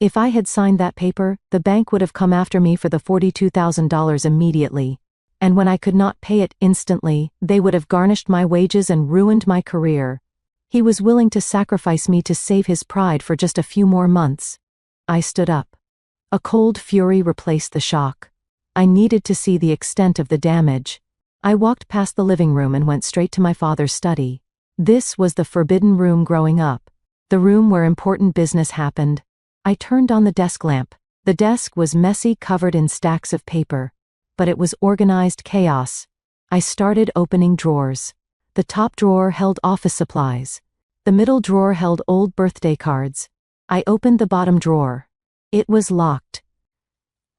If I had signed that paper, the bank would have come after me for the $42,000 immediately. And when I could not pay it instantly, they would have garnished my wages and ruined my career. He was willing to sacrifice me to save his pride for just a few more months. I stood up. A cold fury replaced the shock. I needed to see the extent of the damage. I walked past the living room and went straight to my father's study. This was the forbidden room growing up. The room where important business happened. I turned on the desk lamp. The desk was messy, covered in stacks of paper. But it was organized chaos. I started opening drawers. The top drawer held office supplies. The middle drawer held old birthday cards. I opened the bottom drawer. It was locked.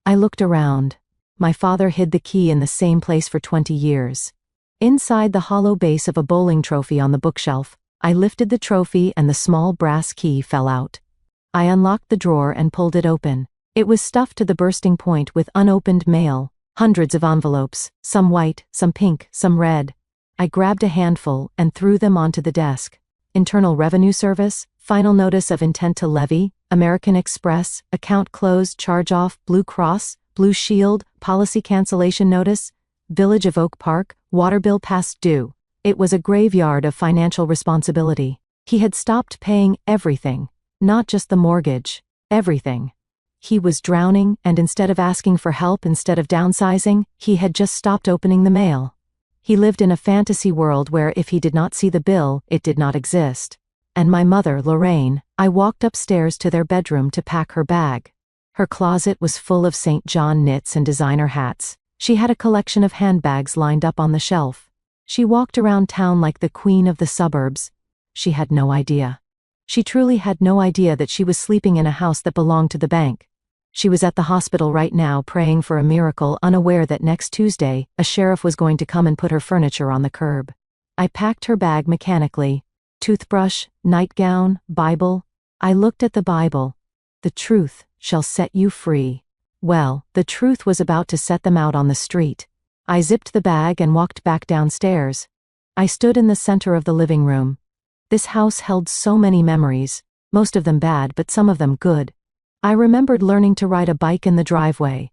I looked around. My father hid the key in the same place for 20 years. Inside the hollow base of a bowling trophy on the bookshelf, I lifted the trophy and the small brass key fell out. I unlocked the drawer and pulled it open. It was stuffed to the bursting point with unopened mail, hundreds of envelopes, some white, some pink, some red. I grabbed a handful and threw them onto the desk. Internal Revenue Service, final notice of intent to levy, American Express, account closed, charge-off, Blue Cross, Blue Shield, policy cancellation notice, Village of Oak Park, water bill past due. It was a graveyard of financial responsibility. He had stopped paying everything. Not just the mortgage, everything. He was drowning, and instead of asking for help, instead of downsizing, he had just stopped opening the mail. He lived in a fantasy world where if he did not see the bill, it did not exist. And my mother, Lorraine, I walked upstairs to their bedroom to pack her bag. Her closet was full of St. John knits and designer hats. She had a collection of handbags lined up on the shelf. She walked around town like the queen of the suburbs. She had no idea. She truly had no idea that she was sleeping in a house that belonged to the bank. She was at the hospital right now praying for a miracle, unaware that next Tuesday, a sheriff was going to come and put her furniture on the curb. I packed her bag mechanically. Toothbrush, nightgown, Bible. I looked at the Bible. The truth shall set you free. Well, the truth was about to set them out on the street. I zipped the bag and walked back downstairs. I stood in the center of the living room. This house held so many memories, most of them bad but some of them good. I remembered learning to ride a bike in the driveway.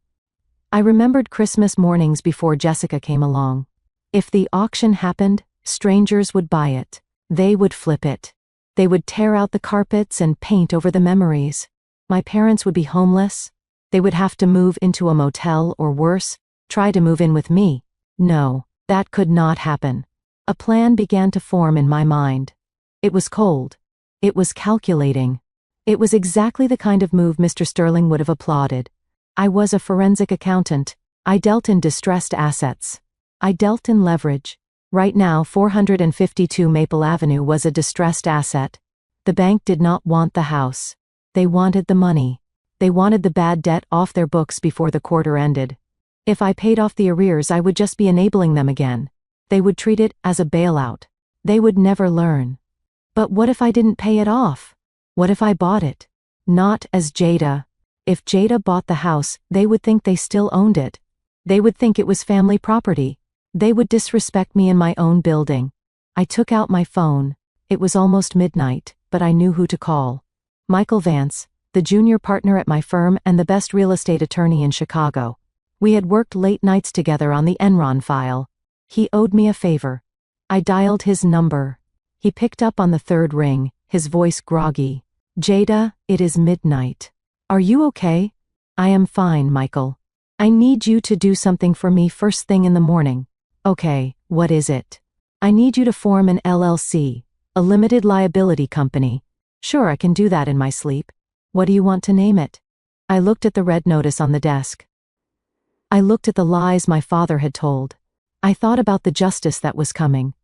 I remembered Christmas mornings before Jessica came along. If the auction happened, strangers would buy it. They would flip it. They would tear out the carpets and paint over the memories. My parents would be homeless. They would have to move into a motel or worse, try to move in with me. No, that could not happen. A plan began to form in my mind. It was cold. It was calculating. It was exactly the kind of move Mr. Sterling would have applauded. I was a forensic accountant. I dealt in distressed assets. I dealt in leverage. Right now 452 Maple Avenue was a distressed asset. The bank did not want the house. They wanted the money. They wanted the bad debt off their books before the quarter ended. If I paid off the arrears, I would just be enabling them again. They would treat it as a bailout. They would never learn. But what if I didn't pay it off? What if I bought it? Not as Jada. If Jada bought the house, they would think they still owned it. They would think it was family property. They would disrespect me in my own building. I took out my phone. It was almost midnight, but I knew who to call. Michael Vance, the junior partner at my firm and the best real estate attorney in Chicago. We had worked late nights together on the Enron file. He owed me a favor. I dialed his number. He picked up on the third ring, his voice groggy. Jada, it is midnight. Are you okay? I am fine, Michael. I need you to do something for me first thing in the morning. Okay, what is it? I need you to form an LLC, a limited liability company. Sure, I can do that in my sleep. What do you want to name it? I looked at the red notice on the desk. I looked at the lies my father had told. I thought about the justice that was coming.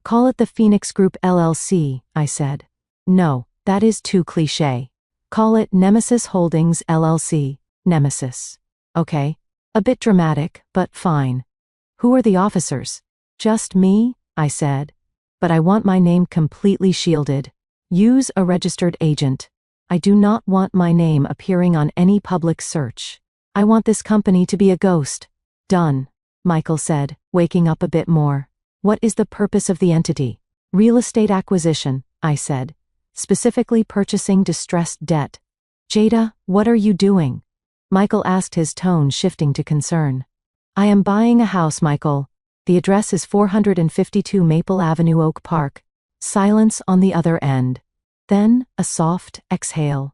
Call it the Phoenix Group LLC, I said. No, that is too cliché. Call it Nemesis Holdings LLC, Nemesis. Okay. A bit dramatic, but fine. Who are the officers? Just me, I said. But I want my name completely shielded. Use a registered agent. I do not want my name appearing on any public search. I want this company to be a ghost. Done, Michael said, waking up a bit more. What is the purpose of the entity? Real estate acquisition, I said. Specifically purchasing distressed debt. Jada, what are you doing? Michael asked, his tone shifting to concern. I am buying a house, Michael. The address is 452 Maple Avenue, Oak Park. Silence on the other end. Then, a soft exhale.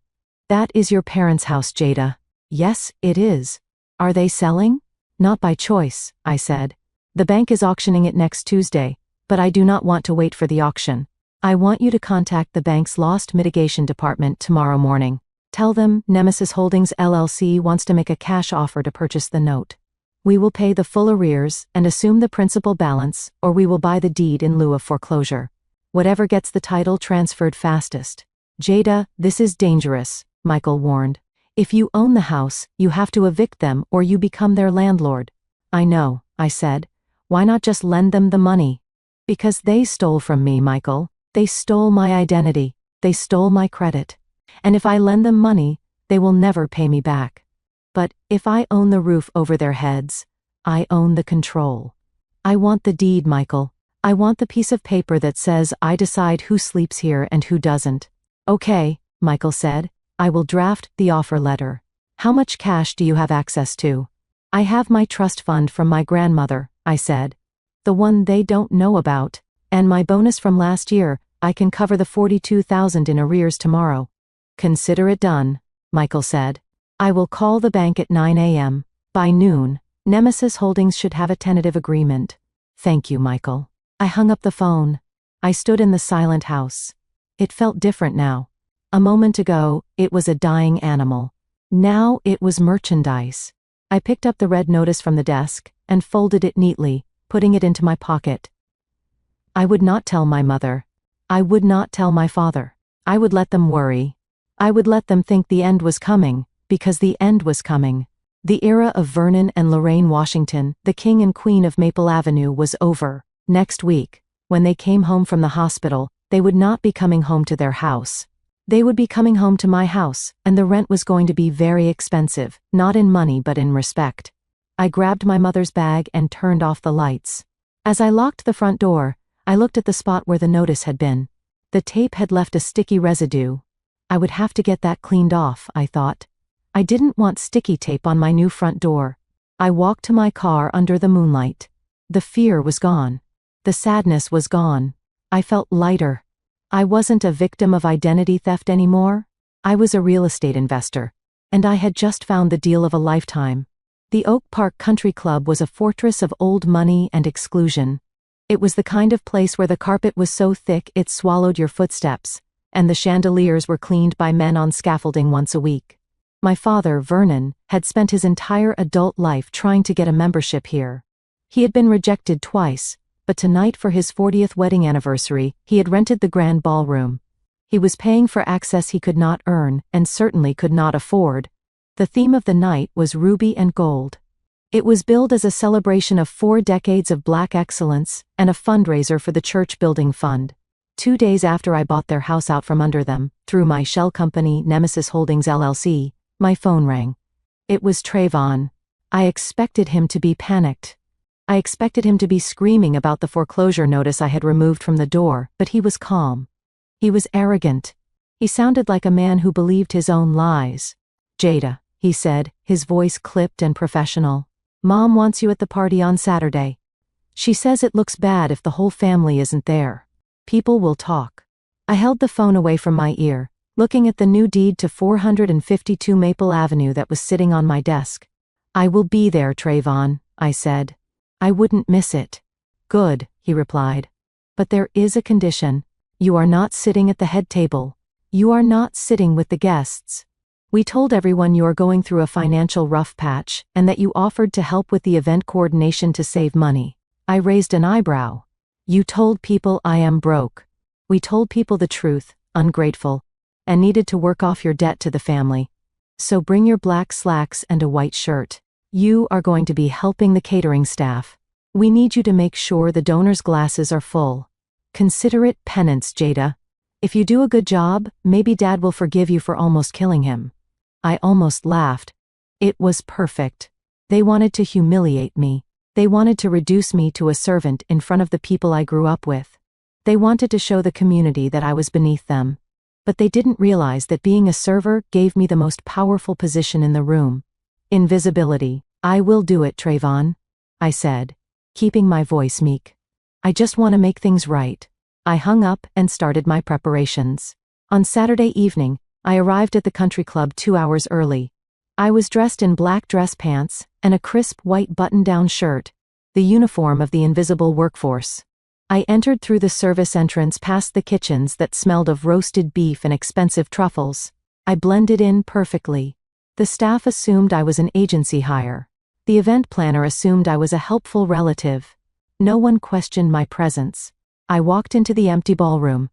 That is your parents' house, Jada. Yes, it is. Are they selling? Not by choice, I said. The bank is auctioning it next Tuesday, but I do not want to wait for the auction. I want you to contact the bank's loss mitigation department tomorrow morning. Tell them Nemesis Holdings LLC wants to make a cash offer to purchase the note. We will pay the full arrears and assume the principal balance, or we will buy the deed in lieu of foreclosure. Whatever gets the title transferred fastest. Jada, this is dangerous, Michael warned. If you own the house, you have to evict them or you become their landlord. I know, I said. Why not just lend them the money? Because they stole from me, Michael. They stole my identity. They stole my credit. And if I lend them money, they will never pay me back. But if I own the roof over their heads, I own the control. I want the deed, Michael. I want the piece of paper that says I decide who sleeps here and who doesn't. Okay, Michael said. I will draft the offer letter. How much cash do you have access to? I have my trust fund from my grandmother, I said. The one they don't know about. And my bonus from last year. I can cover the $42,000 in arrears tomorrow. Consider it done, Michael said. I will call the bank at 9 a.m. By noon, Nemesis Holdings should have a tentative agreement. Thank you, Michael. I hung up the phone. I stood in the silent house. It felt different now. A moment ago, it was a dying animal. Now it was merchandise. I picked up the red notice from the desk and folded it neatly, putting it into my pocket. I would not tell my mother. I would not tell my father. I would let them worry. I would let them think the end was coming, because the end was coming. The era of Vernon and Lorraine Washington, the king and queen of Maple Avenue, was over. Next week, when they came home from the hospital, they would not be coming home to their house. They would be coming home to my house, and the rent was going to be very expensive, not in money but in respect. I grabbed my mother's bag and turned off the lights. As I locked the front door, I looked at the spot where the notice had been. The tape had left a sticky residue. I would have to get that cleaned off, I thought. I didn't want sticky tape on my new front door. I walked to my car under the moonlight. The fear was gone. The sadness was gone. I felt lighter. I wasn't a victim of identity theft anymore. I was a real estate investor. And I had just found the deal of a lifetime. The Oak Park Country Club was a fortress of old money and exclusion. It was the kind of place where the carpet was so thick it swallowed your footsteps, and the chandeliers were cleaned by men on scaffolding once a week. My father, Vernon, had spent his entire adult life trying to get a membership here. He had been rejected twice, but tonight for his 40th wedding anniversary, he had rented the grand ballroom. He was paying for access he could not earn, and certainly could not afford. The theme of the night was ruby and gold. It was billed as a celebration of 4 decades of Black excellence, and a fundraiser for the church building fund. 2 days after I bought their house out from under them, through my shell company Nemesis Holdings LLC, my phone rang. It was Trayvon. I expected him to be panicked. I expected him to be screaming about the foreclosure notice I had removed from the door, but he was calm. He was arrogant. He sounded like a man who believed his own lies. "Jada," he said, his voice clipped and professional. "Mom wants you at the party on Saturday. She says it looks bad if the whole family isn't there. People will talk." I held the phone away from my ear, looking at the new deed to 452 Maple Avenue that was sitting on my desk. "I will be there, Trayvon," I said. "I wouldn't miss it." "Good," he replied. "But there is a condition. You are not sitting at the head table. You are not sitting with the guests. We told everyone you are going through a financial rough patch, and that you offered to help with the event coordination to save money." I raised an eyebrow. "You told people I am broke." "We told people the truth, ungrateful, and needed to work off your debt to the family. So bring your black slacks and a white shirt. You are going to be helping the catering staff. We need you to make sure the donors' glasses are full. Consider it penance, Jada. If you do a good job, maybe Dad will forgive you for almost killing him." I almost laughed. It was perfect. They wanted to humiliate me. They wanted to reduce me to a servant in front of the people I grew up with. They wanted to show the community that I was beneath them. But they didn't realize that being a server gave me the most powerful position in the room. Invisibility. "I will do it, Trayvon," I said, keeping my voice meek. "I just want to make things right." I hung up and started my preparations. On Saturday evening, I arrived at the country club 2 hours early. I was dressed in black dress pants and a crisp white button-down shirt, the uniform of the invisible workforce. I entered through the service entrance past the kitchens that smelled of roasted beef and expensive truffles. I blended in perfectly. The staff assumed I was an agency hire. The event planner assumed I was a helpful relative. No one questioned my presence. I walked into the empty ballroom.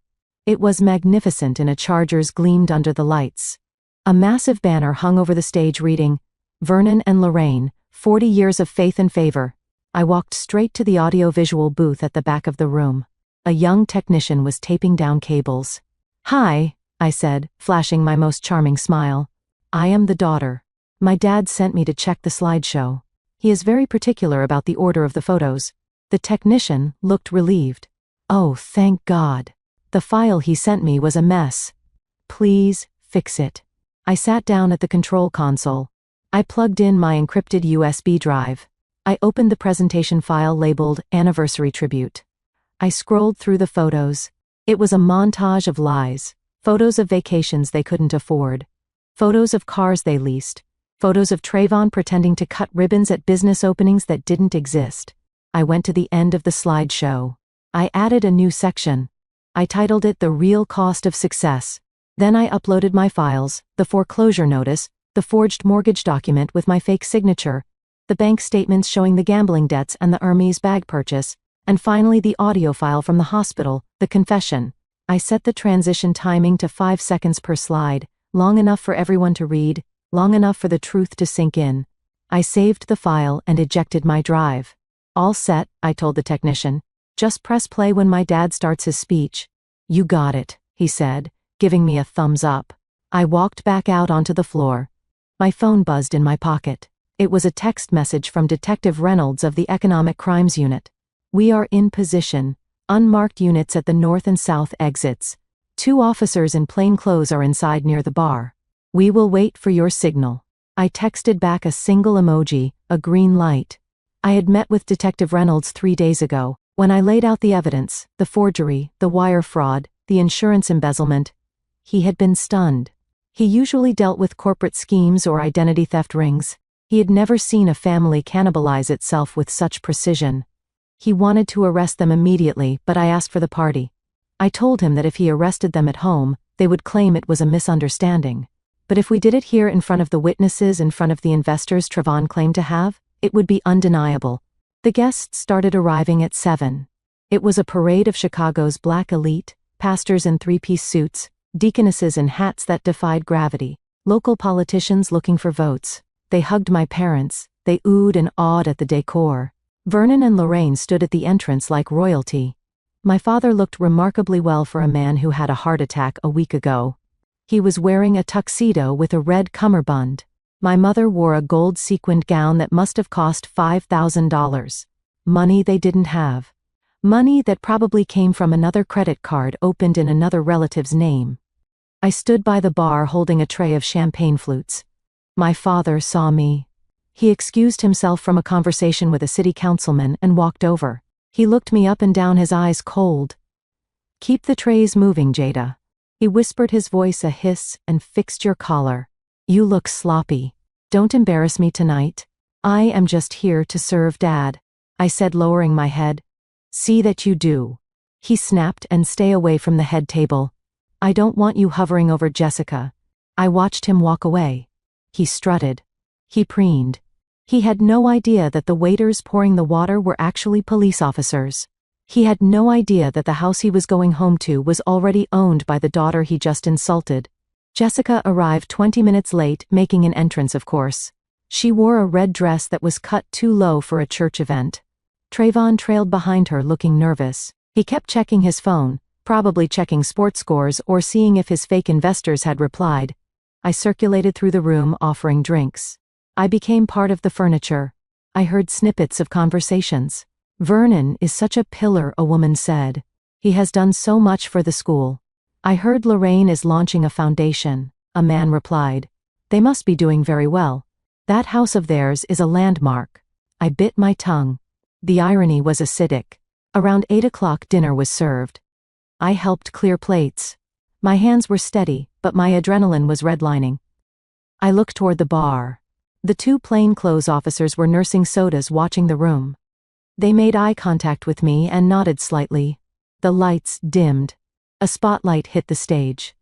It was magnificent and a Chargers gleamed under the lights. A massive banner hung over the stage reading, "Vernon and Lorraine, 40 years of faith and favor." I walked straight to the audio-visual booth at the back of the room. A young technician was taping down cables. "Hi," I said, flashing my most charming smile. "I am the daughter. My dad sent me to check the slideshow. He is very particular about the order of the photos." The technician looked relieved. "Oh, thank God. The file he sent me was a mess. Please, fix it." I sat down at the control console. I plugged in my encrypted USB drive. I opened the presentation file labeled Anniversary Tribute. I scrolled through the photos. It was a montage of lies. Photos of vacations they couldn't afford. Photos of cars they leased. Photos of Trayvon pretending to cut ribbons at business openings that didn't exist. I went to the end of the slideshow. I added a new section. I titled it The Real Cost of Success. Then I uploaded my files, the foreclosure notice, the forged mortgage document with my fake signature, the bank statements showing the gambling debts and the Hermes bag purchase, and finally the audio file from the hospital, the confession. I set the transition timing to 5 seconds per slide, long enough for everyone to read, long enough for the truth to sink in. I saved the file and ejected my drive. "All set," I told the technician. "Just press play when my dad starts his speech." "You got it," he said, giving me a thumbs up. I walked back out onto the floor. My phone buzzed in my pocket. It was a text message from Detective Reynolds of the Economic Crimes Unit. "We are in position. Unmarked units at the north and south exits. 2 officers in plain clothes are inside near the bar. We will wait for your signal." I texted back a single emoji, a green light. I had met with Detective Reynolds 3 days ago. When I laid out the evidence, the forgery, the wire fraud, the insurance embezzlement, he had been stunned. He usually dealt with corporate schemes or identity theft rings. He had never seen a family cannibalize itself with such precision. He wanted to arrest them immediately, but I asked for the party. I told him that if he arrested them at home, they would claim it was a misunderstanding. But if we did it here in front of the witnesses, in front of the investors Trayvon claimed to have, it would be undeniable. The guests started arriving at 7. It was a parade of Chicago's black elite, pastors in three-piece suits, deaconesses in hats that defied gravity, local politicians looking for votes. They hugged my parents, they oohed and awed at the decor. Vernon and Lorraine stood at the entrance like royalty. My father looked remarkably well for a man who had a heart attack a week ago. He was wearing a tuxedo with a red cummerbund. My mother wore a gold sequined gown that must have cost $5,000. Money they didn't have. Money that probably came from another credit card opened in another relative's name. I stood by the bar holding a tray of champagne flutes. My father saw me. He excused himself from a conversation with a city councilman and walked over. He looked me up and down, his eyes cold. "Keep the trays moving, Jada." He whispered, his voice a hiss, and fixed your collar. "You look sloppy. Don't embarrass me tonight. I am just here to serve Dad," I said, lowering my head. "See that you do." He snapped, "and stay away from the head table. I don't want you hovering over Jessica." I watched him walk away. He strutted. He preened. He had no idea that the waiters pouring the water were actually police officers. He had no idea that the house he was going home to was already owned by the daughter he just insulted. Jessica arrived 20 minutes late, making an entrance, of course. She wore a red dress that was cut too low for a church event. Trayvon trailed behind her, looking nervous. He kept checking his phone, probably checking sports scores or seeing if his fake investors had replied. I circulated through the room, offering drinks. I became part of the furniture. I heard snippets of conversations. "Vernon is such a pillar," a woman said. "He has done so much for the school." I heard Lorraine is launching a foundation, a man replied. "They must be doing very well. That house of theirs is a landmark." I bit my tongue. The irony was acidic. Around 8 o'clock dinner was served. I helped clear plates. My hands were steady, but my adrenaline was redlining. I looked toward the bar. The two plainclothes officers were nursing sodas, watching the room. They made eye contact with me and nodded slightly. The lights dimmed. A spotlight hit the stage.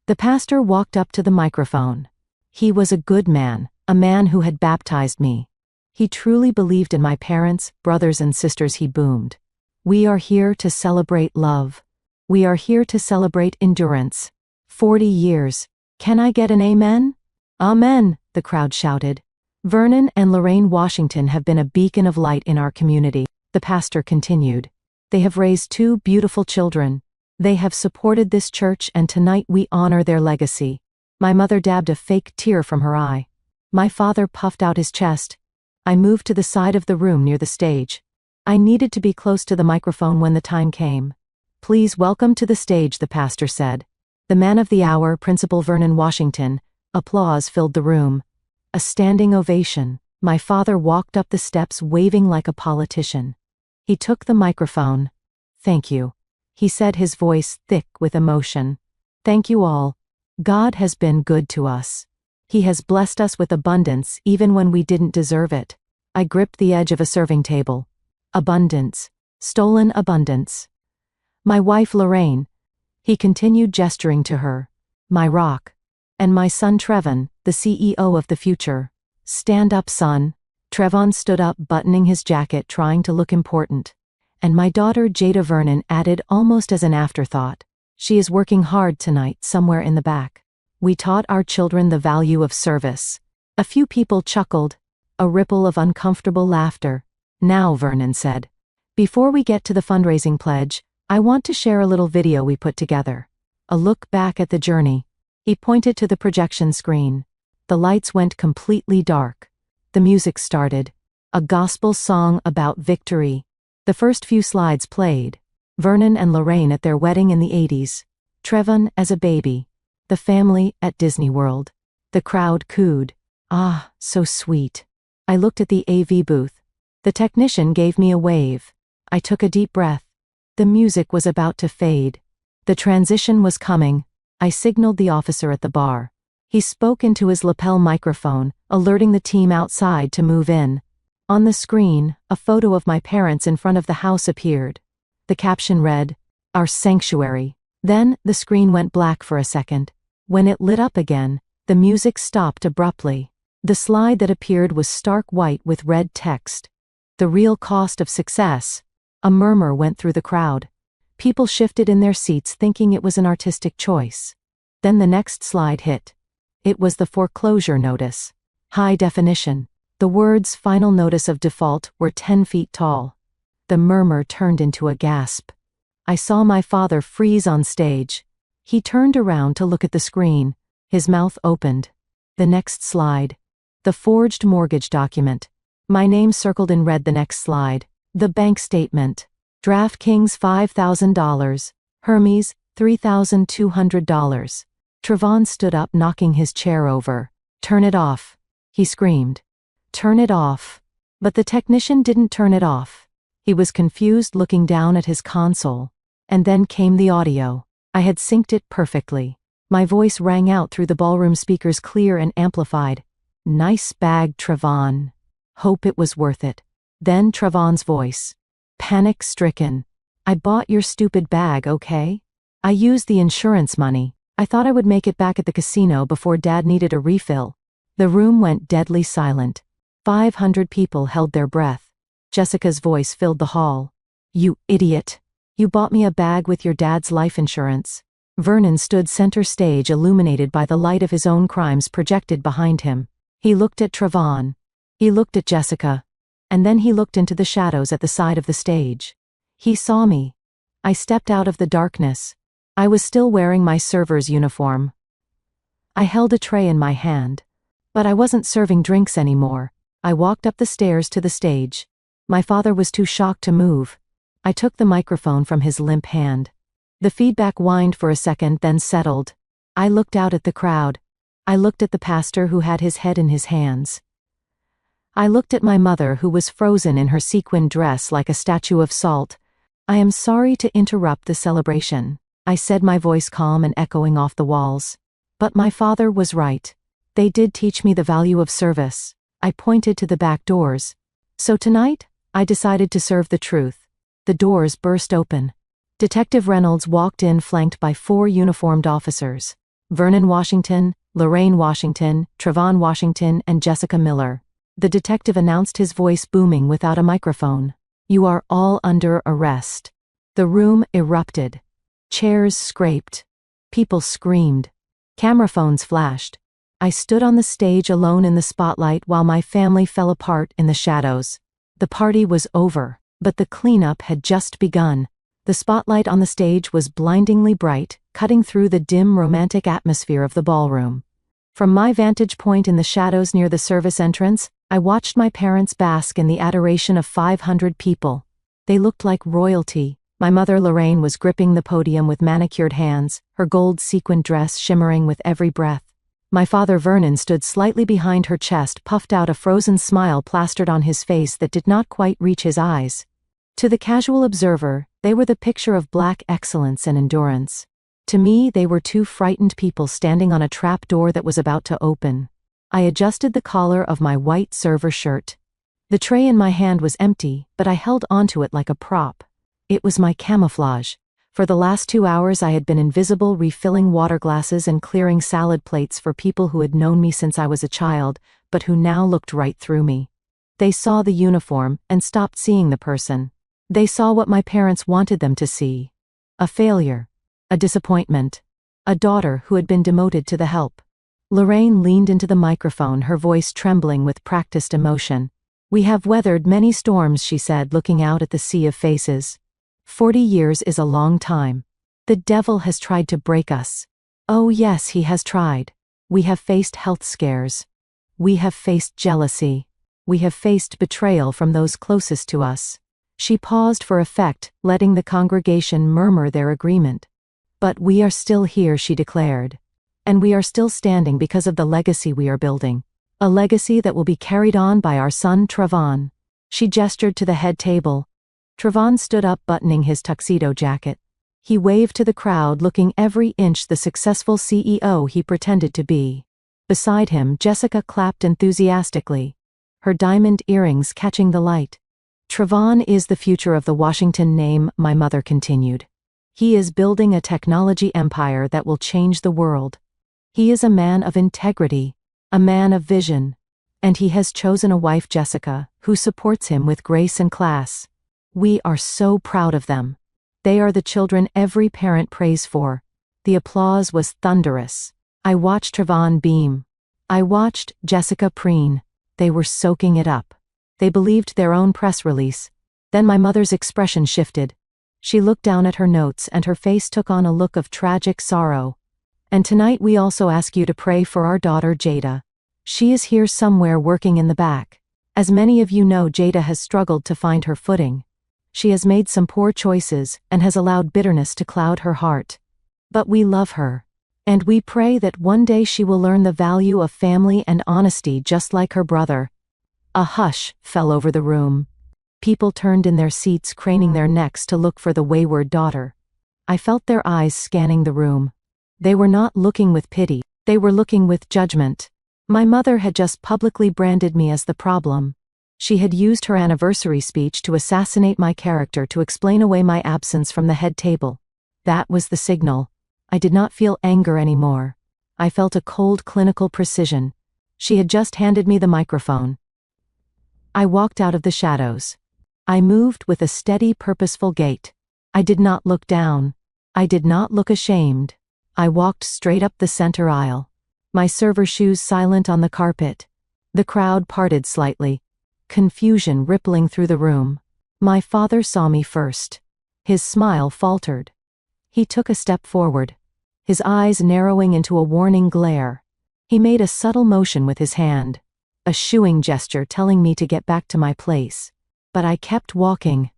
The pastor walked up to the microphone. He was a good man, a man who had baptized me. He truly believed in my parents, brothers and sisters. He boomed. "We are here to celebrate love. We are here to celebrate endurance. 40 years. Can I get an amen?" "Amen," the crowd shouted. "Vernon and Lorraine Washington have been a beacon of light in our community," the pastor continued. "They have raised 2 beautiful children. They have supported this church, and tonight we honor their legacy." My mother dabbed a fake tear from her eye. My father puffed out his chest. I moved to the side of the room near the stage. I needed to be close to the microphone when the time came. "Please welcome to the stage," the pastor said. "The man of the hour, Principal Vernon Washington." Applause filled the room. A standing ovation. My father walked up the steps waving like a politician. He took the microphone. "Thank you," he said, his voice thick with emotion. "Thank you all. God has been good to us. He has blessed us with abundance even when we didn't deserve it." I gripped the edge of a serving table. "Abundance. Stolen abundance. My wife Lorraine," he continued, gesturing to her. "My rock. And my son Trevon, the CEO of the future." "Stand up, son." Trevon stood up, buttoning his jacket, trying to look important. "And my daughter Jada," Vernon added almost as an afterthought. "She is working hard tonight, somewhere in the back. We taught our children the value of service." A few people chuckled. A ripple of uncomfortable laughter. "Now," Vernon said, "before we get to the fundraising pledge, I want to share a little video we put together. A look back at the journey." He pointed to the projection screen. The lights went completely dark. The music started. A gospel song about victory. The first few slides played. Vernon and Lorraine at their wedding in the 80s. Trevon as a baby. The family at Disney World. The crowd cooed. "Ah, so sweet." I looked at the AV booth. The technician gave me a wave. I took a deep breath. The music was about to fade. The transition was coming. I signaled the officer at the bar. He spoke into his lapel microphone, alerting the team outside to move in. On the screen, a photo of my parents in front of the house appeared. The caption read, "Our sanctuary." Then, the screen went black for a second. When it lit up again, the music stopped abruptly. The slide that appeared was stark white with red text. "The real cost of success. A murmur went through the crowd. People shifted in their seats thinking it was an artistic choice. Then the next slide hit. It was the foreclosure notice. High definition. The words "Final Notice of Default" were 10 feet tall. The murmur turned into a gasp. I saw my father freeze on stage. He turned around to look at the screen. His mouth opened. The next slide. The forged mortgage document. My name circled in red. The next slide. The bank statement. DraftKings $5,000. Hermes $3,200. Trevon stood up, knocking his chair over. "Turn it off," he screamed. "Turn it off." But the technician didn't turn it off. He was confused, looking down at his console. And then came the audio. I had synced it perfectly. My voice rang out through the ballroom speakers, clear and amplified. "Nice bag, Trevon. Hope it was worth it." Then Trevon's voice. Panic-stricken. "I bought your stupid bag, okay? I used the insurance money. I thought I would make it back at the casino before Dad needed a refill." The room went deadly silent. 500 people held their breath. Jessica's voice filled the hall. "You idiot. You bought me a bag with your dad's life insurance." Vernon stood center stage, illuminated by the light of his own crimes projected behind him. He looked at Trevon. He looked at Jessica. And then he looked into the shadows at the side of the stage. He saw me. I stepped out of the darkness. I was still wearing my server's uniform. I held a tray in my hand. But I wasn't serving drinks anymore. I walked up the stairs to the stage. My father was too shocked to move. I took the microphone from his limp hand. The feedback whined for a second, then settled. I looked out at the crowd. I looked at the pastor who had his head in his hands. I looked at my mother, who was frozen in her sequin dress like a statue of salt. "I am sorry to interrupt the celebration," I said, my voice calm and echoing off the walls. "But my father was right. They did teach me the value of service." I pointed to the back doors. "So tonight, I decided to serve the truth." The doors burst open. Detective Reynolds walked in, flanked by 4 uniformed officers. Vernon Washington, Lorraine Washington, Trevon Washington, and Jessica Miller. The detective announced, his voice booming without a microphone. "You are all under arrest." The room erupted. Chairs scraped. People screamed. Camera phones flashed. I stood on the stage alone in the spotlight while my family fell apart in the shadows. The party was over, but the cleanup had just begun. The spotlight on the stage was blindingly bright, cutting through the dim, romantic atmosphere of the ballroom. From my vantage point in the shadows near the service entrance, I watched my parents bask in the adoration of 500 people. They looked like royalty. My mother Lorraine was gripping the podium with manicured hands, her gold sequined dress shimmering with every breath. My father Vernon stood slightly behind her chest, puffed out, a frozen smile plastered on his face that did not quite reach his eyes. To the casual observer, they were the picture of black excellence and endurance. To me, they were 2 frightened people standing on a trap door that was about to open. I adjusted the collar of my white server shirt. The tray in my hand was empty, but I held onto it like a prop. It was my camouflage. For the last 2 hours I had been invisible, refilling water glasses and clearing salad plates for people who had known me since I was a child, but who now looked right through me. They saw the uniform and stopped seeing the person. They saw what my parents wanted them to see. A failure. A disappointment. A daughter who had been demoted to the help. Lorraine leaned into the microphone, her voice trembling with practiced emotion. "We have weathered many storms," she said, looking out at the sea of faces. 40 years is a long time. The devil has tried to break us. Oh yes, he has tried. We have faced health scares. We have faced jealousy. We have faced betrayal from those closest to us. She paused for effect, letting the congregation murmur their agreement. "But we are still here," she declared. "And we are still standing because of the legacy we are building. A legacy that will be carried on by our son Trevon." She gestured to the head table. Trevon stood up, buttoning his tuxedo jacket. He waved to the crowd, looking every inch the successful CEO he pretended to be. Beside him, Jessica clapped enthusiastically, her diamond earrings catching the light. "Trevon is the future of the Washington name," my mother continued. "He is building a technology empire that will change the world. He is a man of integrity, a man of vision, and he has chosen a wife, Jessica, who supports him with grace and class. We are so proud of them. They are the children every parent prays for. The applause was thunderous. I watched Trevon beam. I watched Jessica preen. They were soaking it up. They believed their own press release. Then my mother's expression shifted. She looked down at her notes and her face took on a look of tragic sorrow. And tonight we also ask you to pray for our daughter Jada. She is here somewhere working in the back. As many of you know, Jada has struggled to find her footing. She has made some poor choices and has allowed bitterness to cloud her heart. But we love her. And we pray that one day she will learn the value of family and honesty just like her brother. A hush fell over the room. People turned in their seats, craning their necks to look for the wayward daughter. I felt their eyes scanning the room. They were not looking with pity, they were looking with judgment. My mother had just publicly branded me as the problem. She had used her anniversary speech to assassinate my character to explain away my absence from the head table. That was the signal. I did not feel anger anymore. I felt a cold clinical precision. She had just handed me the microphone. I walked out of the shadows. I moved with a steady, purposeful gait. I did not look down. I did not look ashamed. I walked straight up the center aisle. My server shoes silent on the carpet. The crowd parted slightly. Confusion rippling through the room. My father saw me first. His smile faltered. He took a step forward, his eyes narrowing into a warning glare. He made a subtle motion with his hand, a shooing gesture telling me to get back to my place. But I kept walking.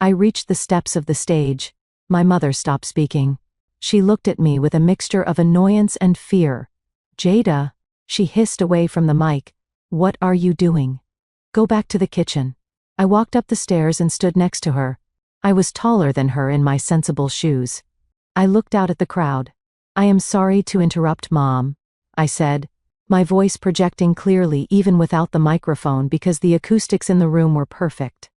I reached the steps of the stage. My mother stopped speaking. She looked at me with a mixture of annoyance and fear. Jada, she hissed away from the mic. What are you doing? Go back to the kitchen. I walked up the stairs and stood next to her. I was taller than her in my sensible shoes. I looked out at the crowd. I am sorry to interrupt, Mom, I said, my voice projecting clearly even without the microphone because the acoustics in the room were perfect.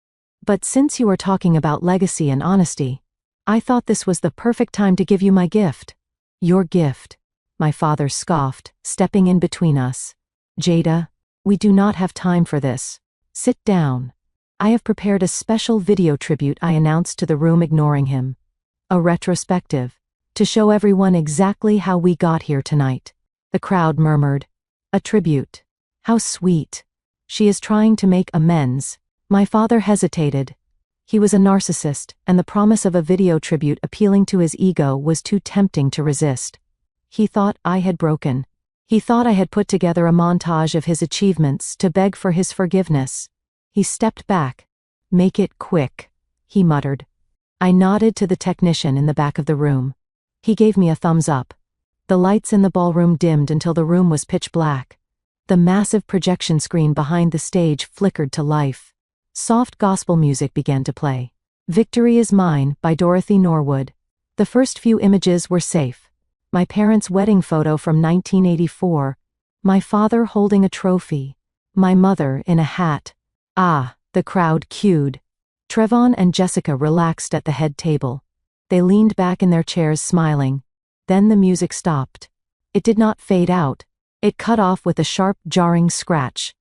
But since you are talking about legacy and honesty, I thought this was the perfect time to give you my gift. Your gift, my father scoffed, stepping in between us. Jada, we do not have time for this. Sit down. I have prepared a special video tribute, I announced to the room, ignoring him. A retrospective, to show everyone exactly how we got here tonight. The crowd murmured. A tribute. How sweet. She is trying to make amends. My father hesitated. He was a narcissist, and the promise of a video tribute appealing to his ego was too tempting to resist. He thought I had broken. He thought I had put together a montage of his achievements to beg for his forgiveness. He stepped back. Make it quick, he muttered. I nodded to the technician in the back of the room. He gave me a thumbs up. The lights in the ballroom dimmed until the room was pitch black. The massive projection screen behind the stage flickered to life. Soft gospel music began to play. Victory is Mine by Dorothy Norwood. The first few images were safe. My parents' wedding photo from 1984. My father holding a trophy. My mother in a hat. Ah, the crowd cued. Trevon and Jessica relaxed at the head table. They leaned back in their chairs smiling. Then the music stopped. It did not fade out. It cut off with a sharp, jarring scratch.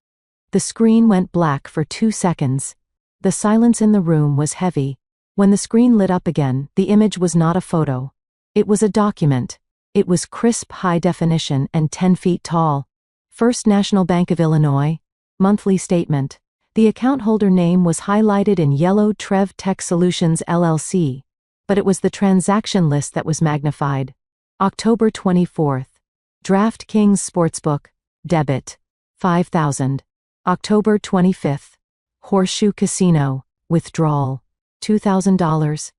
The screen went black for 2 seconds. The silence in the room was heavy. When the screen lit up again, the image was not a photo. It was a document. It was crisp, high definition, and 10 feet tall. First National Bank of Illinois. Monthly statement. The account holder name was highlighted in yellow, Trev Tech Solutions LLC. But it was the transaction list that was magnified. October 24th. DraftKings Sportsbook. Debit. $5,000. October 25th. Horseshoe Casino. Withdrawal. $2,000.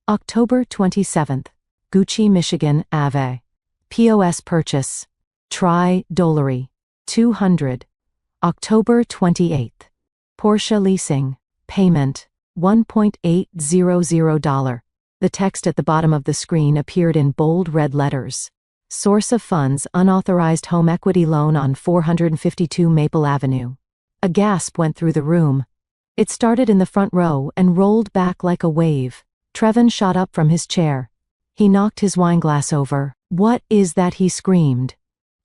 October 27th. Gucci, Michigan, Ave. POS purchase. Tri-Dolary. $200. October 28th. Porsche leasing. Payment. $1.800. The text at the bottom of the screen appeared in bold red letters. Source of funds: unauthorized home equity loan on 452 Maple Avenue. A gasp went through the room. It started in the front row and rolled back like a wave. Trevon shot up from his chair. He knocked his wineglass over. What is that? He screamed.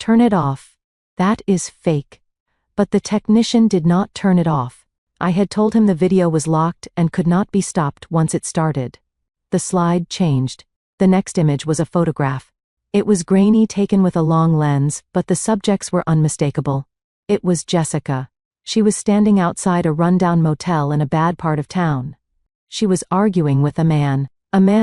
Turn it off. That is fake. But the technician did not turn it off. I had told him the video was locked and could not be stopped once it started. The slide changed. The next image was a photograph. It was grainy, taken with a long lens, but the subjects were unmistakable. It was Jessica. She was standing outside a rundown motel in a bad part of town. She was arguing with a man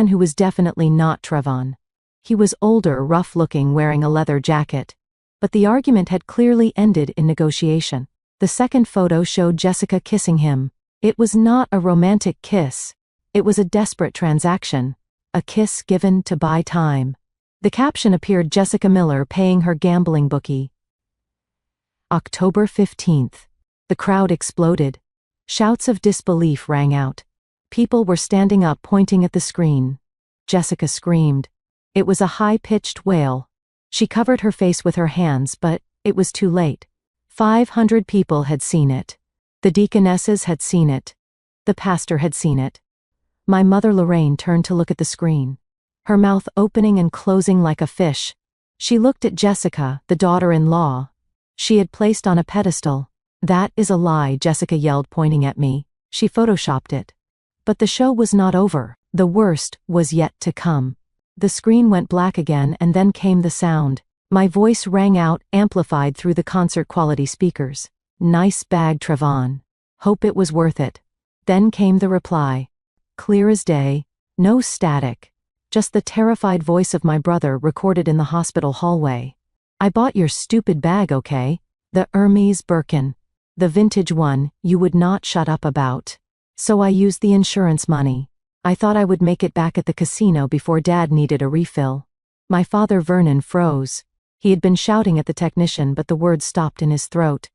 who was definitely not Trevon. He was older, rough-looking, wearing a leather jacket. But the argument had clearly ended in negotiation. The second photo showed Jessica kissing him. It was not a romantic kiss. It was a desperate transaction. A kiss given to buy time. The caption appeared: Jessica Miller paying her gambling bookie. October 15th. The crowd exploded. Shouts of disbelief rang out. People were standing up, pointing at the screen. Jessica screamed. It was a high-pitched wail. She covered her face with her hands, but it was too late. 500 people had seen it. The deaconesses had seen it. The pastor had seen it. My mother Lorraine turned to look at the screen. Her mouth opening and closing like a fish. She looked at Jessica, the daughter-in-law. She had placed on a pedestal. "That is a lie," Jessica yelled, pointing at me. She photoshopped it. But the show was not over. The worst was yet to come. The screen went black again, and then came the sound. My voice rang out, amplified through the concert-quality speakers. "Nice bag, Trevon. Hope it was worth it." Then came the reply. Clear as day. No static. Just the terrified voice of my brother recorded in the hospital hallway. "I bought your stupid bag, okay? The Hermes Birkin. The vintage one you would not shut up about. So I used the insurance money. I thought I would make it back at the casino before Dad needed a refill." My father Vernon froze. He had been shouting at the technician, but the words stopped in his throat.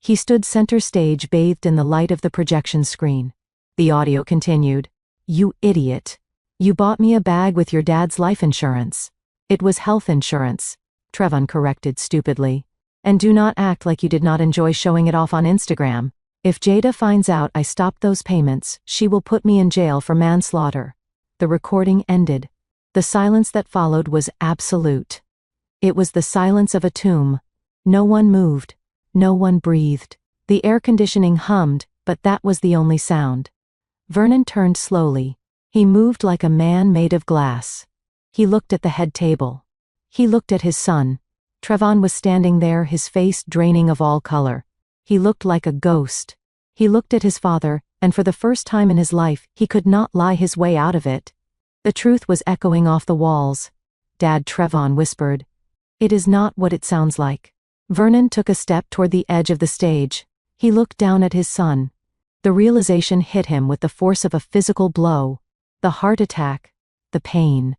He stood center stage, bathed in the light of the projection screen. The audio continued. "You idiot. You bought me a bag with your dad's life insurance." "It was health insurance," Trevon corrected stupidly. "And do not act like you did not enjoy showing it off on Instagram. If Jada finds out I stopped those payments, she will put me in jail for manslaughter." The recording ended. The silence that followed was absolute. It was the silence of a tomb. No one moved. No one breathed. The air conditioning hummed, but that was the only sound. Vernon turned slowly. He moved like a man made of glass. He looked at the head table. He looked at his son. Trevon was standing there, his face draining of all color. He looked like a ghost. He looked at his father, and for the first time in his life, he could not lie his way out of it. The truth was echoing off the walls. "Dad," Trevon whispered. "It is not what it sounds like." Vernon took a step toward the edge of the stage. He looked down at his son. The realization hit him with the force of a physical blow. The heart attack. The pain.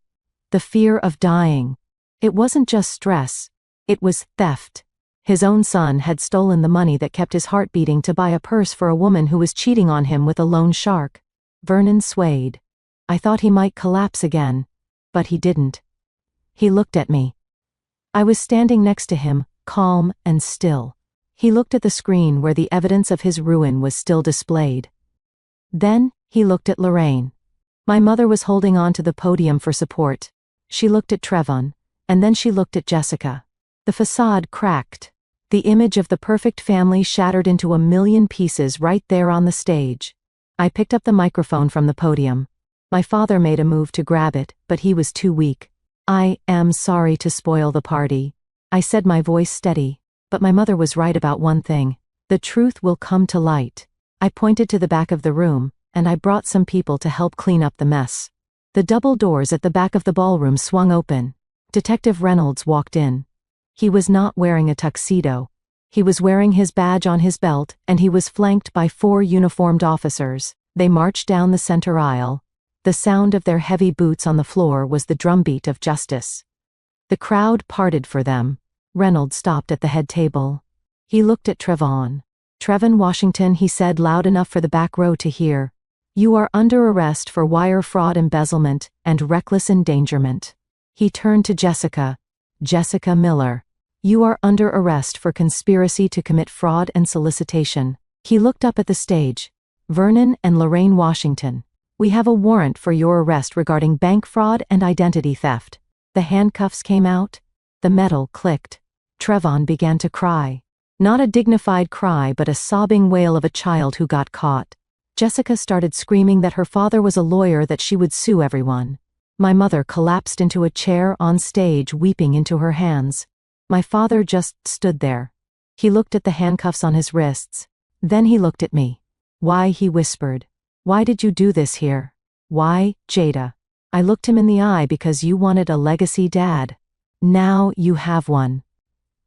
The fear of dying. It wasn't just stress. It was theft. His own son had stolen the money that kept his heart beating to buy a purse for a woman who was cheating on him with a loan shark. Vernon swayed. I thought he might collapse again. But he didn't. He looked at me. I was standing next to him, calm and still. He looked at the screen where the evidence of his ruin was still displayed. Then, he looked at Lorraine. My mother was holding on to the podium for support. She looked at Trevon, and then she looked at Jessica. The facade cracked. The image of the perfect family shattered into a million pieces right there on the stage. I picked up the microphone from the podium. My father made a move to grab it, but he was too weak. "I am sorry to spoil the party," I said, my voice steady. But my mother was right about one thing. The truth will come to light. I pointed to the back of the room, and I brought some people to help clean up the mess. The double doors at the back of the ballroom swung open. Detective Reynolds walked in. He was not wearing a tuxedo. He was wearing his badge on his belt, and he was flanked by 4 uniformed officers. They marched down the center aisle. The sound of their heavy boots on the floor was the drumbeat of justice. The crowd parted for them. Reynolds stopped at the head table. He looked at Trevon. "Trevon Washington," he said loud enough for the back row to hear. "You are under arrest for wire fraud, embezzlement, and reckless endangerment." He turned to Jessica. "Jessica Miller. You are under arrest for conspiracy to commit fraud and solicitation." He looked up at the stage. "Vernon and Lorraine Washington, we have a warrant for your arrest regarding bank fraud and identity theft." The handcuffs came out. The metal clicked. Trevon began to cry. Not a dignified cry but a sobbing wail of a child who got caught. Jessica started screaming that her father was a lawyer, that she would sue everyone. My mother collapsed into a chair on stage, weeping into her hands. My father just stood there. He looked at the handcuffs on his wrists. Then he looked at me. "Why?" he whispered. "Why did you do this here? Why, Jada?" I looked him in the eye. "Because you wanted a legacy, Dad. Now you have one."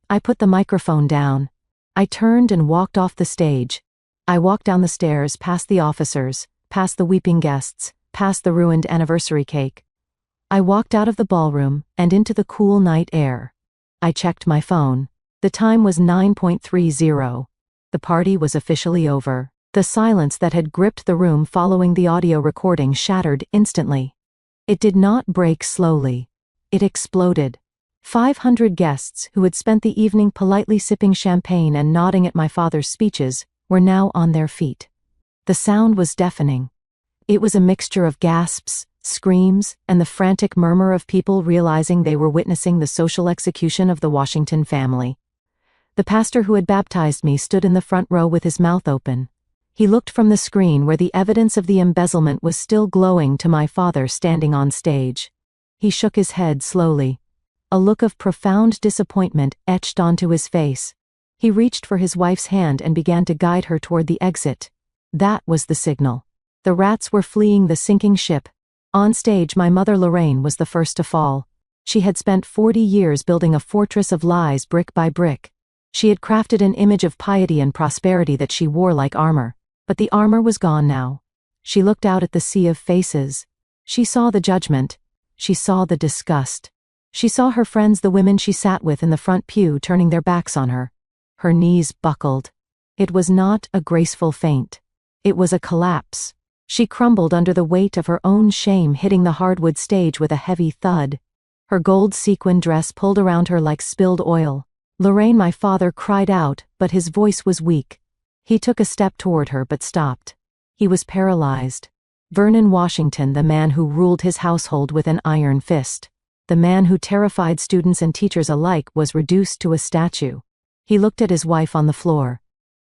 I put the microphone down. I turned and walked off the stage. I walked down the stairs, past the officers, past the weeping guests, past the ruined anniversary cake. I walked out of the ballroom and into the cool night air. I checked my phone. The time was 9:30. The party was officially over. The silence that had gripped the room following the audio recording shattered instantly. It did not break slowly. It exploded. 500 guests, who had spent the evening politely sipping champagne and nodding at my father's speeches, were now on their feet. The sound was deafening. It was a mixture of gasps, screams, and the frantic murmur of people realizing they were witnessing the social execution of the Washington family. The pastor who had baptized me stood in the front row with his mouth open. He looked from the screen where the evidence of the embezzlement was still glowing to my father standing on stage. He shook his head slowly. A look of profound disappointment etched onto his face. He reached for his wife's hand and began to guide her toward the exit. That was the signal. The rats were fleeing the sinking ship. On stage, my mother Lorraine was the first to fall. She had spent 40 years building a fortress of lies brick by brick. She had crafted an image of piety and prosperity that she wore like armor. But the armor was gone now. She looked out at the sea of faces. She saw the judgment. She saw the disgust. She saw her friends, the women she sat with in the front pew, turning their backs on her. Her knees buckled. It was not a graceful faint. It was a collapse. She crumbled under the weight of her own shame, hitting the hardwood stage with a heavy thud. Her gold sequin dress pulled around her like spilled oil. "Lorraine," my father cried out, but his voice was weak. He took a step toward her but stopped. He was paralyzed. Vernon Washington, the man who ruled his household with an iron fist, the man who terrified students and teachers alike, was reduced to a statue. He looked at his wife on the floor.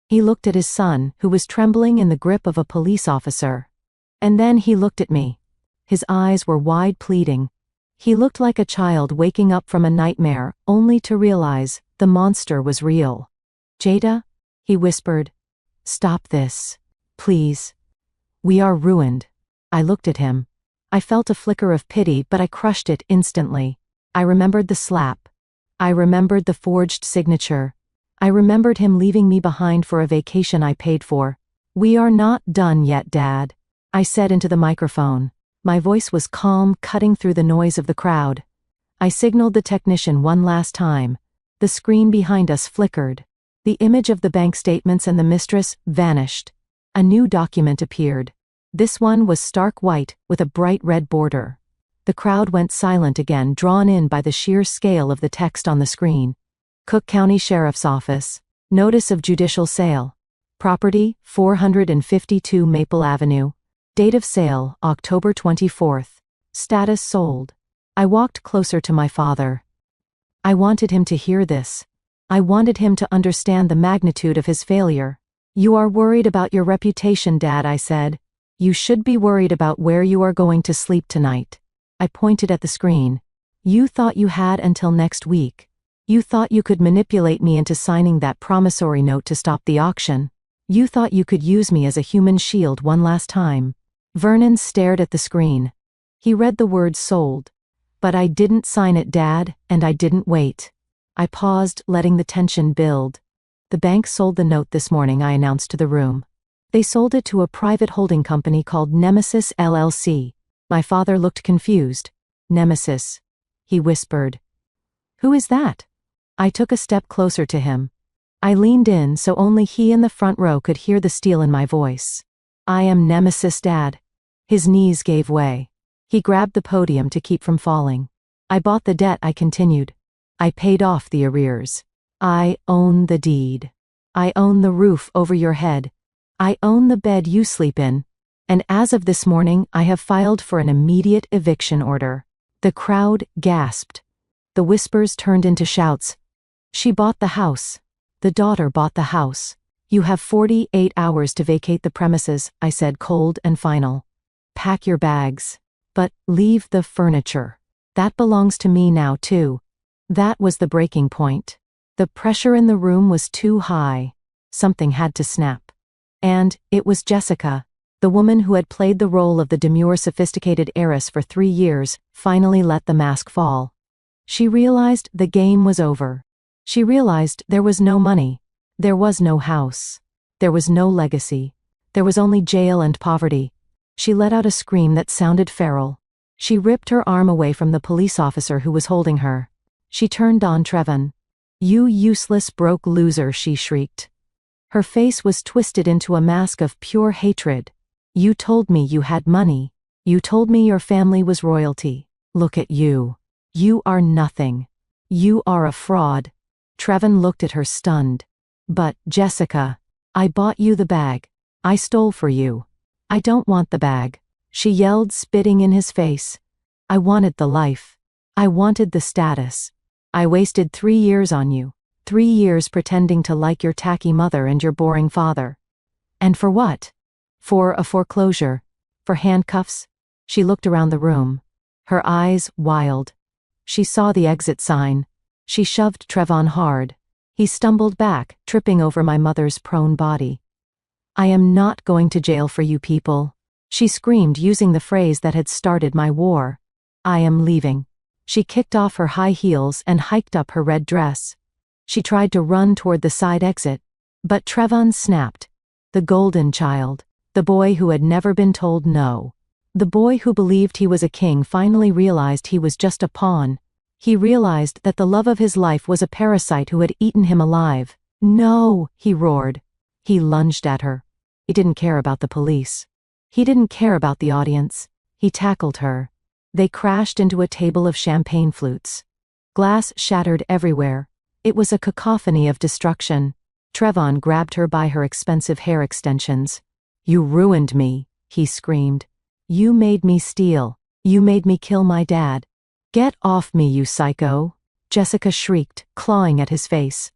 He looked at his son, who was trembling in the grip of a police officer. And then he looked at me. His eyes were wide, pleading. He looked like a child waking up from a nightmare, only to realize the monster was real. "Jada," he whispered, "stop this. Please. We are ruined." I looked at him. I felt a flicker of pity, but I crushed it instantly. I remembered the slap. I remembered the forged signature. I remembered him leaving me behind for a vacation I paid for. "We are not done yet, Dad," I said into the microphone. My voice was calm, cutting through the noise of the crowd. I signaled the technician one last time. The screen behind us flickered. The image of the bank statements and the mistress vanished. A new document appeared. This one was stark white, with a bright red border. The crowd went silent again, drawn in by the sheer scale of the text on the screen. Cook County Sheriff's Office. Notice of judicial sale. Property, 452 Maple Avenue. Date of sale, October 24th. Status sold. I walked closer to my father. I wanted him to hear this. I wanted him to understand the magnitude of his failure. "You are worried about your reputation, Dad," I said. "You should be worried about where you are going to sleep tonight." I pointed at the screen. "You thought you had until next week. You thought you could manipulate me into signing that promissory note to stop the auction. You thought you could use me as a human shield one last time." Vernon stared at the screen. He read the word "sold." "But I didn't sign it, Dad, and I didn't wait." I paused, letting the tension build. "The bank sold the note this morning," I announced to the room. "They sold it to a private holding company called Nemesis LLC." My father looked confused. "Nemesis," he whispered. "Who is that?" I took a step closer to him. I leaned in so only he in the front row could hear the steel in my voice. "I am Nemesis, Dad." His knees gave way. He grabbed the podium to keep from falling. "I bought the debt," I continued. "I paid off the arrears. I own the deed. I own the roof over your head. I own the bed you sleep in. And as of this morning, I have filed for an immediate eviction order." The crowd gasped. The whispers turned into shouts. "She bought the house. The daughter bought the house. You have 48 hours to vacate the premises, I said, cold and final. Pack your bags. But leave the furniture. That belongs to me now too. That was the breaking point. The pressure in the room was too high. Something had to snap. And it was Jessica, the woman who had played the role of the demure sophisticated heiress for 3 years, finally let the mask fall. She realized the game was over. She realized there was no money. There was no house. There was no legacy. There was only jail and poverty. She let out a scream that sounded feral. She ripped her arm away from the police officer who was holding her. She turned on Trevon. "You useless broke loser," she shrieked. Her face was twisted into a mask of pure hatred. "You told me you had money. You told me your family was royalty. Look at you. You are nothing. You are a fraud." Trevon looked at her stunned. "But, Jessica, I bought you the bag. I stole for you. I don't want the bag," she yelled, spitting in his face. "I wanted the life. I wanted the status. I wasted 3 years on you. 3 years pretending to like your tacky mother and your boring father. And for what? For a foreclosure? For handcuffs?" She looked around the room. Her eyes wild. She saw the exit sign. She shoved Trevon hard. He stumbled back, tripping over my mother's prone body. "I am not going to jail for you people," she screamed, using the phrase that had started my war. "I am leaving." She kicked off her high heels and hiked up her red dress. She tried to run toward the side exit, but Trevon snapped. The golden child, the boy who had never been told no. The boy who believed he was a king finally realized he was just a pawn. He realized that the love of his life was a parasite who had eaten him alive. "No!" he roared. He lunged at her. He didn't care about the police. He didn't care about the audience. He tackled her. They crashed into a table of champagne flutes. Glass shattered everywhere. It was a cacophony of destruction. Trevon grabbed her by her expensive hair extensions. "You ruined me," he screamed. "You made me steal. You made me kill my dad. Get off me, you psycho!" Jessica shrieked, clawing at his face.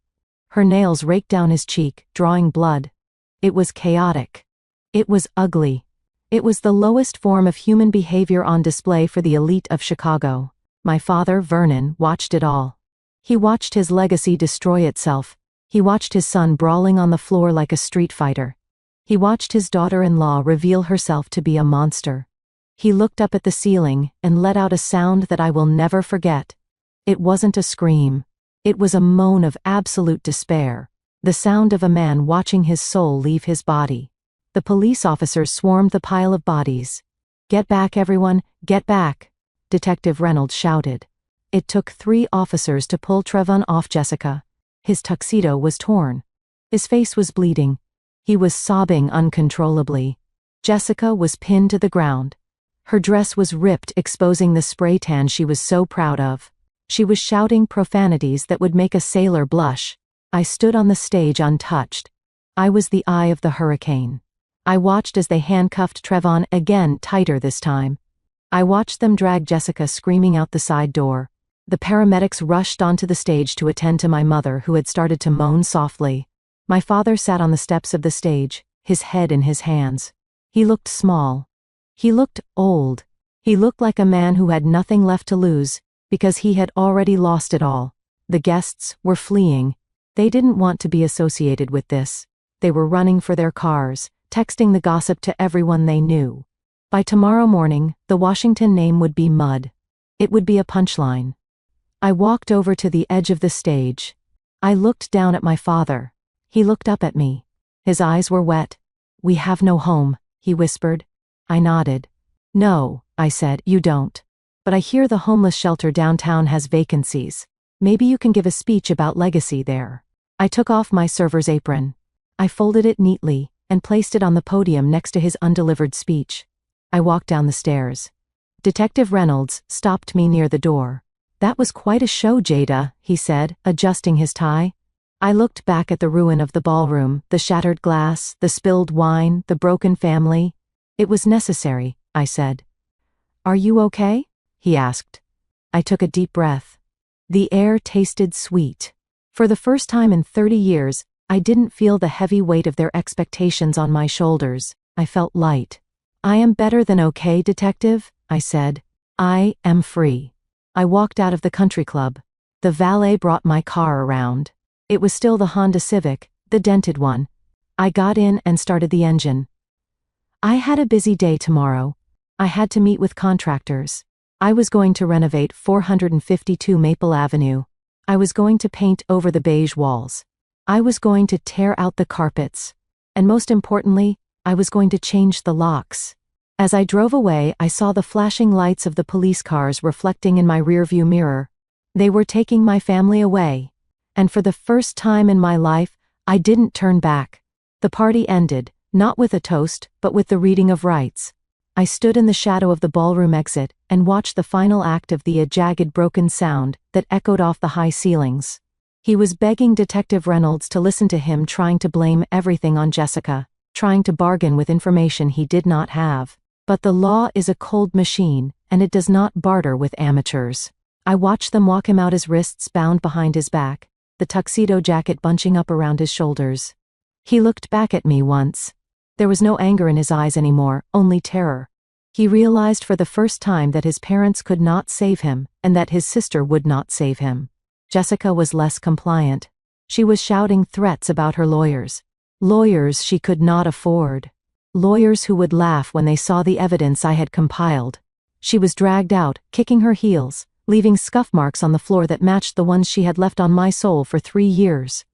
Her nails raked down his cheek, drawing blood. It was chaotic. It was ugly. It was the lowest form of human behavior on display for the elite of Chicago. My father, Vernon, watched it all. He watched his legacy destroy itself. He watched his son brawling on the floor like a street fighter. He watched his daughter-in-law reveal herself to be a monster. He looked up at the ceiling and let out a sound that I will never forget. It wasn't a scream. It was a moan of absolute despair. The sound of a man watching his soul leave his body. The police officers swarmed the pile of bodies. "Get back, everyone, get back!" Detective Reynolds shouted. It took 3 officers to pull Trevon off Jessica. His tuxedo was torn. His face was bleeding. He was sobbing uncontrollably. Jessica was pinned to the ground. Her dress was ripped, exposing the spray tan she was so proud of. She was shouting profanities that would make a sailor blush. I stood on the stage untouched. I was the eye of the hurricane. I watched as they handcuffed Trevon again, tighter this time. I watched them drag Jessica screaming out the side door. The paramedics rushed onto the stage to attend to my mother, who had started to moan softly. My father sat on the steps of the stage, his head in his hands. He looked small. He looked old. He looked like a man who had nothing left to lose, because he had already lost it all. The guests were fleeing. They didn't want to be associated with this. They were running for their cars, texting the gossip to everyone they knew. By tomorrow morning, the Washington name would be mud. It would be a punchline. I walked over to the edge of the stage. I looked down at my father. He looked up at me. His eyes were wet. "We have no home," he whispered. I nodded. "No," I said, "you don't. But I hear the homeless shelter downtown has vacancies. Maybe you can give a speech about legacy there." I took off my server's apron. I folded it neatly and placed it on the podium next to his undelivered speech. I walked down the stairs. Detective Reynolds stopped me near the door. "That was quite a show, Jada," he said, adjusting his tie. I looked back at the ruin of the ballroom, the shattered glass, the spilled wine, the broken family. "It was necessary," I said. "Are you okay?" he asked. I took a deep breath. The air tasted sweet. For the first time in 30 years, I didn't feel the heavy weight of their expectations on my shoulders. I felt light. "I am better than okay, detective," I said. "I am free." I walked out of the country club. The valet brought my car around. It was still the Honda Civic, the dented one. I got in and started the engine. I had a busy day tomorrow. I had to meet with contractors. I was going to renovate 452 Maple Avenue. I was going to paint over the beige walls. I was going to tear out the carpets. And most importantly, I was going to change the locks. As I drove away, I saw the flashing lights of the police cars reflecting in my rearview mirror. They were taking my family away. And for the first time in my life, I didn't turn back. The party ended, not with a toast, but with the reading of rights. I stood in the shadow of the ballroom exit and watched the final act of the jagged broken sound that echoed off the high ceilings. He was begging Detective Reynolds to listen to him, trying to blame everything on Jessica, trying to bargain with information he did not have. But the law is a cold machine, and it does not barter with amateurs. I watched them walk him out, his wrists bound behind his back, the tuxedo jacket bunching up around his shoulders. He looked back at me once. There was no anger in his eyes anymore, only terror. He realized for the first time that his parents could not save him, and that his sister would not save him. Jessica was less compliant. She was shouting threats about her lawyers. Lawyers she could not afford. Lawyers who would laugh when they saw the evidence I had compiled. She was dragged out, kicking her heels, leaving scuff marks on the floor that matched the ones she had left on my soul for 3 years.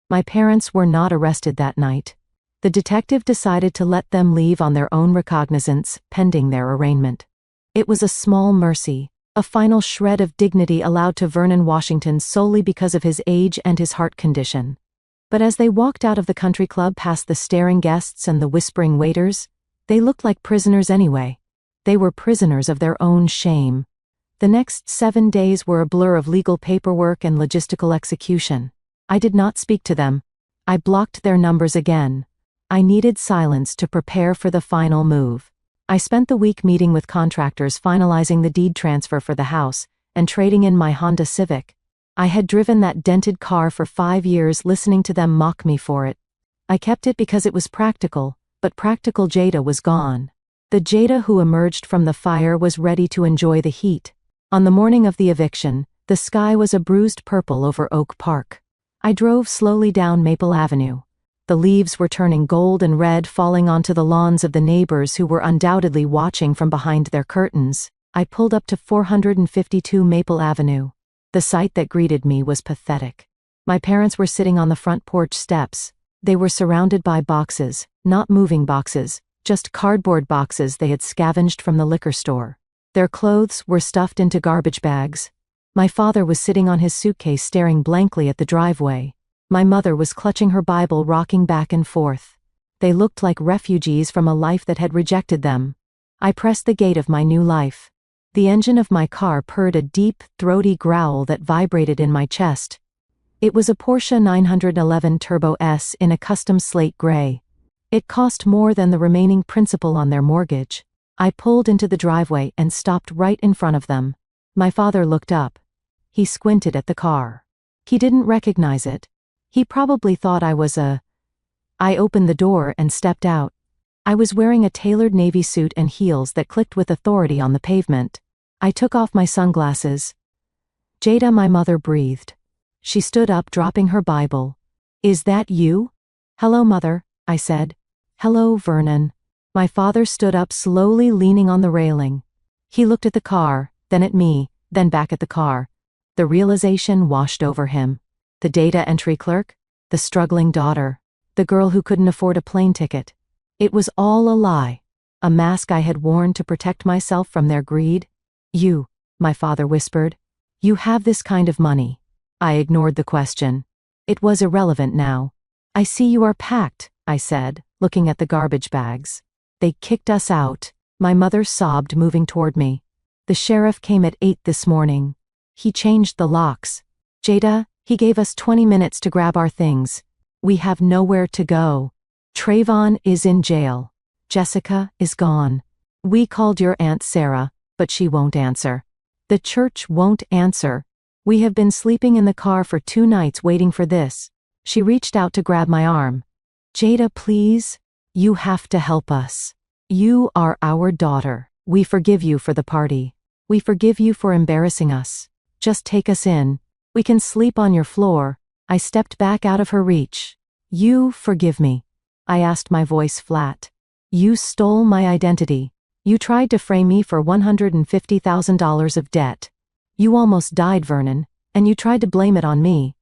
My parents were not arrested that night. The detective decided to let them leave on their own recognizance, pending their arraignment. It was a small mercy, a final shred of dignity allowed to Vernon Washington solely because of his age and his heart condition. But as they walked out of the country club past the staring guests and the whispering waiters, they looked like prisoners anyway. They were prisoners of their own shame. The next 7 days were a blur of legal paperwork and logistical execution. I did not speak to them. I blocked their numbers again. I needed silence to prepare for the final move. I spent the week meeting with contractors, finalizing the deed transfer for the house, and trading in my Honda Civic. I had driven that dented car for 5 years, listening to them mock me for it. I kept it because it was practical, but practical Jada was gone. The Jada who emerged from the fire was ready to enjoy the heat. On the morning of the eviction, the sky was a bruised purple over Oak Park. I drove slowly down Maple Avenue. The leaves were turning gold and red, falling onto the lawns of the neighbors who were undoubtedly watching from behind their curtains. I pulled up to 452 Maple Avenue. The sight that greeted me was pathetic. My parents were sitting on the front porch steps. They were surrounded by boxes, not moving boxes, just cardboard boxes they had scavenged from the liquor store. Their clothes were stuffed into garbage bags. My father was sitting on his suitcase, staring blankly at the driveway. My mother was clutching her Bible, rocking back and forth. They looked like refugees from a life that had rejected them. I pressed the gate of my new life. The engine of my car purred a deep, throaty growl that vibrated in my chest. It was a Porsche 911 Turbo S in a custom slate gray. It cost more than the remaining principal on their mortgage. I pulled into the driveway and stopped right in front of them. My father looked up. He squinted at the car. He didn't recognize it. He probably thought I was I opened the door and stepped out. I was wearing a tailored navy suit and heels that clicked with authority on the pavement. I took off my sunglasses. "Jada," my mother breathed. She stood up, dropping her Bible. "Is that you?" "Hello, Mother," I said. "Hello, Vernon." My father stood up slowly, leaning on the railing. He looked at the car, then at me, then back at the car. The realization washed over him. The data entry clerk, the struggling daughter, the girl who couldn't afford a plane ticket. It was all a lie, a mask I had worn to protect myself from their greed. "You," my father whispered, "you have this kind of money." I ignored the question. It was irrelevant now. "I see you are packed," I said, looking at the garbage bags. "They kicked us out." My mother sobbed, moving toward me. "The sheriff came at 8 this morning. He changed the locks. Jada, he gave us 20 minutes to grab our things. We have nowhere to go. Trayvon is in jail. Jessica is gone. We called your Aunt Sarah, but she won't answer. The church won't answer. We have been sleeping in the car for 2 nights waiting for this. She reached out to grab my arm. Jada, please. You have to help us. You are our daughter. We forgive you for the party. We forgive you for embarrassing us. Just take us in. We can sleep on your floor. I stepped back out of her reach. You forgive me. I asked, my voice flat. You stole my identity. You tried to frame me for $150,000 of debt. You almost died, Vernon, and you tried to blame it on me.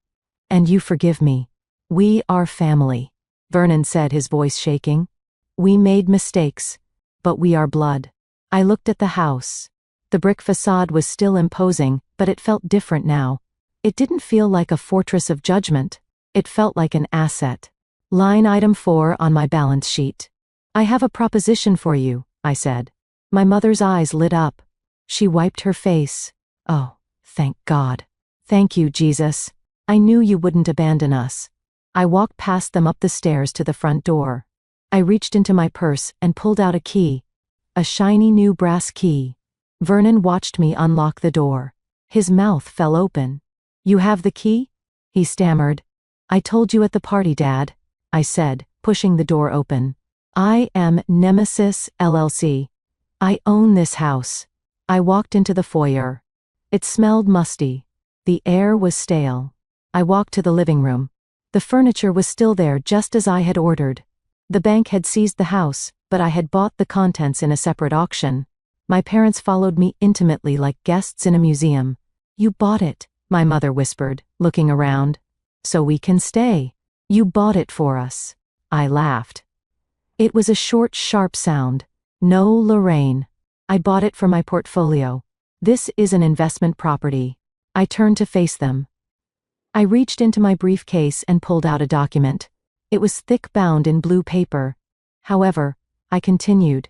And you forgive me. We are family, Vernon said, his voice shaking. We made mistakes, but we are blood. I looked at the house. The brick facade was still imposing, but it felt different now. It didn't feel like a fortress of judgment. It felt like an asset. Line item 4 on my balance sheet. I have a proposition for you, I said. My mother's eyes lit up. She wiped her face. Oh, thank God. Thank you, Jesus. I knew you wouldn't abandon us. I walked past them up the stairs to the front door. I reached into my purse and pulled out a key. A shiny new brass key. Vernon watched me unlock the door. His mouth fell open. You have the key? He stammered. I told you at the party, Dad, I said, pushing the door open. I am Nemesis LLC. I own this house. I walked into the foyer. It smelled musty. The air was stale. I walked to the living room. The furniture was still there, just as I had ordered. The bank had seized the house, but I had bought the contents in a separate auction. My parents followed me intimately like guests in a museum. You bought it, my mother whispered, looking around. So we can stay. You bought it for us. I laughed. It was a short, sharp sound. No, Lorraine. I bought it for my portfolio. This is an investment property. I turned to face them. I reached into my briefcase and pulled out a document. It was thick, bound in blue paper. However, I continued.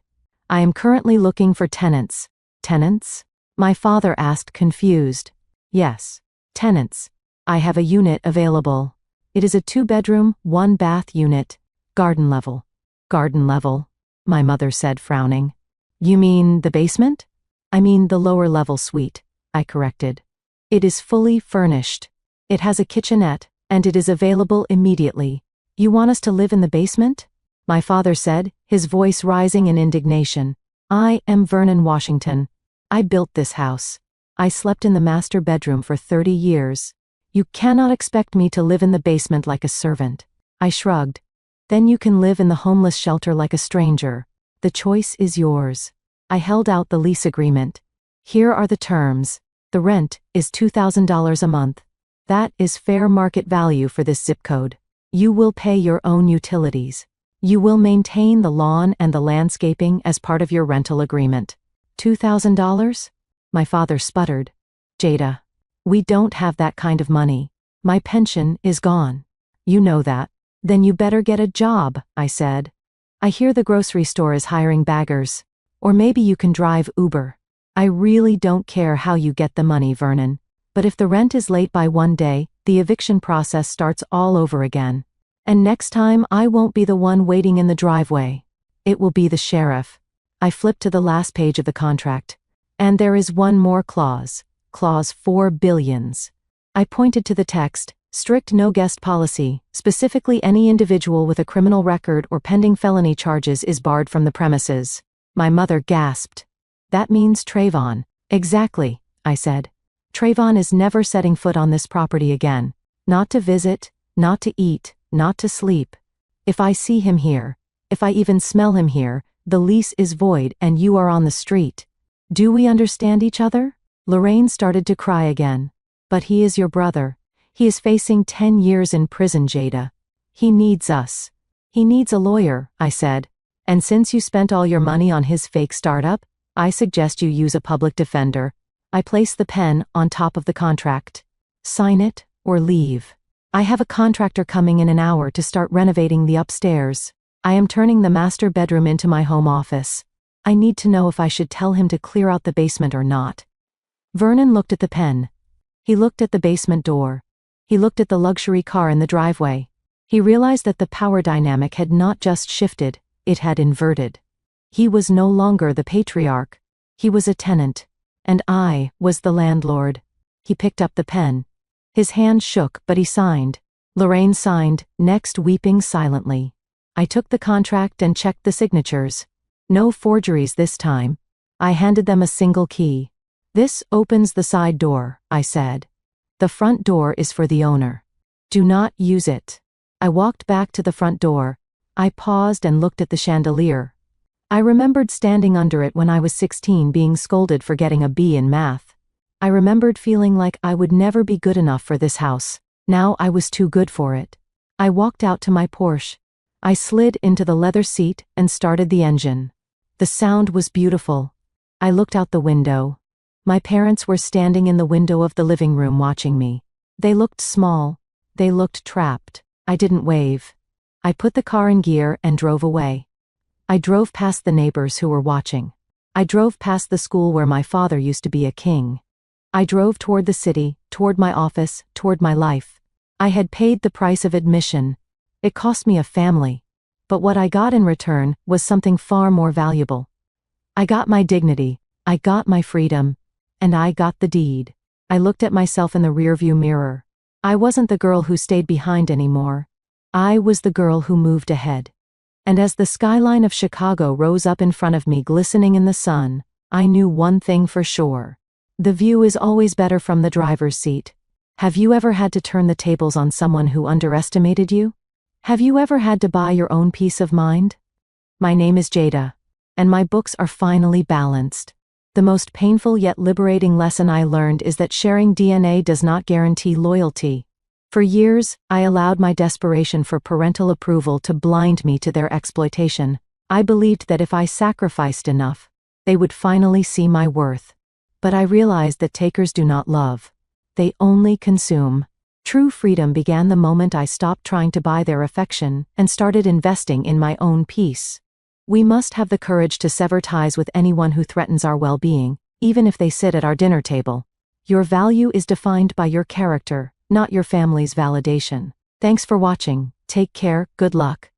I am currently looking for tenants. Tenants? My father asked, confused. Yes, tenants. I have a unit available. It is a 2-bedroom, 1-bath unit. Garden level. Garden level, my mother said, frowning. You mean the basement? I mean the lower level suite, I corrected. It is fully furnished. It has a kitchenette, and it is available immediately. You want us to live in the basement? My father said, his voice rising in indignation. I am Vernon Washington. I built this house. I slept in the master bedroom for 30 years. You cannot expect me to live in the basement like a servant. I shrugged. Then you can live in the homeless shelter like a stranger. The choice is yours. I held out the lease agreement. Here are the terms. The rent is $2,000 a month. That is fair market value for this zip code. You will pay your own utilities. You will maintain the lawn and the landscaping as part of your rental agreement. $2,000? My father sputtered. Jada, we don't have that kind of money. My pension is gone. You know that. Then you better get a job, I said. I hear the grocery store is hiring baggers. Or maybe you can drive Uber. I really don't care how you get the money, Vernon. But if the rent is late by 1 day, the eviction process starts all over again. And next time I won't be the one waiting in the driveway. It will be the sheriff. I flipped to the last page of the contract. And there is one more clause. Clause 4 billions. I pointed to the text. Strict no guest policy. Specifically, any individual with a criminal record or pending felony charges is barred from the premises. My mother gasped. That means Trayvon. Exactly, I said. Trayvon is never setting foot on this property again. Not to visit, not to eat, not to sleep. If I see him here, if I even smell him here, the lease is void and you are on the street. Do we understand each other? Lorraine started to cry again. But he is your brother. He is facing 10 years in prison, Jada. He needs us. He needs a lawyer, I said. And since you spent all your money on his fake startup, I suggest you use a public defender. I place the pen on top of the contract. Sign it or leave. I have a contractor coming in an hour to start renovating the upstairs. I am turning the master bedroom into my home office. I need to know if I should tell him to clear out the basement or not. Vernon looked at the pen. He looked at the basement door. He looked at the luxury car in the driveway. He realized that the power dynamic had not just shifted, it had inverted. He was no longer the patriarch. He was a tenant. And I was the landlord. He picked up the pen. His hand shook, but he signed. Lorraine signed, next weeping silently. I took the contract and checked the signatures. No forgeries this time. I handed them a single key. This opens the side door, I said. The front door is for the owner. Do not use it. I walked back to the front door. I paused and looked at the chandelier. I remembered standing under it when I was 16 being scolded for getting a B in math. I remembered feeling like I would never be good enough for this house. Now I was too good for it. I walked out to my Porsche. I slid into the leather seat and started the engine. The sound was beautiful. I looked out the window. My parents were standing in the window of the living room watching me. They looked small. They looked trapped. I didn't wave. I put the car in gear and drove away. I drove past the neighbors who were watching. I drove past the school where my father used to be a king. I drove toward the city, toward my office, toward my life. I had paid the price of admission. It cost me a family. But what I got in return was something far more valuable. I got my dignity, I got my freedom, and I got the deed. I looked at myself in the rearview mirror. I wasn't the girl who stayed behind anymore. I was the girl who moved ahead. And as the skyline of Chicago rose up in front of me glistening in the sun, I knew one thing for sure. The view is always better from the driver's seat. Have you ever had to turn the tables on someone who underestimated you? Have you ever had to buy your own peace of mind? My name is Jada, and my books are finally balanced. The most painful yet liberating lesson I learned is that sharing DNA does not guarantee loyalty. For years, I allowed my desperation for parental approval to blind me to their exploitation. I believed that if I sacrificed enough, they would finally see my worth. But I realized that takers do not love. They only consume. True freedom began the moment I stopped trying to buy their affection and started investing in my own peace. We must have the courage to sever ties with anyone who threatens our well-being, even if they sit at our dinner table. Your value is defined by your character, not your family's validation. Thanks for watching. Take care, good luck.